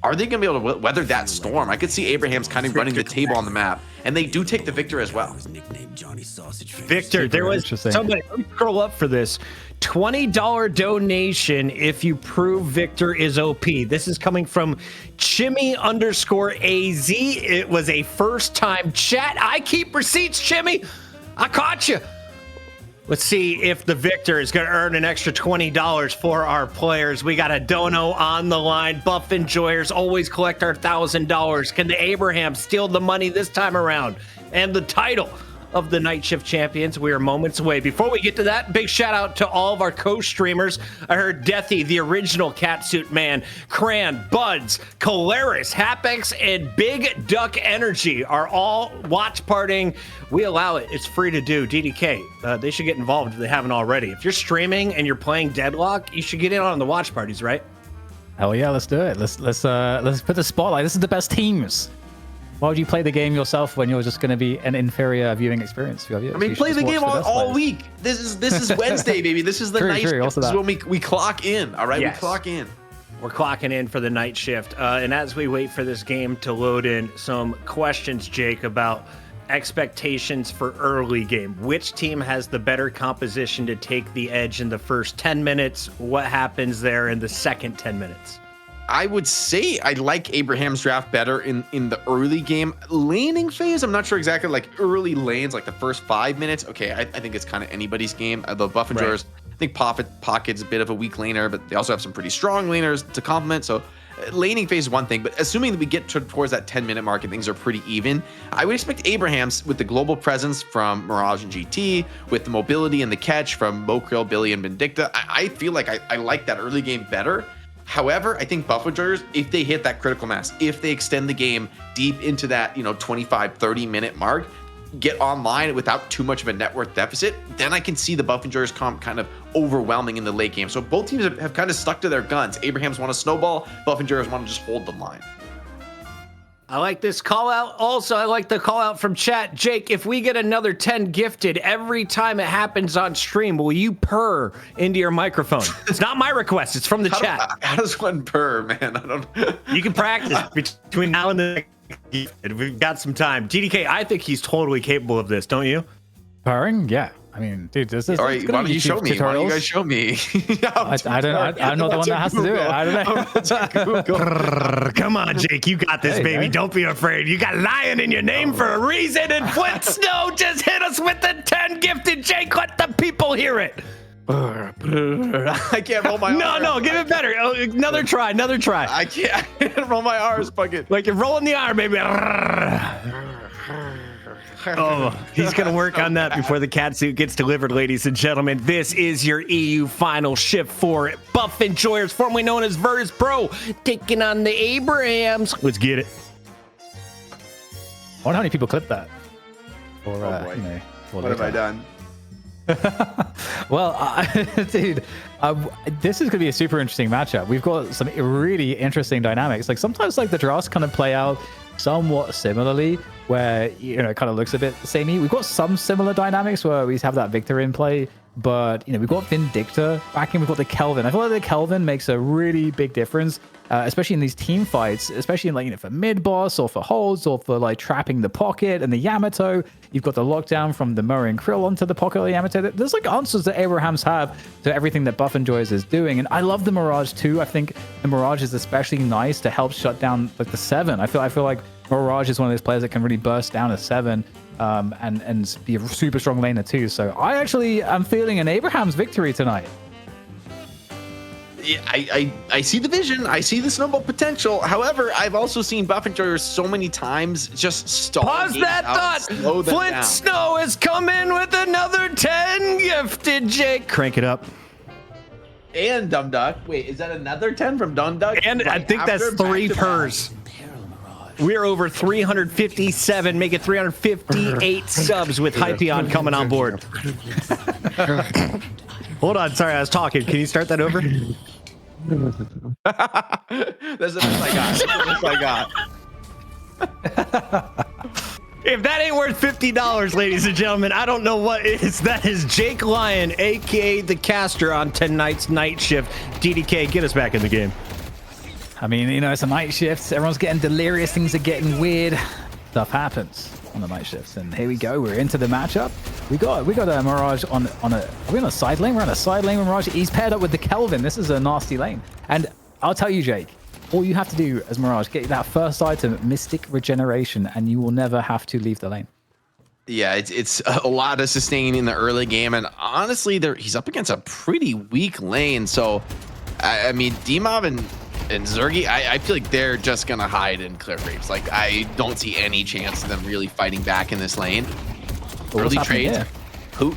are they going to be able to weather that storm? I could see Abraham's kind of running the table on the map, and they do take the Victor as well. Victor, there was somebody, let me scroll up for this. $20 donation if you prove Victor is OP. This is coming from Chimmy_AZ. It was a first time chat. I keep receipts, Chimmy. I caught you. Let's see if the Victor is going to earn an extra $20 for our players. We got a dono on the line. Buff Enjoyers always collect our $1,000. Can the Abraham steal the money this time around and the title of the Night Shift Champions? We are moments away. Before we get to that, big shout out to all of our co-streamers. I heard Deathy, the original Catsuit Man, Cran, Buds, Colaris, Hapex, and Big Duck Energy are all watch partying. We allow it. It's free to do. DDK, they should get involved if they haven't already. If you're streaming and you're playing Deadlock, you should get in on the watch parties, right? Hell yeah, let's do it. Let's put the spotlight. This is the best teams. Why would you play the game yourself when you're just going to be an inferior viewing experience for your viewers? I mean, play the game all week. This is Wednesday, baby. This is the night shift. This is when we clock in. All right, yes. We clock in. We're clocking in for the night shift. And as we wait for this game to load in, some questions, Jake, about expectations for early game. Which team has the better composition to take the edge in the first 10 minutes? What happens there in the second 10 minutes? I would say I like Abraham's draft better in the early game. Laning phase, I'm not sure exactly, like early lanes, like the first 5 minutes. Okay, I think it's kind of anybody's game. The Buff Enjoyers, I think Pocket's a bit of a weak laner, but they also have some pretty strong laners to complement. So laning phase is one thing, but assuming that we get towards that 10-minute mark and things are pretty even, I would expect Abraham's with the global presence from Mirage and GT, with the mobility and the catch from Mokrill, Billy, and Vindicta. I feel like I like that early game better. However, I think Buff Enjoyers, if they hit that critical mass, if they extend the game deep into that 25, 30-minute mark, get online without too much of a net worth deficit, then I can see the Buff Enjoyers comp kind of overwhelming in the late game. So both teams have kind of stuck to their guns. Abraham's want to snowball, Buff Enjoyers want to just hold the line. I like this call out. Also, I like the call out from chat. Jake, if we get another 10 gifted every time it happens on stream, will you purr into your microphone? It's not my request. It's from the chat. How does one purr, man? I don't. You can practice between now and the gifted. We've got some time. TDK, I think he's totally capable of this, don't you? Purring? Yeah. I mean, dude, this is. All right, why don't you show me? Why don't you guys show me? I'm not the one that has to do it. I don't know. Come on, Jake, you got this, baby. Don't be afraid. You got Lion in your name for a reason. And Flint Snow just hit us with the 10 gifted. Jake, let the people hear it. I can't roll my R's. No, give it better. Another try. I can't roll my R's, fucking. Like you're rolling the R, baby. Oh, he's going to work on that before the catsuit gets delivered, ladies and gentlemen. This is your EU final shift for Buff Enjoyers, formerly known as Virtus.pro, taking on the Abrahams. Let's get it. I wonder how many people clipped that. Or, what have I done? Well, dude, this is going to be a super interesting matchup. We've got some really interesting dynamics. Like sometimes like the drafts kind of play out somewhat similarly, where it kind of looks a bit samey. We've got some similar dynamics where we have that Victor in play But, you know, we've got Vindicta back in. We've got the Kelvin. I feel like the Kelvin makes a really big difference, especially in these team fights, especially in, like, you know, for mid boss or for holds or for, like, trapping the pocket and the Yamato. You've got the lockdown from the Murray and Krill onto the pocket of the Yamato. There's, like, answers that Abrahams have to everything that Buff and Joyous is doing. And I love the Mirage, too. I think the Mirage is especially nice to help shut down, like, the 7. I feel like Mirage is one of those players that can really burst down a 7. And be a super strong laner too. So I actually am feeling an Abraham's victory tonight. Yeah, I see the vision. I see the snowball potential. However, I've also seen Buff Enjoyers so many times just stall. Pause that thought. Flint Snow is coming with another 10 gifted, Jake. Crank it up. And Dumb Duck. Wait, is that another 10 from Dumb Duck? And I think that's 3 pers. We're over 357, make it 358 subs with Hypeon coming on board. Hold on, sorry, I was talking. Can you start that over? That's the best I got. That's the best I got. If that ain't worth $50, ladies and gentlemen, I don't know what is. That is Jake Lyon, aka the caster on tonight's night shift. DDK, get us back in the game. I mean, you know, it's a night shift. Everyone's getting delirious. Things are getting weird. Stuff happens on the night shifts. And here we go. We're into the matchup. We got a Mirage on a... Are we on a side lane? We're on a side lane with Mirage. He's paired up with the Kelvin. This is a nasty lane. And I'll tell you, Jake, all you have to do as Mirage, get that first item, Mystic Regeneration, and you will never have to leave the lane. Yeah, it's a lot of sustaining in the early game. And honestly, he's up against a pretty weak lane. So, I mean, Dimov and Zergy, I feel like they're just gonna hide and clear creeps. Like, I don't see any chance of them really fighting back in this lane. Early trades, Hoot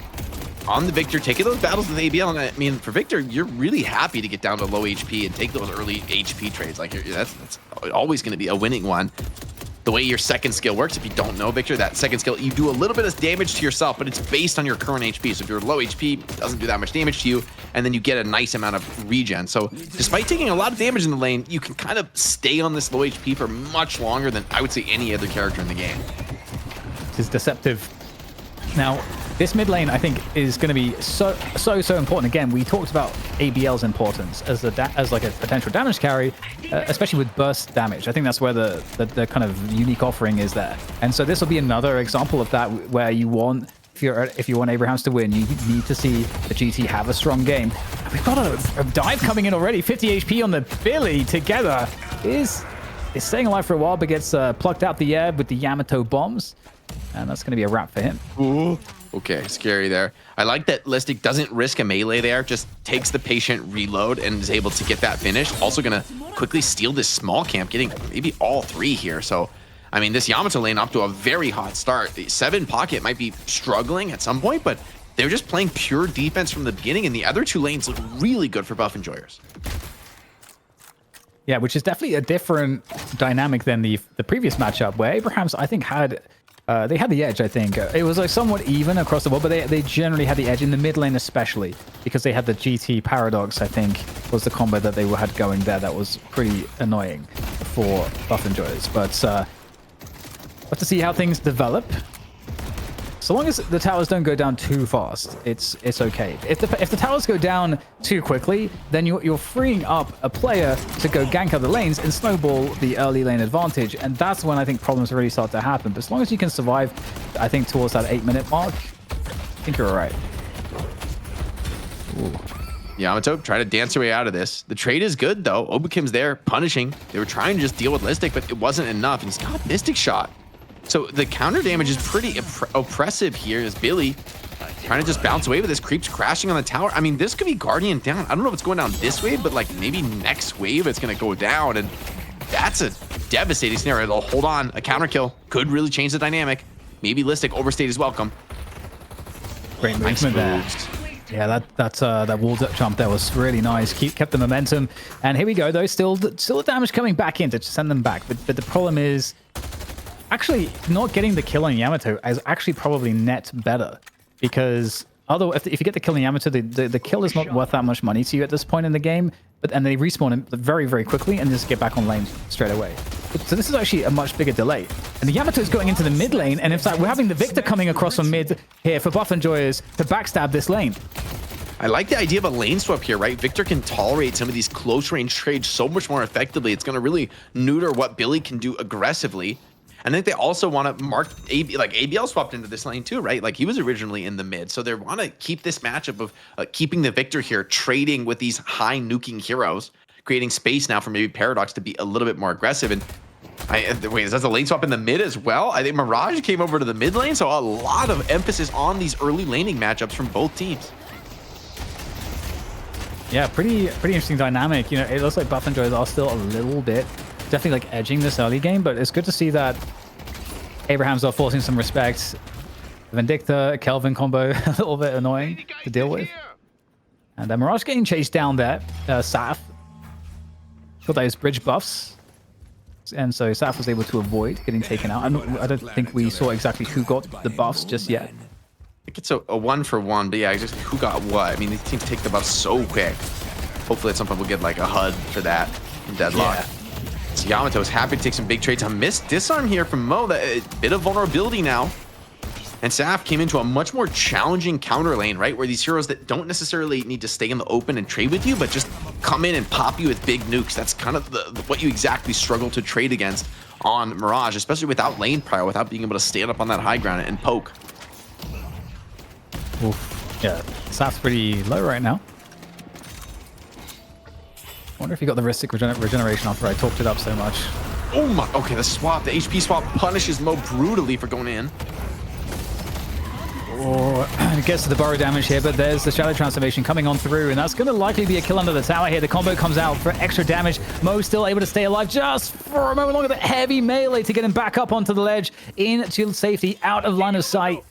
on the Victor, taking those battles with ABL. And I mean, for Victor, you're really happy to get down to low HP and take those early HP trades. Like, that's always gonna be a winning one. The way your second skill works, if you don't know, Victor, that second skill, you do a little bit of damage to yourself, but it's based on your current HP. So if you're low HP, it doesn't do that much damage to you, and then you get a nice amount of regen. So despite taking a lot of damage in the lane, you can kind of stay on this low HP for much longer than I would say any other character in the game. This is deceptive. Now, this mid lane, I think, is going to be so important. Again, we talked about ABL's importance as like a potential damage carry, especially with burst damage. I think that's where the kind of unique offering is there. And so this will be another example of that, where you want, if you want Abrahams to win, you need to see the GT have a strong game. We've got a dive coming in already. 50 HP on the Billy together is staying alive for a while, but gets plucked out the air with the Yamato bombs. And that's going to be a wrap for him. Ooh. Okay, scary there. I like that Listic doesn't risk a melee there, just takes the patient reload and is able to get that finish. Also going to quickly steal this small camp, getting maybe all 3 here. So, I mean, this Yamato lane up to a very hot start. The 7 pocket might be struggling at some point, but they're just playing pure defense from the beginning, and the other 2 lanes look really good for Buff Enjoyers. Yeah, which is definitely a different dynamic than the previous matchup, where Abrahams, I think, had... they had the edge, I think. It was like somewhat even across the board, but they generally had the edge in the mid lane, especially because they had the GT Paradox, I think, was the combo that they had going there. That was pretty annoying for Buff Enjoyers. But let's see how things develop. So long as the towers don't go down too fast, it's okay. If the towers go down too quickly, then you're freeing up a player to go gank other lanes and snowball the early lane advantage, and that's when I think problems really start to happen. But as long as you can survive, I think towards that 8-minute mark, I think you're all right. Ooh. Yamato trying to dance her way out of this. The trade is good though. Obukim's there punishing. They were trying to just deal with Listic, but it wasn't enough. And he's got Mystic Shot. So the counter damage is pretty oppressive here as Billy trying to just bounce away with his creeps crashing on the tower. I mean, this could be Guardian down. I don't know if it's going down this wave, but like maybe next wave it's going to go down. And that's a devastating scenario. They'll hold on. A counter kill could really change the dynamic. Maybe Listic overstayed his welcome. Great movement there. Yeah, that wall jump there was really nice. Kept the momentum. And here we go, though. Still the damage coming back in to send them back. But the problem is... actually, not getting the kill on Yamato is actually probably net better, because if you get the kill on Yamato, the kill is not worth that much money to you at this point in the game, and they respawn him very, very quickly and just get back on lane straight away. So this is actually a much bigger delay. And the Yamato is going into the mid lane, and in fact, we're having the Victor coming across from mid here for Buff Enjoyers to backstab this lane. I like the idea of a lane swap here, right? Victor can tolerate some of these close range trades so much more effectively. It's going to really neuter what Billy can do aggressively. And I think they also want to mark ABL swapped into this lane too, right? Like he was originally in the mid. So they want to keep this matchup of keeping the Victor here, trading with these high nuking heroes, creating space now for maybe Paradox to be a little bit more aggressive. And wait, is that a lane swap in the mid as well? I think Mirage came over to the mid lane. So a lot of emphasis on these early laning matchups from both teams. Yeah, pretty interesting dynamic. You know, it looks like Buff Enjoyers are still a little bit definitely like edging this early game, but it's good to see that Abrahams are forcing some respect. Vindicta, Kelvin combo, a little bit annoying to deal with. And Mirage getting chased down there. Saf got those bridge buffs. And so Saf was able to avoid getting taken out. I don't think we saw exactly who got the buffs just yet. I think it's a 1-for-1, but yeah, just who got what? I mean, these teams take the buffs so quick. Hopefully at some point we'll get like a HUD for that in Deadlock. Yeah. So Yamato is happy to take some big trades. A missed disarm here from Mo. A bit of vulnerability now. And Saf came into a much more challenging counter lane, right? Where these heroes that don't necessarily need to stay in the open and trade with you, but just come in and pop you with big nukes. That's kind of what you exactly struggle to trade against on Mirage, especially without lane power, without being able to stand up on that high ground and poke. Oof. Yeah, Saf's pretty low right now. I wonder if he got the Ristic regeneration after I talked it up so much. Oh my, okay, the swap, the HP swap punishes Mo brutally for going in. Oh, it gets to the burrow damage here, but there's the Shadow Transformation coming on through, and that's going to likely be a kill under the tower here. The combo comes out for extra damage. Mo still able to stay alive just for a moment longer. The heavy melee to get him back up onto the ledge into safety, out of line of sight.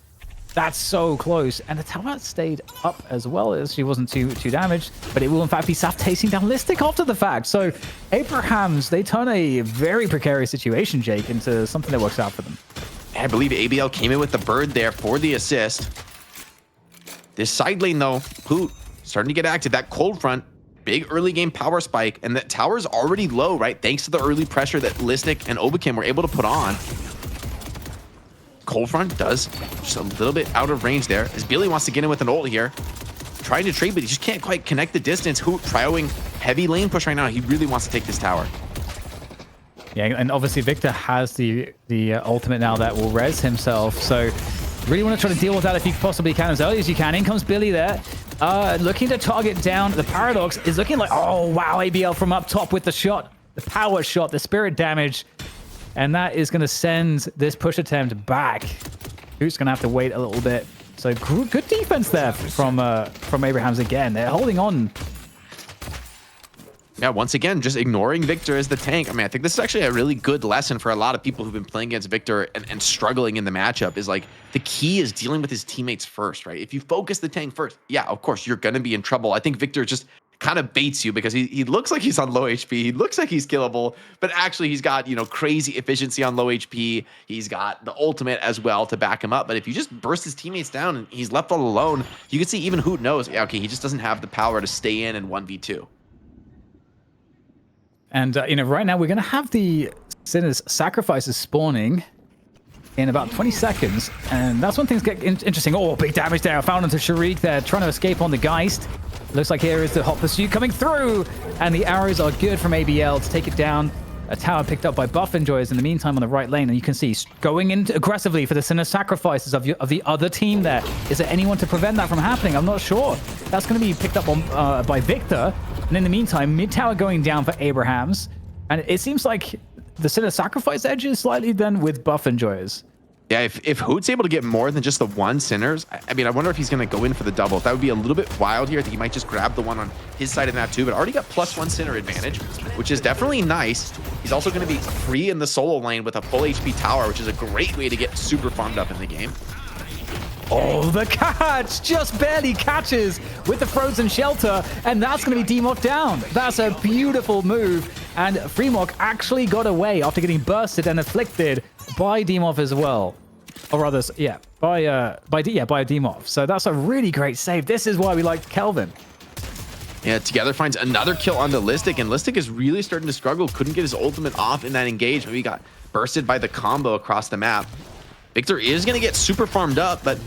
That's so close. And the tower stayed up as well, as she wasn't too damaged. But it will, in fact, be Saf tasting down Listic after the fact. So Abrahams, they turn a very precarious situation, Jake, into something that works out for them. I believe ABL came in with the bird there for the assist. This side lane, though, Hoot starting to get active. That cold front, big early game power spike. And that tower's already low, right? Thanks to the early pressure that Listic and Obakim were able to put on. Cold front does just a little bit out of range there as Billy wants to get in with an ult here, trying to trade, but he just can't quite connect the distance. Hoot trioing heavy lane push right now. He really wants to take this tower. Yeah, and obviously Victor has the ultimate now that will res himself, so really want to try to deal with that if you possibly can as early as you can. In comes Billy there, looking to target down the Paradox. Is looking like, oh wow, ABL from up top with the shot, the power shot, the spirit damage. And that is going to send this push attempt back. Who's going to have to wait a little bit. So good defense there from Abrahams again. They're holding on. Yeah, once again, just ignoring Victor as the tank. I mean, I think this is actually a really good lesson for a lot of people who've been playing against Victor and struggling in the matchup. Is like the key is dealing with his teammates first, right? If you focus the tank first, yeah, of course, you're going to be in trouble. I think Victor just kind of baits you because he looks like he's on low HP. He looks like he's killable, but actually he's got, you know, crazy efficiency on low HP. He's got the ultimate as well to back him up. But if you just burst his teammates down and he's left all alone, you can see even Hoot knows, yeah, okay, he just doesn't have the power to stay in and 1v2. And, you know, right now we're going to have the Sinner's Sacrifices spawning in about 20 seconds. And that's when things get interesting. Oh, big damage there. I found onto Sharik there, trying to escape on the Geist. Looks like here is the hot pursuit coming through. And the arrows are good from ABL to take it down. A tower picked up by Buff Enjoyers in the meantime on the right lane. And you can see going in aggressively for the Sinner Sacrifices of the other team there. Is there anyone to prevent that from happening? I'm not sure. That's going to be picked up on by Victor. And in the meantime, mid tower going down for Abrahams. And it seems like the Sinner Sacrifice edge is slightly then with Buff Enjoyers. Yeah, if Hoot's able to get more than just the one Sinners, I mean, I wonder if he's going to go in for the double. That would be a little bit wild here. I think he might just grab the one on his side of the map too, but already got +1 Sinner advantage, which is definitely nice. He's also going to be free in the solo lane with a full HP tower, which is a great way to get super farmed up in the game. Oh, the catch just barely catches with the frozen shelter, and that's going to be democked down. That's a beautiful move, and Freemock actually got away after getting bursted and afflicted by Demoff as well. Or rather, yeah, by a Demoff. So that's a really great save. This is why we like Kelvin. Yeah, Together finds another kill onto Listic, and Listic is really starting to struggle. Couldn't get his ultimate off in that engage. Maybe got bursted by the combo across the map. Victor is going to get super farmed up, but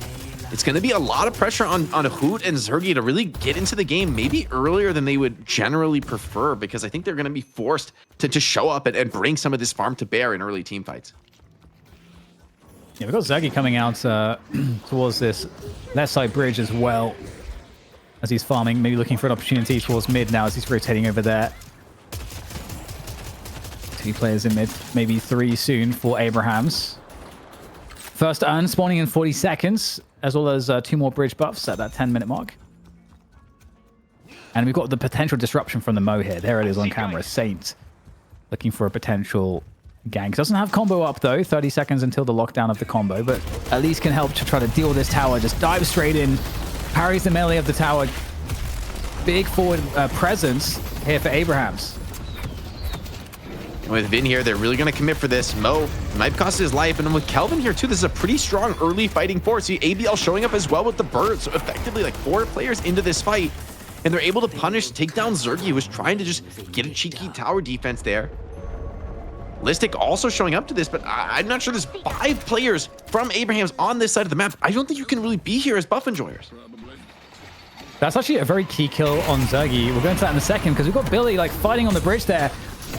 it's going to be a lot of pressure on Hoot and Zergy to really get into the game maybe earlier than they would generally prefer, because I think they're going to be forced to show up and bring some of this farm to bear in early team fights. Yeah, we've got Zergy coming out towards this left side bridge as well, as he's farming, maybe looking for an opportunity towards mid now as he's rotating over there. 2 players in mid, maybe 3 soon for Abrahams. First urn spawning in 40 seconds, as well as 2 more bridge buffs at that 10-minute mark. And we've got the potential disruption from the Mo here. There it is on camera. Saint looking for a potential gank. Doesn't have combo up though. 30 seconds until the lockdown of the combo, but at least can help to try to deal with this tower. Just dive straight in. Parries the melee of the tower. Big forward presence here for Abrahams. With Vin here, they're really going to commit for this. Mo might cost his life, and then with Kelvin here too, this is a pretty strong early fighting force. See ABL showing up as well with the bird, so effectively like 4 players into this fight, and they're able to take down Zergy, who was trying to just get a cheeky tower defense there. Listic also showing up to this, but I'm not sure there's 5 players from Abrahams on this side of the map. I don't think you can really be here as buff enjoyers. That's actually a very key kill on Zergy. We'll go into that in a second, because we've got Billy like fighting on the bridge there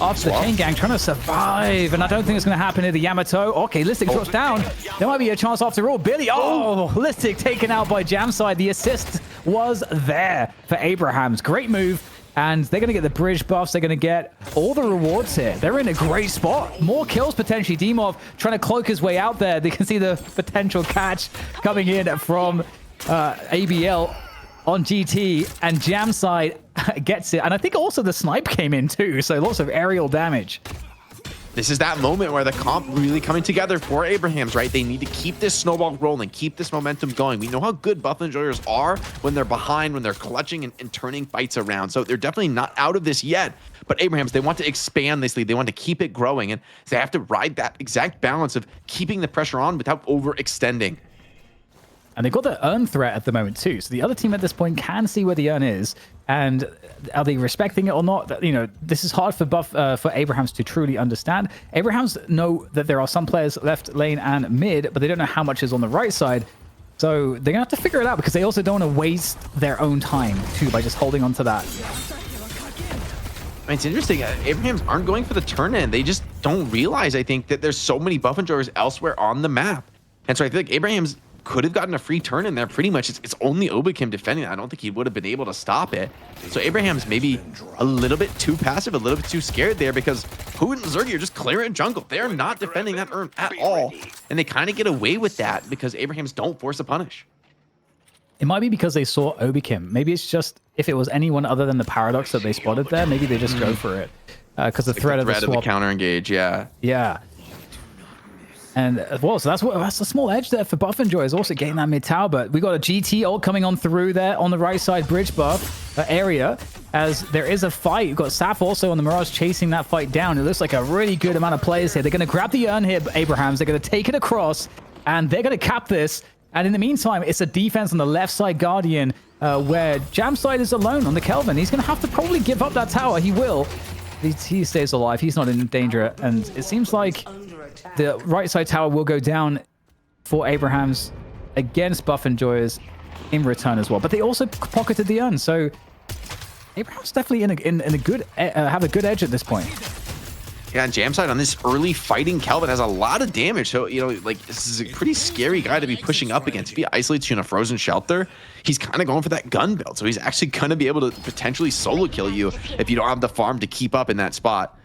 after the chain gang, trying to survive, and I don't think it's going to happen near the Yamato. Okay, Listic drops down. There might be a chance after all. Billy, Listic taken out by Jamside. The assist was there for Abrahams. Great move. And they're going to get the bridge buffs. They're going to get all the rewards here. They're in a great spot. More kills potentially. Dimov trying to cloak his way out there. They can see the potential catch coming in from ABL on GT. And Jamside gets it. And I think also the snipe came in too. So lots of aerial damage. This is that moment where the comp really coming together for Abrahams, right? They need to keep this snowball rolling, keep this momentum going. We know how good buff enjoyers are when they're behind, when they're clutching and turning fights around. So they're definitely not out of this yet. But Abrahams, they want to expand this lead. They want to keep it growing. And they have to ride that exact balance of keeping the pressure on without overextending. And they've got the urn threat at the moment too. So the other team at this point can see where the urn is. And are they respecting it or not? You know, this is hard for Abrahams to truly understand. Abrahams know that there are some players left lane and mid, but they don't know how much is on the right side. So they're going to have to figure it out, because they also don't want to waste their own time too by just holding on to that. It's interesting. Abrahams aren't going for the turn in. They just don't realize, I think, that there's so many buff enjoyers elsewhere on the map. And so I feel like Abrahams could have gotten a free turn in there pretty much. It's only Obikim defending it. I don't think he would have been able to stop it. So Abrahams maybe a little bit too passive, a little bit too scared there, because Hoot and Zergy are just clearing jungle. They're not defending that urn at all. And they kind of get away with that because Abrahams don't force a punish. It might be because they saw Obikim. Maybe it's just if it was anyone other than the Paradox that they spotted there, maybe they just go for it. Because the threat of the swap. Of the counter engage, yeah. Yeah. And well, so that's a small edge there for buff enjoyers, also getting that mid tower. But we got a GT ult coming on through there on the right side bridge buff area, as there is a fight. You've got Saf also on the Mirage chasing that fight down. It looks like a really good amount of players here. They're going to grab the urn here, Abrahams. They're going to take it across, and they're going to cap this. And in the meantime, it's a defense on the left side Guardian, where Jamside is alone on the Kelvin. He's going to have to probably give up that tower. He will. He stays alive. He's not in danger. And it seems like the right side tower will go down for Abrahams against buff enjoyers in return as well. But they also pocketed the urn. So Abraham's definitely in a good have a good edge at this point. Yeah, and Jamside on this early fighting Kelvin has a lot of damage. So, you know, like, this is a pretty scary guy to be pushing up against. If he isolates you in a frozen shelter, he's kind of going for that gun build. So he's actually going to be able to potentially solo kill you if you don't have the farm to keep up in that spot.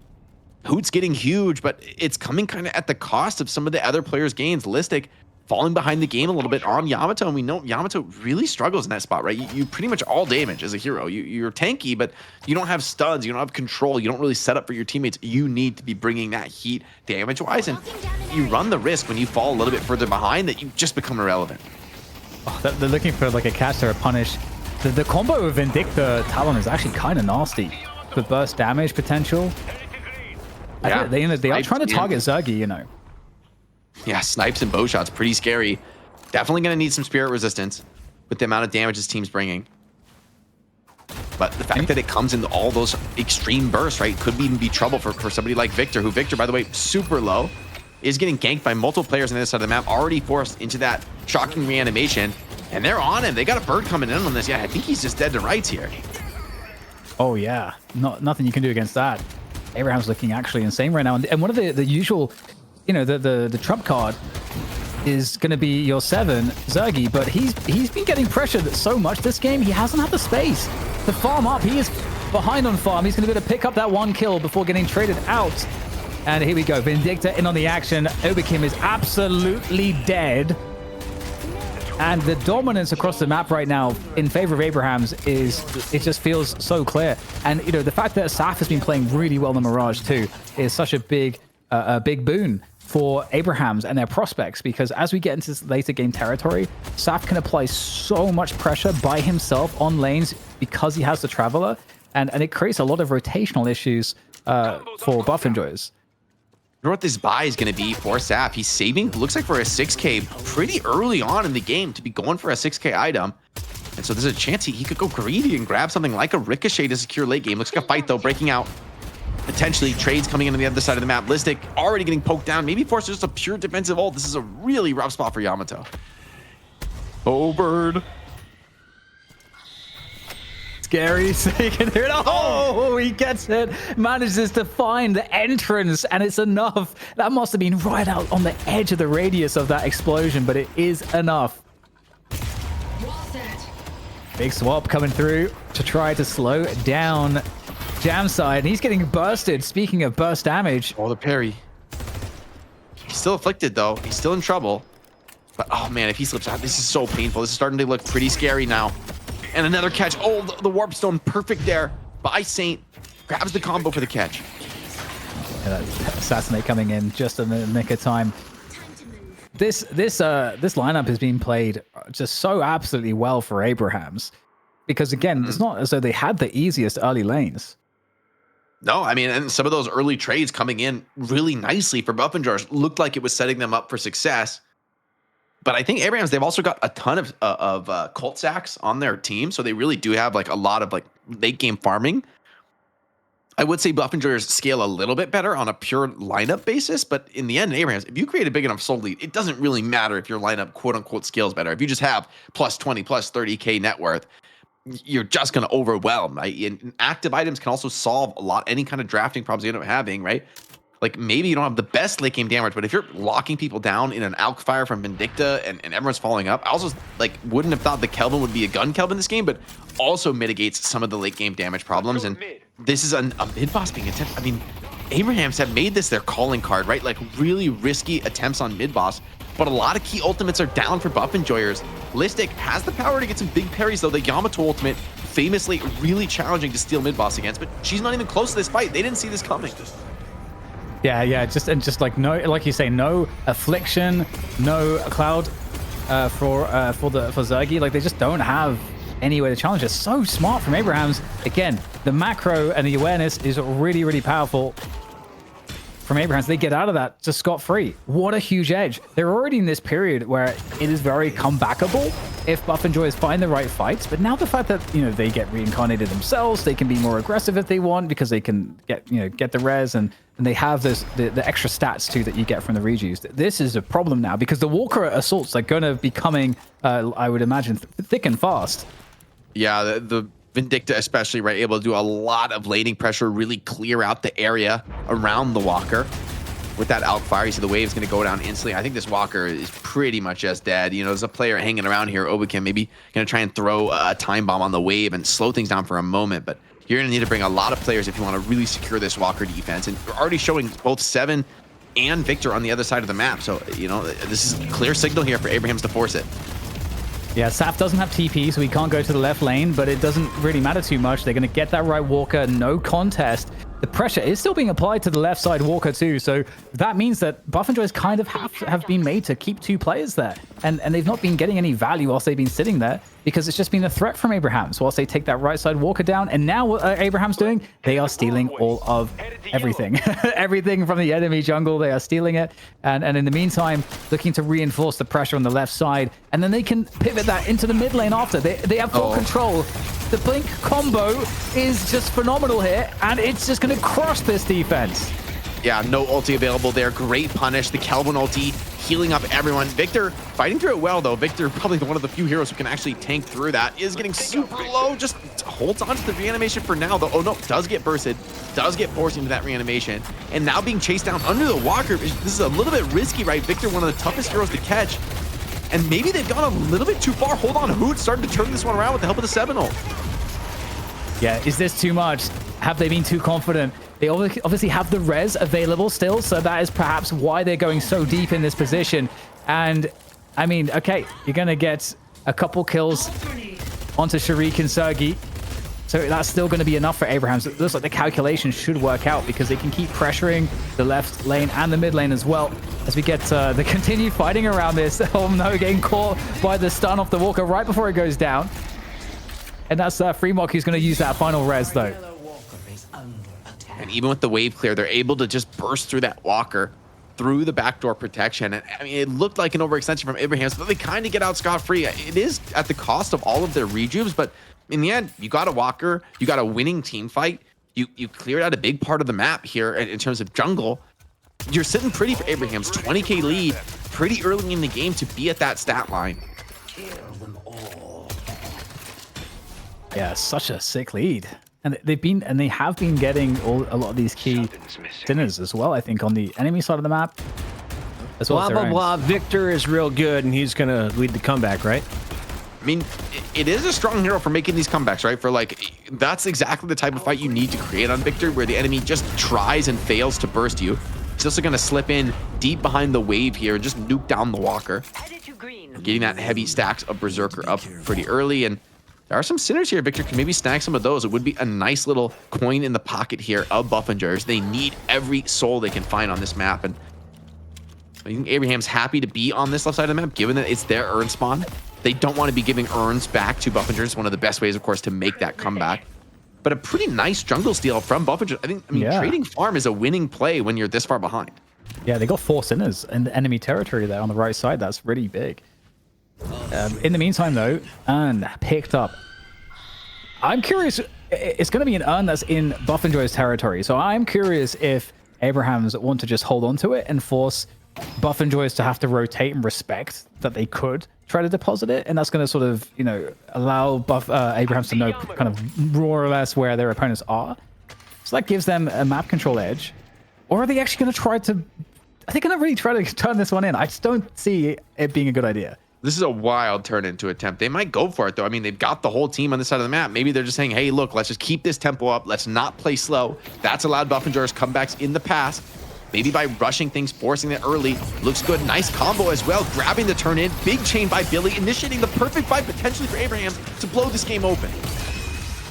Hoot's getting huge, but it's coming kind of at the cost of some of the other players' gains. Listic falling behind the game a little bit on Yamato, and we know Yamato really struggles in that spot, right? You pretty much all damage as a hero. You're tanky, but you don't have stuns, you don't have control, you don't really set up for your teammates. You need to be bringing that heat damage-wise, and you run the risk when you fall a little bit further behind that you just become irrelevant. Oh, they're looking for like a catch or a punish. The combo of Vindicta Talon is actually kind of nasty. The burst damage potential. Yeah, they are trying to target Zergy, you know. Yeah, snipes and bow shots, pretty scary. Definitely going to need some spirit resistance with the amount of damage his team's bringing. But the fact that it comes in all those extreme bursts, right, could even be trouble for somebody like Victor, who Victor, by the way, super low, is getting ganked by multiple players on the other side of the map, already forced into that shocking reanimation. And they're on him. They got a bird coming in on this. Yeah, I think he's just dead to rights here. Oh, yeah. Nothing you can do against that. Abraham's looking actually insane right now. And one of the usual, you know, the trump card is going to be your 7, Zergy, but he's been getting pressured so much this game, he hasn't had the space to farm up. He is behind on farm. He's going to be able to pick up that 1 kill before getting traded out. And here we go. Vindicta in on the action. Oberkim is absolutely dead. And the dominance across the map right now in favor of Abraham's it just feels so clear. And, you know, the fact that Saf has been playing really well in the Mirage too is such a big boon for Abraham's and their prospects, because as we get into this later game territory, Saf can apply so much pressure by himself on lanes because he has the Traveler, and it creates a lot of rotational issues for buff enjoyers. I wonder what this buy is going to be for Saf. He's saving, looks like for a 6K pretty early on in the game to be going for a 6K item. And so there's a chance he could go greedy and grab something like a Ricochet to secure late game. Looks like a fight though, breaking out. Potentially trades coming in on the other side of the map. Listic already getting poked down. Maybe forced just a pure defensive ult. This is a really rough spot for Yamato. Oh, bird. Scary, so you can hear it. Oh, he gets it. Manages to find the entrance, and it's enough. That must have been right out on the edge of the radius of that explosion, but it is enough. Big swap coming through to try to slow down Jamside, and he's getting bursted. Speaking of burst damage. Oh, the parry. He's still afflicted, though. He's still in trouble. But, oh, man, if he slips out, this is so painful. This is starting to look pretty scary now. And another catch. Oh, the warp stone, perfect there by Saint. Grabs the combo for the catch. Yeah, Assassinate coming in just in the nick of time. This lineup is being played just so absolutely well for Abraham's, because again, it's not as though they had the easiest early lanes. No, I mean, and some of those early trades coming in really nicely for buff enjoyers looked like it was setting them up for success. But I think Abraham's, they've also got a ton of cult sacks on their team, so they really do have like a lot of like late game farming. I would say buff enjoyers scale a little bit better on a pure lineup basis, but in the end, Abraham's, if you create a big enough soul lead, it doesn't really matter if your lineup quote unquote scales better. If you just have plus 20, plus 30K net worth, you're just going to overwhelm, right? And active items can also solve any kind of drafting problems you end up having, right? Like maybe you don't have the best late game damage, but if you're locking people down in an Alk Fire from Vindicta and everyone's following up, I also like wouldn't have thought the Kelvin would be a gun Kelvin this game, but also mitigates some of the late game damage problems. And this is a mid boss being attempted. I mean, Abraham's have made this their calling card, right? Like really risky attempts on mid boss, but a lot of key ultimates are down for buff enjoyers. Listic has the power to get some big parries though. The Yamato ultimate famously really challenging to steal mid boss against, but she's not even close to this fight. They didn't see this coming. Yeah, just like no, like you say, no affliction, no cloud for Zergy. Like they just don't have any way to challenge it. So smart from Abraham's. Again, the macro and the awareness is really, really powerful from Abraham's. They get out of that just scot-free. What a huge edge. They're already in this period where it is very comebackable if buff enjoyers find the right fights. But now the fact that, you know, they get reincarnated themselves, they can be more aggressive if they want because they can get the res and they have the extra stats too that you get from the rejuice. This is a problem now because the Walker assaults are going to be coming, I would imagine, thick and fast. Yeah, the Vindicta especially, right, able to do a lot of laning pressure, really clear out the area around the Walker. With that Alk Fire, you see the wave's going to go down instantly. I think this Walker is pretty much just dead. You know, there's a player hanging around here, Obakim, maybe going to try and throw a time bomb on the wave and slow things down for a moment. But you're going to need to bring a lot of players if you want to really secure this Walker defense. And you're already showing both Seven and Victor on the other side of the map. So, you know, this is a clear signal here for Abrahams to force it. Yeah, Saf doesn't have TP, so he can't go to the left lane, but it doesn't really matter too much. They're going to get that right Walker, no contest. The pressure is still being applied to the left side Walker too, so that means that buff enjoyers kind of have been made to keep 2 players there, and they've not been getting any value whilst they've been sitting there because it's just been a threat from Abraham's whilst they take that right side Walker down. And now what Abraham's doing, they are stealing all of everything. Everything from the enemy jungle, they are stealing it, and in the meantime looking to reinforce the pressure on the left side, and then they can pivot that into the mid lane after. They have full control The blink combo is just phenomenal here, and it's just going to crush this defense. Yeah, no ulti available there. Great punish. The Kelvin ulti healing up everyone. Victor fighting through it well, though. Victor, probably one of the few heroes who can actually tank through that, is getting super low. Just holds on to the reanimation for now, though. Oh, no, does get bursted. Does get forced into that reanimation. And now being chased down under the walker. This is a little bit risky, right? Victor, one of the toughest heroes to catch. And maybe they've gone a little bit too far. Hold on, Hoot starting to turn this one around with the help of the Seminole. Yeah, is this too much? Have they been too confident? They obviously have the res available still, so that is perhaps why they're going so deep in this position. And, I mean, okay, you're going to get a couple kills onto Sharik and Sergi. So that's still going to be enough for Abrahams. It looks like the calculation should work out because they can keep pressuring the left lane and the mid lane as well as we get the continued fighting around this. Oh no, getting caught by the stun off the walker right before it goes down. And that's Fremok who's going to use that final res though. And even with the wave clear, they're able to just burst through that walker, through the backdoor protection. And I mean, it looked like an overextension from Abrahams, but they kind of get out scot-free. It is at the cost of all of their rejuves, but in the end, you got a walker, you got a winning team fight. You cleared out a big part of the map here in terms of jungle. You're sitting pretty for Abrahams, 20K lead, pretty early in the game to be at that stat line. Yeah, such a sick lead. And they have been getting a lot of these key dinners as well, I think, on the enemy side of the map. As well blah, as their blah, own. blah. Victor is real good, and he's going to lead the comeback, right? I mean, it is a strong hero for making these comebacks, right? For like, that's exactly the type of fight you need to create on Victor, where the enemy just tries and fails to burst you. He's also going to slip in deep behind the wave here and just nuke down the walker. Getting that heavy stacks of Berserker up pretty early, and there are some sinners here. Victor can maybe snag some of those. It would be a nice little coin in the pocket here of Buffingers. They need every soul they can find on this map, and I think Abraham's happy to be on this left side of the map, given that it's their urn spawn. They don't want to be giving urns back to Buffingers. One of the best ways, of course, to make that comeback. But a pretty nice jungle steal from Buffingers. I mean, trading farm is a winning play when you're this far behind. Yeah, they got 4 sinners in the enemy territory there on the right side. That's really big. In the meantime, though, Urn picked up. I'm curious. It's going to be an Urn that's in Buffingers territory. So I'm curious if Abrahams want to just hold on to it and force Buffingers to have to rotate and respect that they could try to deposit it. And that's going to sort of, you know, allow Abrahams to know kind of more or less where their opponents are. So that gives them a map control edge. Or are they actually going to try to... Are they going to really try to turn this one in? I just don't see it being a good idea. This is a wild turn into attempt. They might go for it, though. I mean, they've got the whole team on this side of the map. Maybe they're just saying, hey, look, let's just keep this tempo up. Let's not play slow. That's allowed Buffingers comebacks in the past. Maybe by rushing things, forcing it early. Looks good. Nice combo as well. Grabbing the turn in. Big chain by Billy. Initiating the perfect fight potentially for Abraham to blow this game open.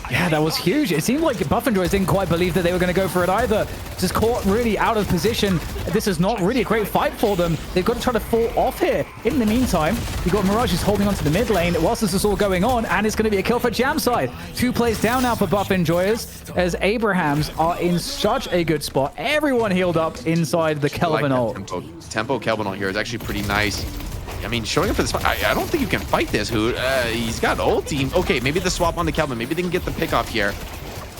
Yeah, that was huge. It seemed like Buffingers didn't quite believe that they were going to go for it either. Just caught really out of position. This is not really a great fight for them. They've got to try to fall off here. In the meantime, you've got Mirage who's holding onto the mid lane whilst this is all going on, and it's going to be a kill for Jamside. 2 plays down now for Buffingers as Abrahams are in such a good spot. Everyone healed up inside the Kelvin ult. Tempo Kelvin ult here is actually pretty nice. I mean, showing up for this fight, I don't think you can fight this, Hoot. He's got ulti. Okay, maybe the swap on the Kelvin. Maybe they can get the pick off here.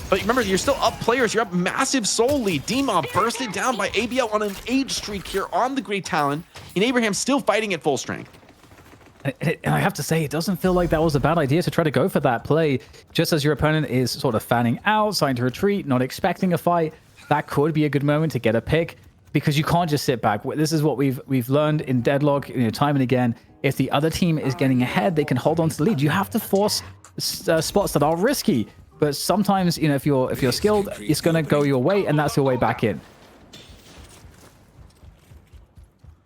But remember, you're still up players. You're up massive soul lead. D-Mob bursted down by ABL on an age streak here on the Great Talon. And Abraham still fighting at full strength. And I have to say, it doesn't feel like that was a bad idea to try to go for that play. Just as your opponent is sort of fanning out, starting to retreat, not expecting a fight, that could be a good moment to get a pick. Because you can't just sit back. This is what we've learned in Deadlock, you know, time and again. If the other team is getting ahead, they can hold on to the lead. You have to force spots that are risky. But sometimes, you know, if you're skilled, it's going to go your way, and that's your way back in.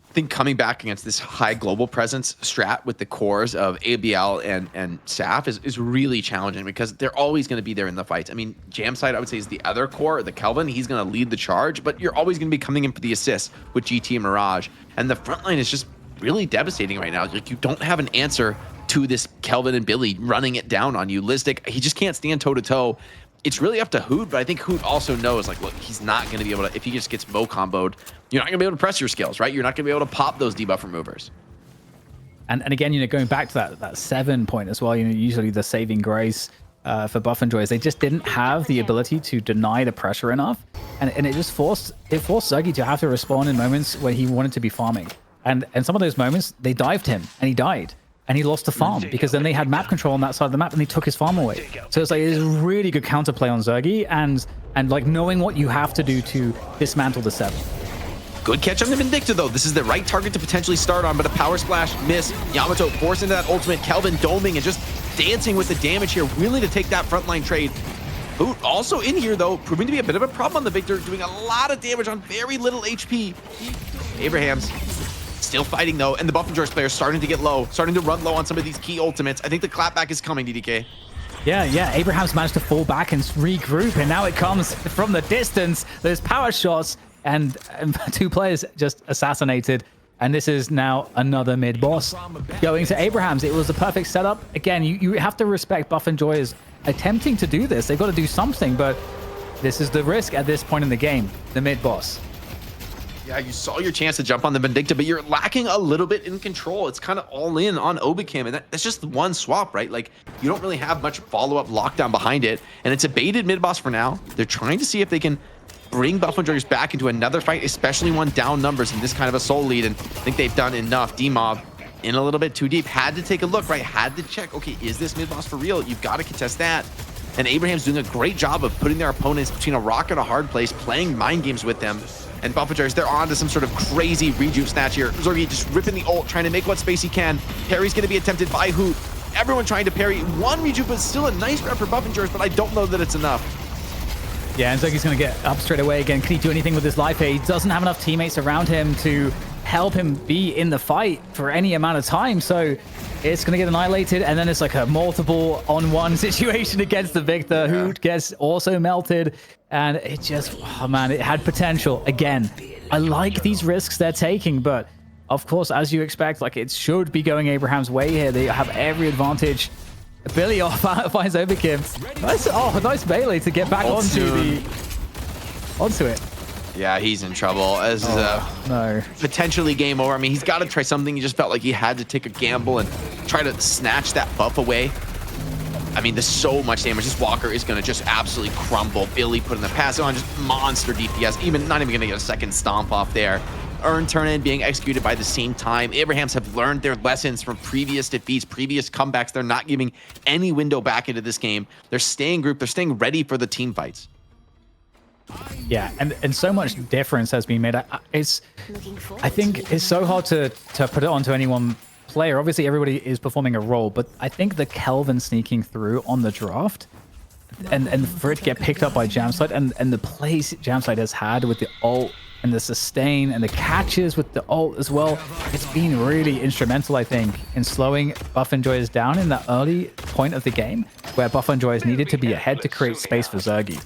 I think coming back against this high global presence strat with the cores of ABL and SAF is really challenging because they're always going to be there in the fights. I mean, Jamside, I would say, is the other core, the Kelvin. He's going to lead the charge, but you're always going to be coming in for the assists with GT and Mirage. And the front line is just really devastating right now. Like, you don't have an answer to this Kelvin and Billy running it down on you. Listic, he just can't stand toe-to-toe. It's really up to Hoot, but I think Hoot also knows, like, look, he's not going to be able to, if he just gets Mo comboed, you're not going to be able to press your skills, right? You're not going to be able to pop those debuff removers. And again, you know, going back to that 7 point as well, you know, usually the saving grace for Buff and Joys. They just didn't have the ability to deny the pressure enough, and it just forced Zergy to have to respond in moments where he wanted to be farming. And some of those moments, they dived him, and he died. And he lost the farm because then they had map control on that side of the map and they took his farm away. So it's like it's really good counterplay on Zergy and like knowing what you have to do to dismantle the 7. Good catch on the Vindicta, though. This is the right target to potentially start on, but a power splash miss. Yamato forced into that ultimate. Kelvin doming and just dancing with the damage here, willing to take that frontline trade. Boot also in here, though, proving to be a bit of a problem on the Victor, doing a lot of damage on very little HP. Abrahams still fighting, though, and the Buff and Joyce players starting to get low, starting to run low on some of these key ultimates. I think the clapback is coming, DDK. Yeah. Abraham's managed to fall back and regroup, and now it comes from the distance. Those power shots, and 2 players just assassinated. And this is now another mid boss going to Abraham's. It was the perfect setup. Again, you have to respect Buff and Joy's attempting to do this. They've got to do something, but this is the risk at this point in the game, the mid boss. Yeah, you saw your chance to jump on the Vindicta, but you're lacking a little bit in control. It's kind of all in on Obicam, and that's just one swap, right? Like, you don't really have much follow-up lockdown behind it, and it's a baited mid-boss for now. They're trying to see if they can bring Buff and Joyce back into another fight, especially one down numbers in this kind of a soul lead, and I think they've done enough. D-Mob in a little bit too deep. Had to take a look, right? Had to check, okay, is this mid-boss for real? You've got to contest that. And Abraham's doing a great job of putting their opponents between a rock and a hard place, playing mind games with them. And Buff and Joyce, they're on to some sort of crazy rejuve snatch here. Zergy just ripping the ult, trying to make what space he can. Parry's going to be attempted by Hoot. Everyone trying to parry. One rejuve, but still a nice rep for Buff and Joyce, but I don't know that it's enough. Yeah, and Zergy's going to get up straight away again. Can he do anything with his life here? He doesn't have enough teammates around him to help him be in the fight for any amount of time. So it's going to get annihilated, and then it's like a multiple on one situation against the Victor, who gets also melted. And it just, oh man, it had potential. Again, I like these risks they're taking, but of course, as you expect, like it should be going Abraham's way here. They have every advantage. Billy finds Overkim. Nice melee to get back onto it. Yeah, he's in trouble. This is No. potentially game over. I mean, he's got to try something. He just felt like he had to take a gamble and try to snatch that buff away. I mean, there's so much damage. This Walker is going to just absolutely crumble. Billy putting the pass on, just monster DPS. Not even going to get a second stomp off there. Earn turn-in being executed by the same time. Abrahams have learned their lessons from previous defeats, previous comebacks. They're not giving any window back into this game. They're staying grouped. They're staying ready for the team fights. Yeah, and so much difference has been made. I think it's so hard to put it onto any one player. Obviously, everybody is performing a role, but I think the Kelvin sneaking through on the draft and for it to get picked up by Jamside and the place Jamside has had with the ult and the sustain and the catches with the ult as well, it's been really instrumental, I think, in slowing Buff and Joyce down in that early point of the game where Buff and Joyce needed to be ahead to create space for Zergy.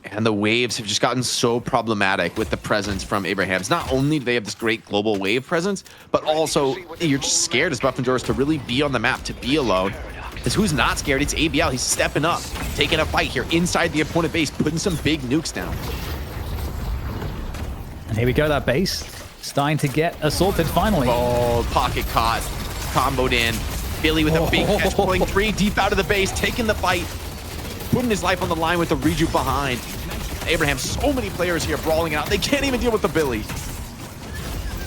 And the waves have just gotten so problematic with the presence from Abrahams. Not only do they have this great global wave presence, but also you're just scared as Buff and Joyce to really be on the map, to be alone. Because who's not scared? It's ABL. He's stepping up, taking a fight here inside the opponent base, putting some big nukes down. And here we go, that base starting to get assaulted finally. Oh, pocket caught, comboed in. Billy with a big catch, pulling 3 deep out of the base, taking the fight, putting his life on the line with the rejuve behind. Abraham, so many players here brawling out. They can't even deal with the Billy.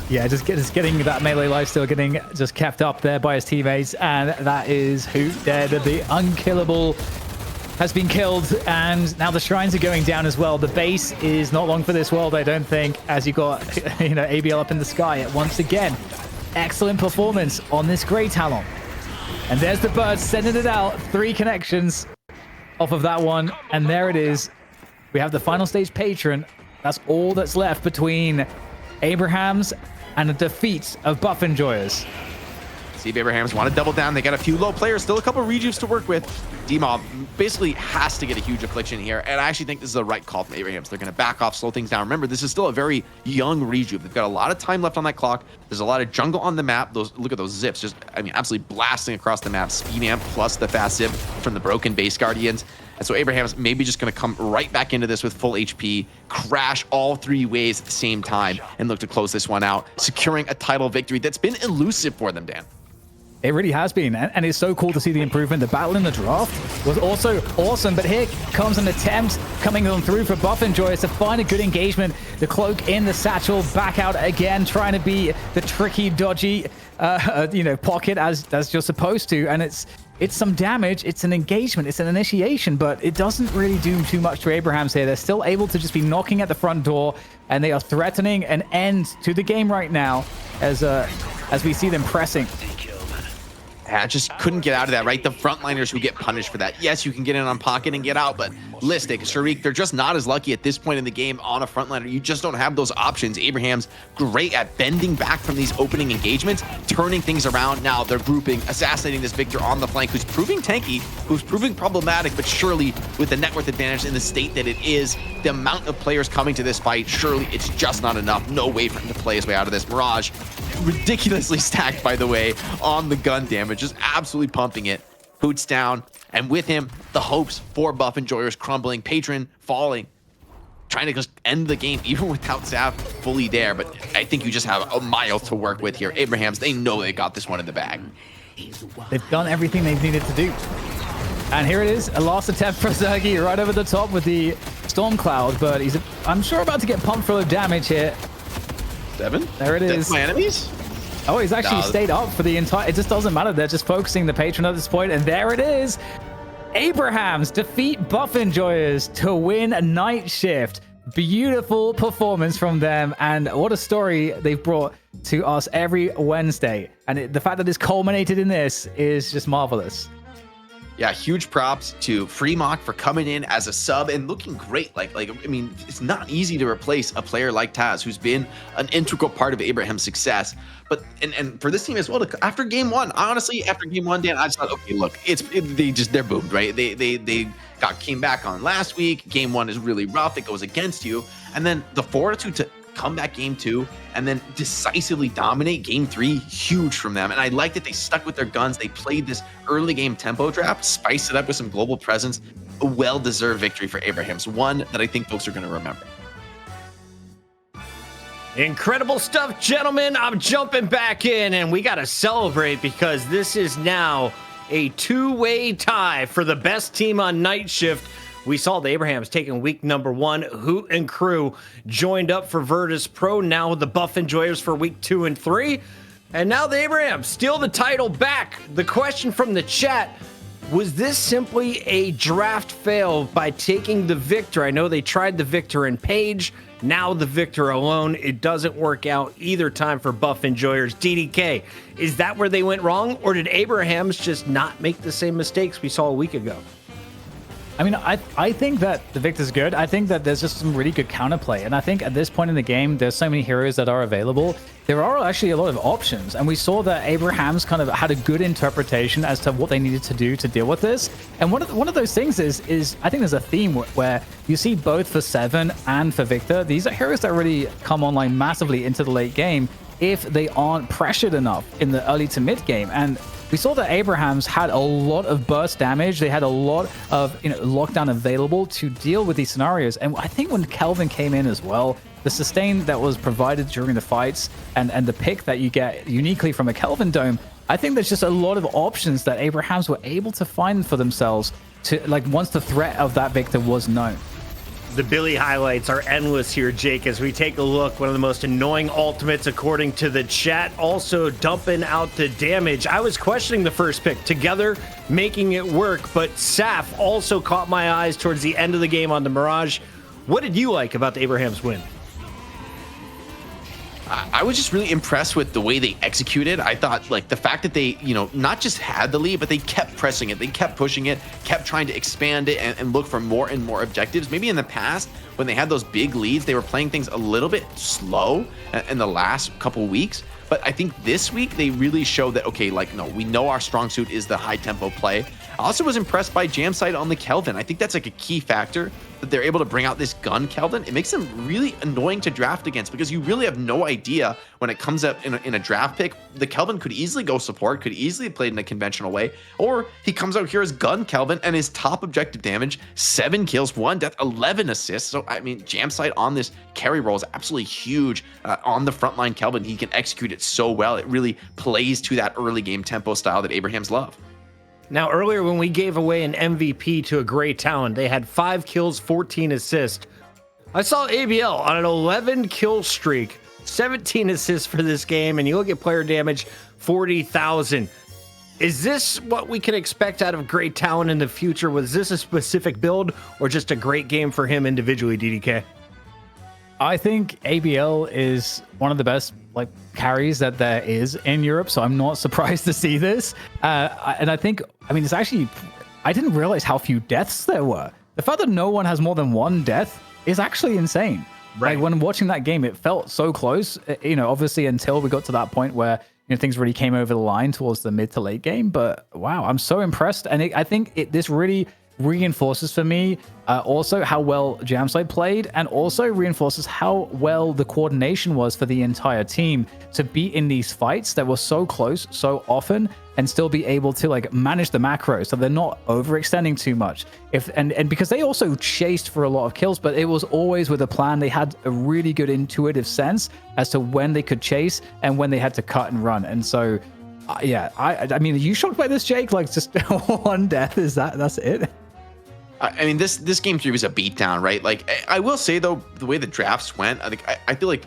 Yeah, just getting that melee lifesteal getting just kept up there by his teammates. And that is Hoot dead. The unkillable has been killed. And now the shrines are going down as well. The base is not long for this world, I don't think, as you got, ABL up in the sky once again. Excellent performance on this Grey Talon. And there's the bird sending it out. 3 connections off of that one. And there it is. We have the final stage patron. That's all that's left between Abrahams and a defeat of Buff and Joyous. Steve Abrahams want to double down. They got a few low players, still a couple rejuves to work with. D-Mob basically has to get a huge affliction here, and I actually think this is the right call from Abrahams. They're going to back off, slow things down. Remember, this is still a very young rejuve. They've got a lot of time left on that clock. There's a lot of jungle on the map. Look at those zips, just, absolutely blasting across the map. Speed amp plus the fast zip from the broken base guardians. And so Abraham's maybe just going to come right back into this with full HP, crash all 3 waves at the same time, and look to close this one out, securing a title victory that's been elusive for them, Dan. It really has been, and it's so cool to see the improvement. The battle in the draft was also awesome, but here comes an attempt coming on through for Buff and Joyous to find a good engagement. The cloak in the satchel, back out again, trying to be the tricky, dodgy, pocket as you're supposed to, and it's some damage, it's an engagement, it's an initiation, but it doesn't really do too much to Abrahams here. They're still able to just be knocking at the front door, and they are threatening an end to the game right now as we see them pressing. I just couldn't get out of that, right? The frontliners who get punished for that. Yes, you can get in on pocket and get out, but Listic, Sharik, they're just not as lucky at this point in the game on a frontliner. You just don't have those options. Abraham's great at bending back from these opening engagements, turning things around. Now they're grouping, assassinating this Victor on the flank, who's proving tanky, who's proving problematic, but surely with the net worth advantage in the state that it is, the amount of players coming to this fight, surely it's just not enough. No way for him to play his way out of this. Mirage, ridiculously stacked, by the way, on the gun damage, just absolutely pumping it. Boots down, and with him, the hopes for Buff and Joyers crumbling. Patron falling, trying to just end the game, even without Sav fully there. But I think you just have a mile to work with here. Abrahams, they know they got this one in the bag. They've done everything they've needed to do. And here it is, a last attempt for Zergi right over the top with the Storm Cloud, but he's, I'm sure, about to get pumped full of damage here. 7? There it is. That's my enemies? Oh, he's actually stayed up for the entire... It just doesn't matter. They're just focusing the Patron at this point, and there it is. Abrahams defeat Buff Enjoyers to win a Night Shift. Beautiful performance from them, and what a story they've brought to us every Wednesday. And the fact that it's culminated in this is just marvelous. Yeah, huge props to Fremont for coming in as a sub and looking great. Like I mean, it's not easy to replace a player like Taz, who's been an integral part of Abraham's success. But and for this team as well, after game one, honestly, after game one, Dan, I just thought, okay, look, they're boomed, right? They came back on last week. Game one is really rough. It goes against you, and then the fortitude to come back game two and then decisively dominate game three, huge from them. And I like that they stuck with their guns. They played this early game tempo draft, spiced it up with some global presence. A well-deserved victory for Abrahams, one that I think folks are going to remember. Incredible stuff, gentlemen. I'm jumping back in, and we got to celebrate because this is now a two-way tie for the best team on Night Shift. We saw the Abrahams taking week number one. Hoot and crew joined up for Virtus.pro. Now the Buff Enjoyers for week 2 and 3. And now the Abrahams steal the title back. The question from the chat, was this simply a draft fail by taking the Victor? I know they tried the Victor and Page. Now the Victor alone. It doesn't work out either time for Buff Enjoyers. DDK, is that where they went wrong? Or did Abrahams just not make the same mistakes we saw a week ago? I mean, I think that the Victor's good. I think that there's just some really good counterplay. And I think at this point in the game, there's so many heroes that are available. There are actually a lot of options. And we saw that Abrahams kind of had a good interpretation as to what they needed to do to deal with this. And one of those things is I think there's a theme where you see both for Seven and for Victor. These are heroes that really come online massively into the late game if they aren't pressured enough in the early to mid game. And we saw that Abrahams had a lot of burst damage. They had a lot of lockdown available to deal with these scenarios. And I think when Kelvin came in as well, the sustain that was provided during the fights and the pick that you get uniquely from a Kelvin dome, I think there's just a lot of options that Abrahams were able to find for themselves to once the threat of that Victor was known. The Billy highlights are endless here, Jake, as we take a look. One of the most annoying ultimates, according to the chat, also dumping out the damage. I was questioning the first pick, together making it work, but Saf also caught my eyes towards the end of the game on the Mirage. What did you like about the Abrahams win? I was just really impressed with the way they executed. I thought the fact that they, not just had the lead, but they kept pressing it. They kept pushing it, kept trying to expand it and look for more and more objectives. Maybe in the past, when they had those big leads, they were playing things a little bit slow in the last couple weeks. But I think this week, they really showed that, okay, no, we know our strong suit is the high tempo play. I also was impressed by Jamsite on the Kelvin. I think that's a key factor, that they're able to bring out this gun Kelvin. It makes them really annoying to draft against because you really have no idea when it comes up in a draft pick. The Kelvin could easily go support, could easily play in a conventional way, or he comes out here as gun Kelvin and his top objective damage, 7 kills, 1 death, 11 assists. So, I mean, Jamsite on this carry role is absolutely huge. On the frontline Kelvin, he can execute it it so well. It really plays to that early game tempo style that Abrahams love. Now, earlier when we gave away an MVP to a Great Talon, they had 5 kills, 14 assists. I saw ABL on an 11 kill streak, 17 assists for this game, and you look at player damage, 40,000. Is this what we can expect out of Great Talon in the future? Was this a specific build or just a great game for him individually, DDK? I think ABL is one of the best carries that there is in Europe, so I'm not surprised to see this. And I think, it's actually, I didn't realize how few deaths there were. The fact that no one has more than 1 death is actually insane. Right. Like when watching that game, it felt so close, obviously until we got to that point where things really came over the line towards the mid to late game. But wow, I'm so impressed. And I think this really reinforces for me also how well Jamside played, and also reinforces how well the coordination was for the entire team to be in these fights that were so close so often and still be able to manage the macros so they're not overextending too much. And because they also chased for a lot of kills, but it was always with a plan. They had a really good intuitive sense as to when they could chase and when they had to cut and run. And so yeah, are you shocked by this, Jake? Just 1 death, that's it? This game 3 was a beatdown, right? I will say though, the way the drafts went, I feel like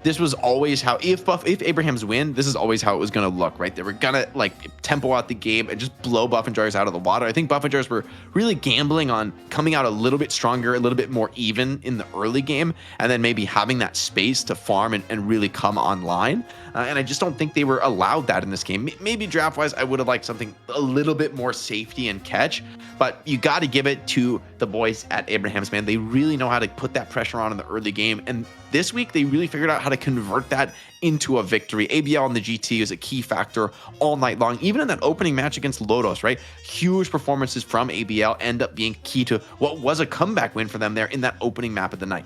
this was always how, if Abrahams win, this is always how it was going to look, right? They were going to tempo out the game and just blow Buff and Jars out of the water. I think Buff and Jars were really gambling on coming out a little bit stronger, a little bit more even in the early game, and then maybe having that space to farm and really come online. And I just don't think they were allowed that in this game. Maybe draft-wise, I would have liked something a little bit more safety and catch, but you got to give it to the boys at Abrahams, man. They really know how to put that pressure on in the early game, and this week they really figured out how to convert that into a victory. ABL on the GT is a key factor all night long, even in that opening match against Lodos, right? Huge performances from ABL end up being key to what was a comeback win for them there in that opening map of the night.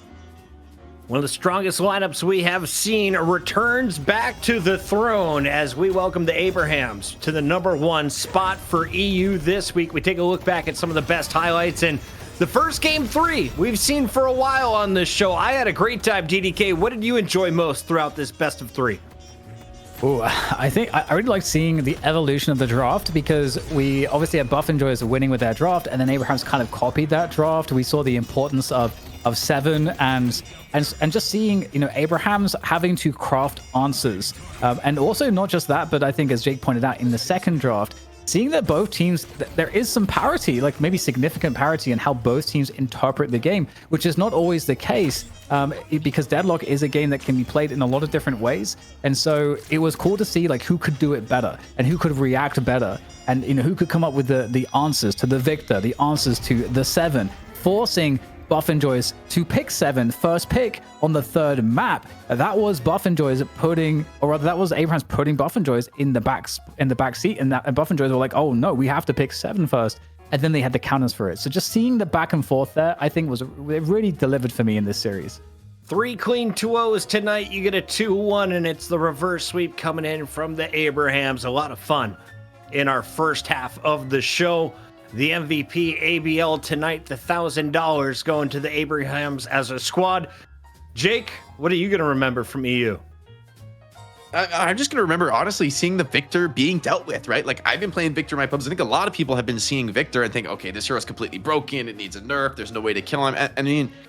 One of the strongest lineups we have seen returns back to the throne as we welcome the Abrahams to the #1 spot for EU this week. We take a look back at some of the best highlights in the first game 3 we've seen for a while on this show. I had a great time, DDK. What did you enjoy most throughout this best of 3? Oh, I think I really like seeing the evolution of the draft, because we obviously had Buff and Joyers winning with their draft, and then Abrahams kind of copied that draft. We saw the importance of 7 and just seeing Abrahams having to craft answers, and also not just that, but I think, as Jake pointed out, in the second draft, seeing that both teams, there is some parity, maybe significant parity in how both teams interpret the game, which is not always the case, because Deadlock is a game that can be played in a lot of different ways. And so it was cool to see who could do it better and who could react better, and who could come up with the answers to the Victor, the answers to the 7, forcing Buff and Joyce to pick 7 first pick on the 3rd map. That was Buff and Joyce that was Abrahams putting Buff and Joyce in the back seat, and Buff and Joyce were like, oh no, we have to pick 7 first, and then they had the counters for it. So just seeing the back and forth there, I think it really delivered for me in this series. 3 clean 2-0s tonight. You get a 2-1, and it's the reverse sweep coming in from the Abrahams. A lot of fun in our first half of the show. The MVP ABL tonight, the $1,000 going to the Abrahams as a squad. Jake, what are you going to remember from EU? I'm just going to remember, honestly, seeing the Victor being dealt with, right? I've been playing Victor in my pubs. I think a lot of people have been seeing Victor and think, okay, this hero's completely broken. It needs a nerf. There's no way to kill him.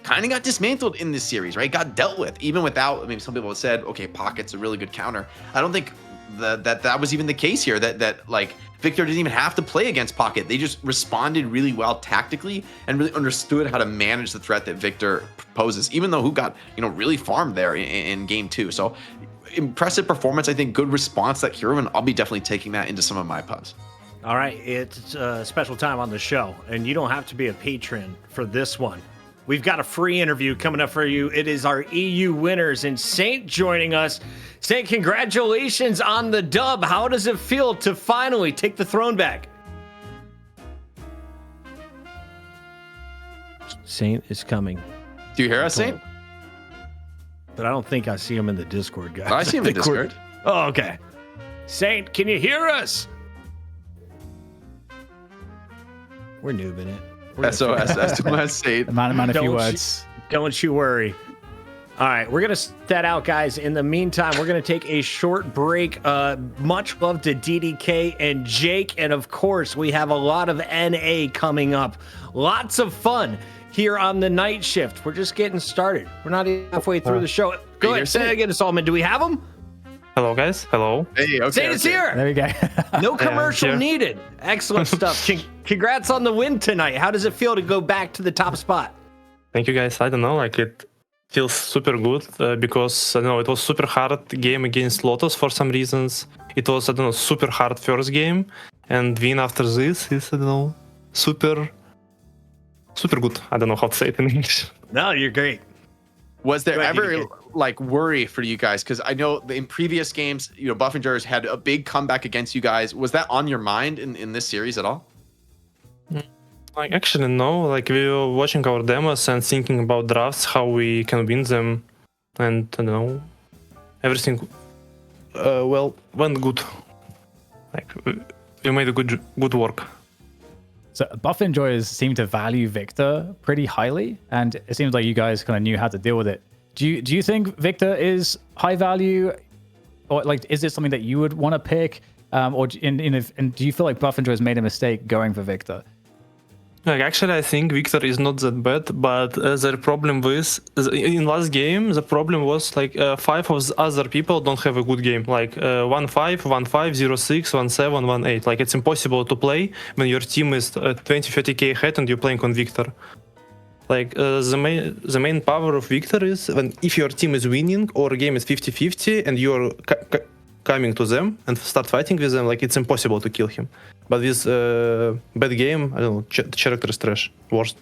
Kind of got dismantled in this series, right? Got dealt with, even without, some people have said, okay, Pocket's a really good counter. I don't think that was even the case here, that Victor didn't even have to play against Pocket. They just responded really well tactically and really understood how to manage the threat that Victor poses, even though who got, really farmed there in game 2. So impressive performance. I think good response that hero, and I'll be definitely taking that into some of my pubs. All right, it's a special time on the show, and you don't have to be a patron for this one. We've got a free interview coming up for you. It is our EU winners, and Saint joining us. Saint, congratulations on the dub. How does it feel to finally take the throne back? Saint is coming. Do you hear us, Saint? But I don't think I see him in the Discord, guys. I see him in Discord. Oh, okay. Saint, can you hear us? We're noobing it. SOS, Saint. A man of few words. Don't you worry. All right, we're going to set that out, guys. In the meantime, we're going to take a short break. Much love to DDK and Jake. And of course, we have a lot of NA coming up. Lots of fun here on the night shift. We're just getting started. We're not even halfway through the show. Go ahead, say it again, Solomon. Do we have them? Hello, guys. Hello. Hey, okay. Say it's here. There we go. No commercial here. needed. Excellent stuff. Congrats on the win tonight. How does it feel to go back to the top spot? Thank you, guys. I don't know, like it feels super good because I don't know, it was super hard game against Lotus for some reasons. It was, I don't know, super hard first game, and win after this is, I don't know, super good. I don't know how to say it in English. No, you're great. Was there Go ahead, ever DDK. like worry for you guys? Because I know in previous games, Buffingers had a big comeback against you guys. Was that on your mind in this series at all? Like actually no, like we were watching our demos and thinking about drafts, how we can win them, and I don't know, everything went good. Like we made a good work. So Buff Enjoyers seem to value Victor pretty highly, and it seems like you guys kind of knew how to deal with it. Do you think Victor is high value, or like is it something that you would want to pick, or and do you feel like Buff Enjoyers made a mistake going for Victor? Like actually, I think Victor is not that bad, but the problem with in last game, the problem was like 5 of the other people don't have a good game. Like 1-5, 1-5, 0-6, 1-7, 1-8. Like it's impossible to play when your team is 20-30k ahead and you're playing on Victor. Like the main power of Victor is when if your team is winning or a game is 50-50 and you're coming to them and start fighting with them, like it's impossible to kill him. But with bad game, I don't know, the character is trash, worst.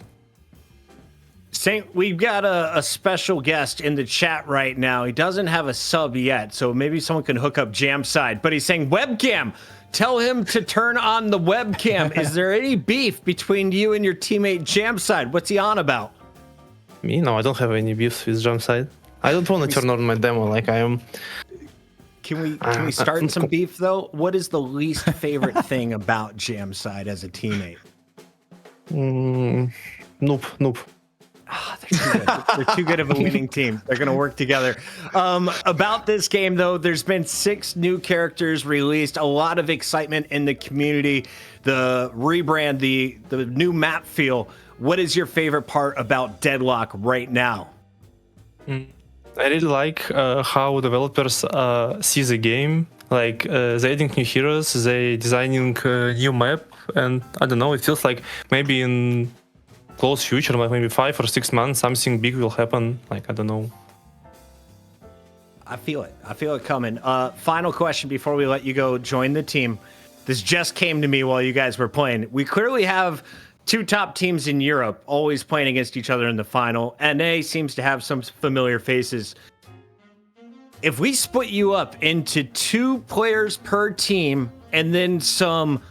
Saint, we've got a special guest in the chat right now. He doesn't have a sub yet, so maybe someone can hook up Jamside. But he's saying webcam. Tell him to turn on the webcam. Is there any beef between you and your teammate Jamside? What's he on about? Me? No, I don't have any beefs with Jamside. I don't want to turn on my demo, like I am. Can we start some beef though? What is the least favorite thing about Jamside as a teammate? Noob. They're too good of a winning team. They're going to work together. About this game, though, there's been 6 new characters released. A lot of excitement in the community. The rebrand, the new map feel. What is your favorite part about Deadlock right now? I really like how developers see the game. Like they adding new heroes, they designing a new map, and I don't know. It feels like maybe in close future, like maybe 5 or 6 months, something big will happen. Like I don't know. I feel it. I feel it coming. Final question before we let you go join the team. This just came to me while you guys were playing. We clearly have 2 top teams in Europe always playing against each other in the final. NA seems to have some familiar faces. If we split you up into 2 players per team and then some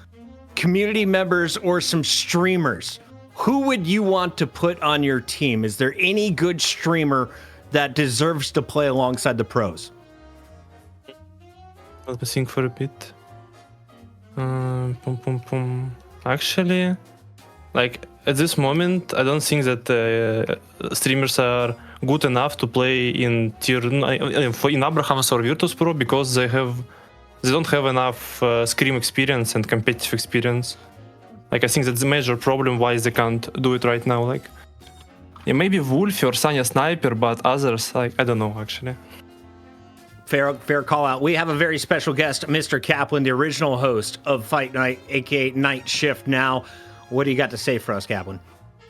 community members or some streamers, who would you want to put on your team? Is there any good streamer that deserves to play alongside the pros? Let me think for a bit. Actually, like at this moment, I don't think that streamers are good enough to play in tier in Abraham's or Virtus.pro because they don't have enough scrim experience and competitive experience. Like I think that's the major problem why they can't do it right now. Like yeah, maybe Wolf or Sanya Sniper, but others, like I don't know actually. Fair call out. We have a very special guest, Mr. Kaplan, the original host of Fight Night, aka Night Shift Now. What do you got to say for us, Kaplan?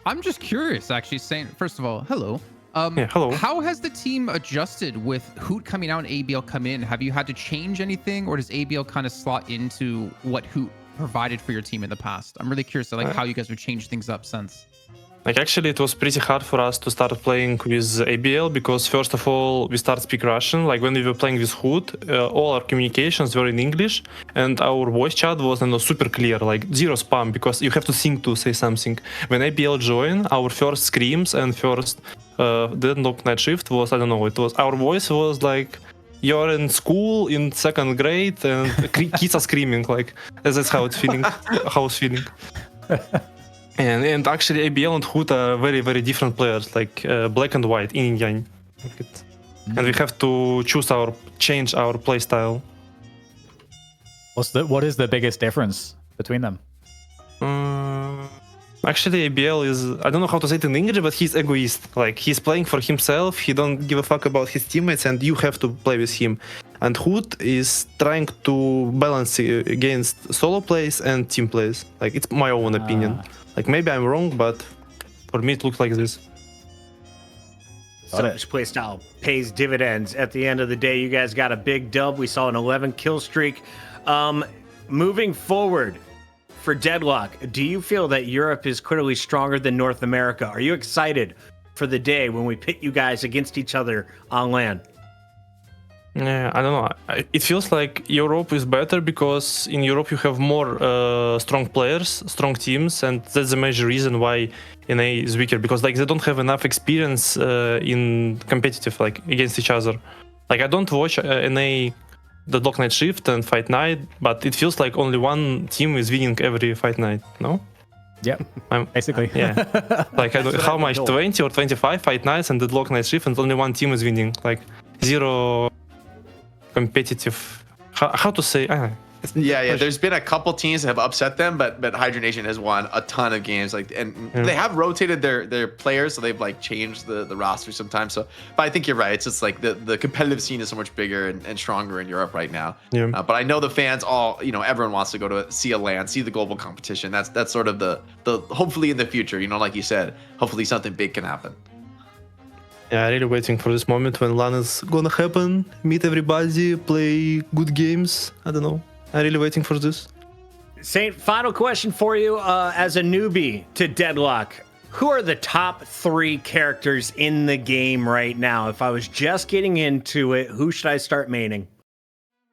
I'm just curious, actually, saying, first of all, hello. Hello. How has the team adjusted with Hoot coming out and ABL come in? Have you had to change anything, or does ABL kind of slot into what Hoot provided for your team in the past? I'm really curious, like how you guys have changed things up since. Like actually, it was pretty hard for us to start playing with ABL because first of all, we start speak Russian. Like when we were playing with Hood, all our communications were in English, and our voice chat was super clear, like zero spam because you have to think to say something. When ABL joined, our first screams and first Deadlock Night Shift was, I don't know, it was our voice was like, you're in school in 2nd grade and kids are screaming, like that's how it's feeling. How it's feeling. And actually ABL and Hoot are very, very different players, like black and white, yin and yang. And we have to change our play style. What is the biggest difference between them? Actually, ABL is, I don't know how to say it in English, but he's egoist. Like, he's playing for himself, he don't give a fuck about his teammates, and you have to play with him. And Hood is trying to balance against solo plays and team plays. Like, it's my own opinion. Like, maybe I'm wrong, but for me it looks like this. Selfish play style pays dividends. At the end of the day, you guys got a big dub. We saw an 11 kill streak. Moving forward, for Deadlock, do you feel that Europe is clearly stronger than North America? Are you excited for the day when we pit you guys against each other on LAN? Yeah, I don't know. It feels like Europe is better because in Europe you have more strong players, strong teams, and that's the major reason why NA is weaker, because like they don't have enough experience in competitive, like against each other. Like I don't watch NA Deadlock Night Shift and Fight Night, but it feels like only one team is winning every Fight Night, no? Yep, basically. Yeah. Like how much, 20 or 25 Fight Nights and Deadlock Night Shift, and only one team is winning. Like zero competitive. How to say? Yeah. There's been a couple teams that have upset them, but Hydra Nation has won a ton of games. Like, and they have rotated their players, so they've like changed the roster sometimes. So, but I think you're right. It's just like the competitive scene is so much bigger and stronger in Europe right now. Yeah. But I know the fans all, everyone wants to go to see a LAN, see the global competition. That's sort of the hopefully in the future, like you said, hopefully something big can happen. Yeah, I'm really waiting for this moment when LAN is gonna happen, meet everybody, play good games. I don't know. I'm really waiting for this. Saint, final question for you. As a newbie to Deadlock, who are the top 3 characters in the game right now? If I was just getting into it, who should I start maining?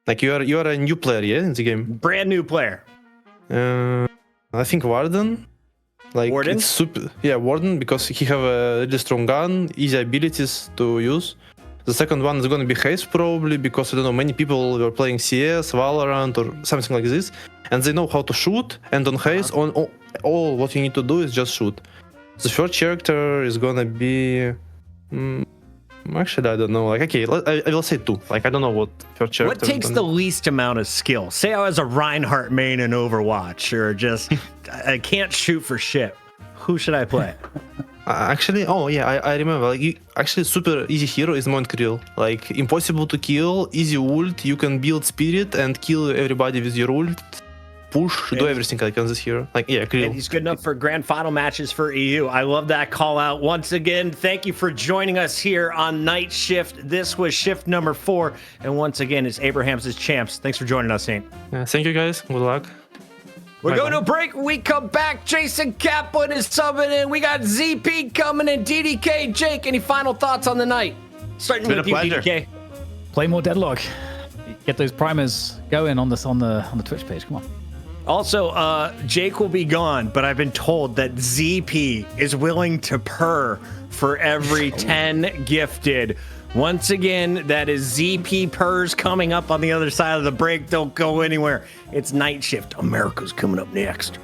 Like you are a new player, yeah, in the game? Brand new player. I think Warden. Like Warden? It's super, yeah, Warden, because he have a really strong gun, easy abilities to use. The second one is going to be Haze probably, because I don't know, many people were playing CS, Valorant, or something like this, and they know how to shoot. And on Haze, all what you need to do is just shoot. The third character is gonna be, actually I don't know. Like okay, I will say 2. Like I don't know what third character. What takes the least amount of skill? Say I was a Reinhardt main in Overwatch, or just I can't shoot for shit. Who should I play? Actually, I remember. Like, actually, super easy hero is Monk Krill. Like, impossible to kill, easy ult. You can build spirit and kill everybody with your ult. Push, do everything like on this hero. Like, yeah, Krill. And he's good enough for grand final matches for EU. I love that call out. Once again, thank you for joining us here on Night Shift. This was shift number 4. And once again, it's Abraham's champs. Thanks for joining us, Saint. Yeah, thank you guys. Good luck. We're going to a break. We come back. Jason Kaplan is subbing in. We got ZP coming in. DDK, Jake, any final thoughts on the night? Starting with you, DDK. Play more Deadlock. Get those primers going on the Twitch page. Come on. Also, Jake will be gone, but I've been told that ZP is willing to purr for every 10 gifted. Once again, that is ZP Purrs coming up on the other side of the break. Don't go anywhere. It's Night Shift. America's coming up next.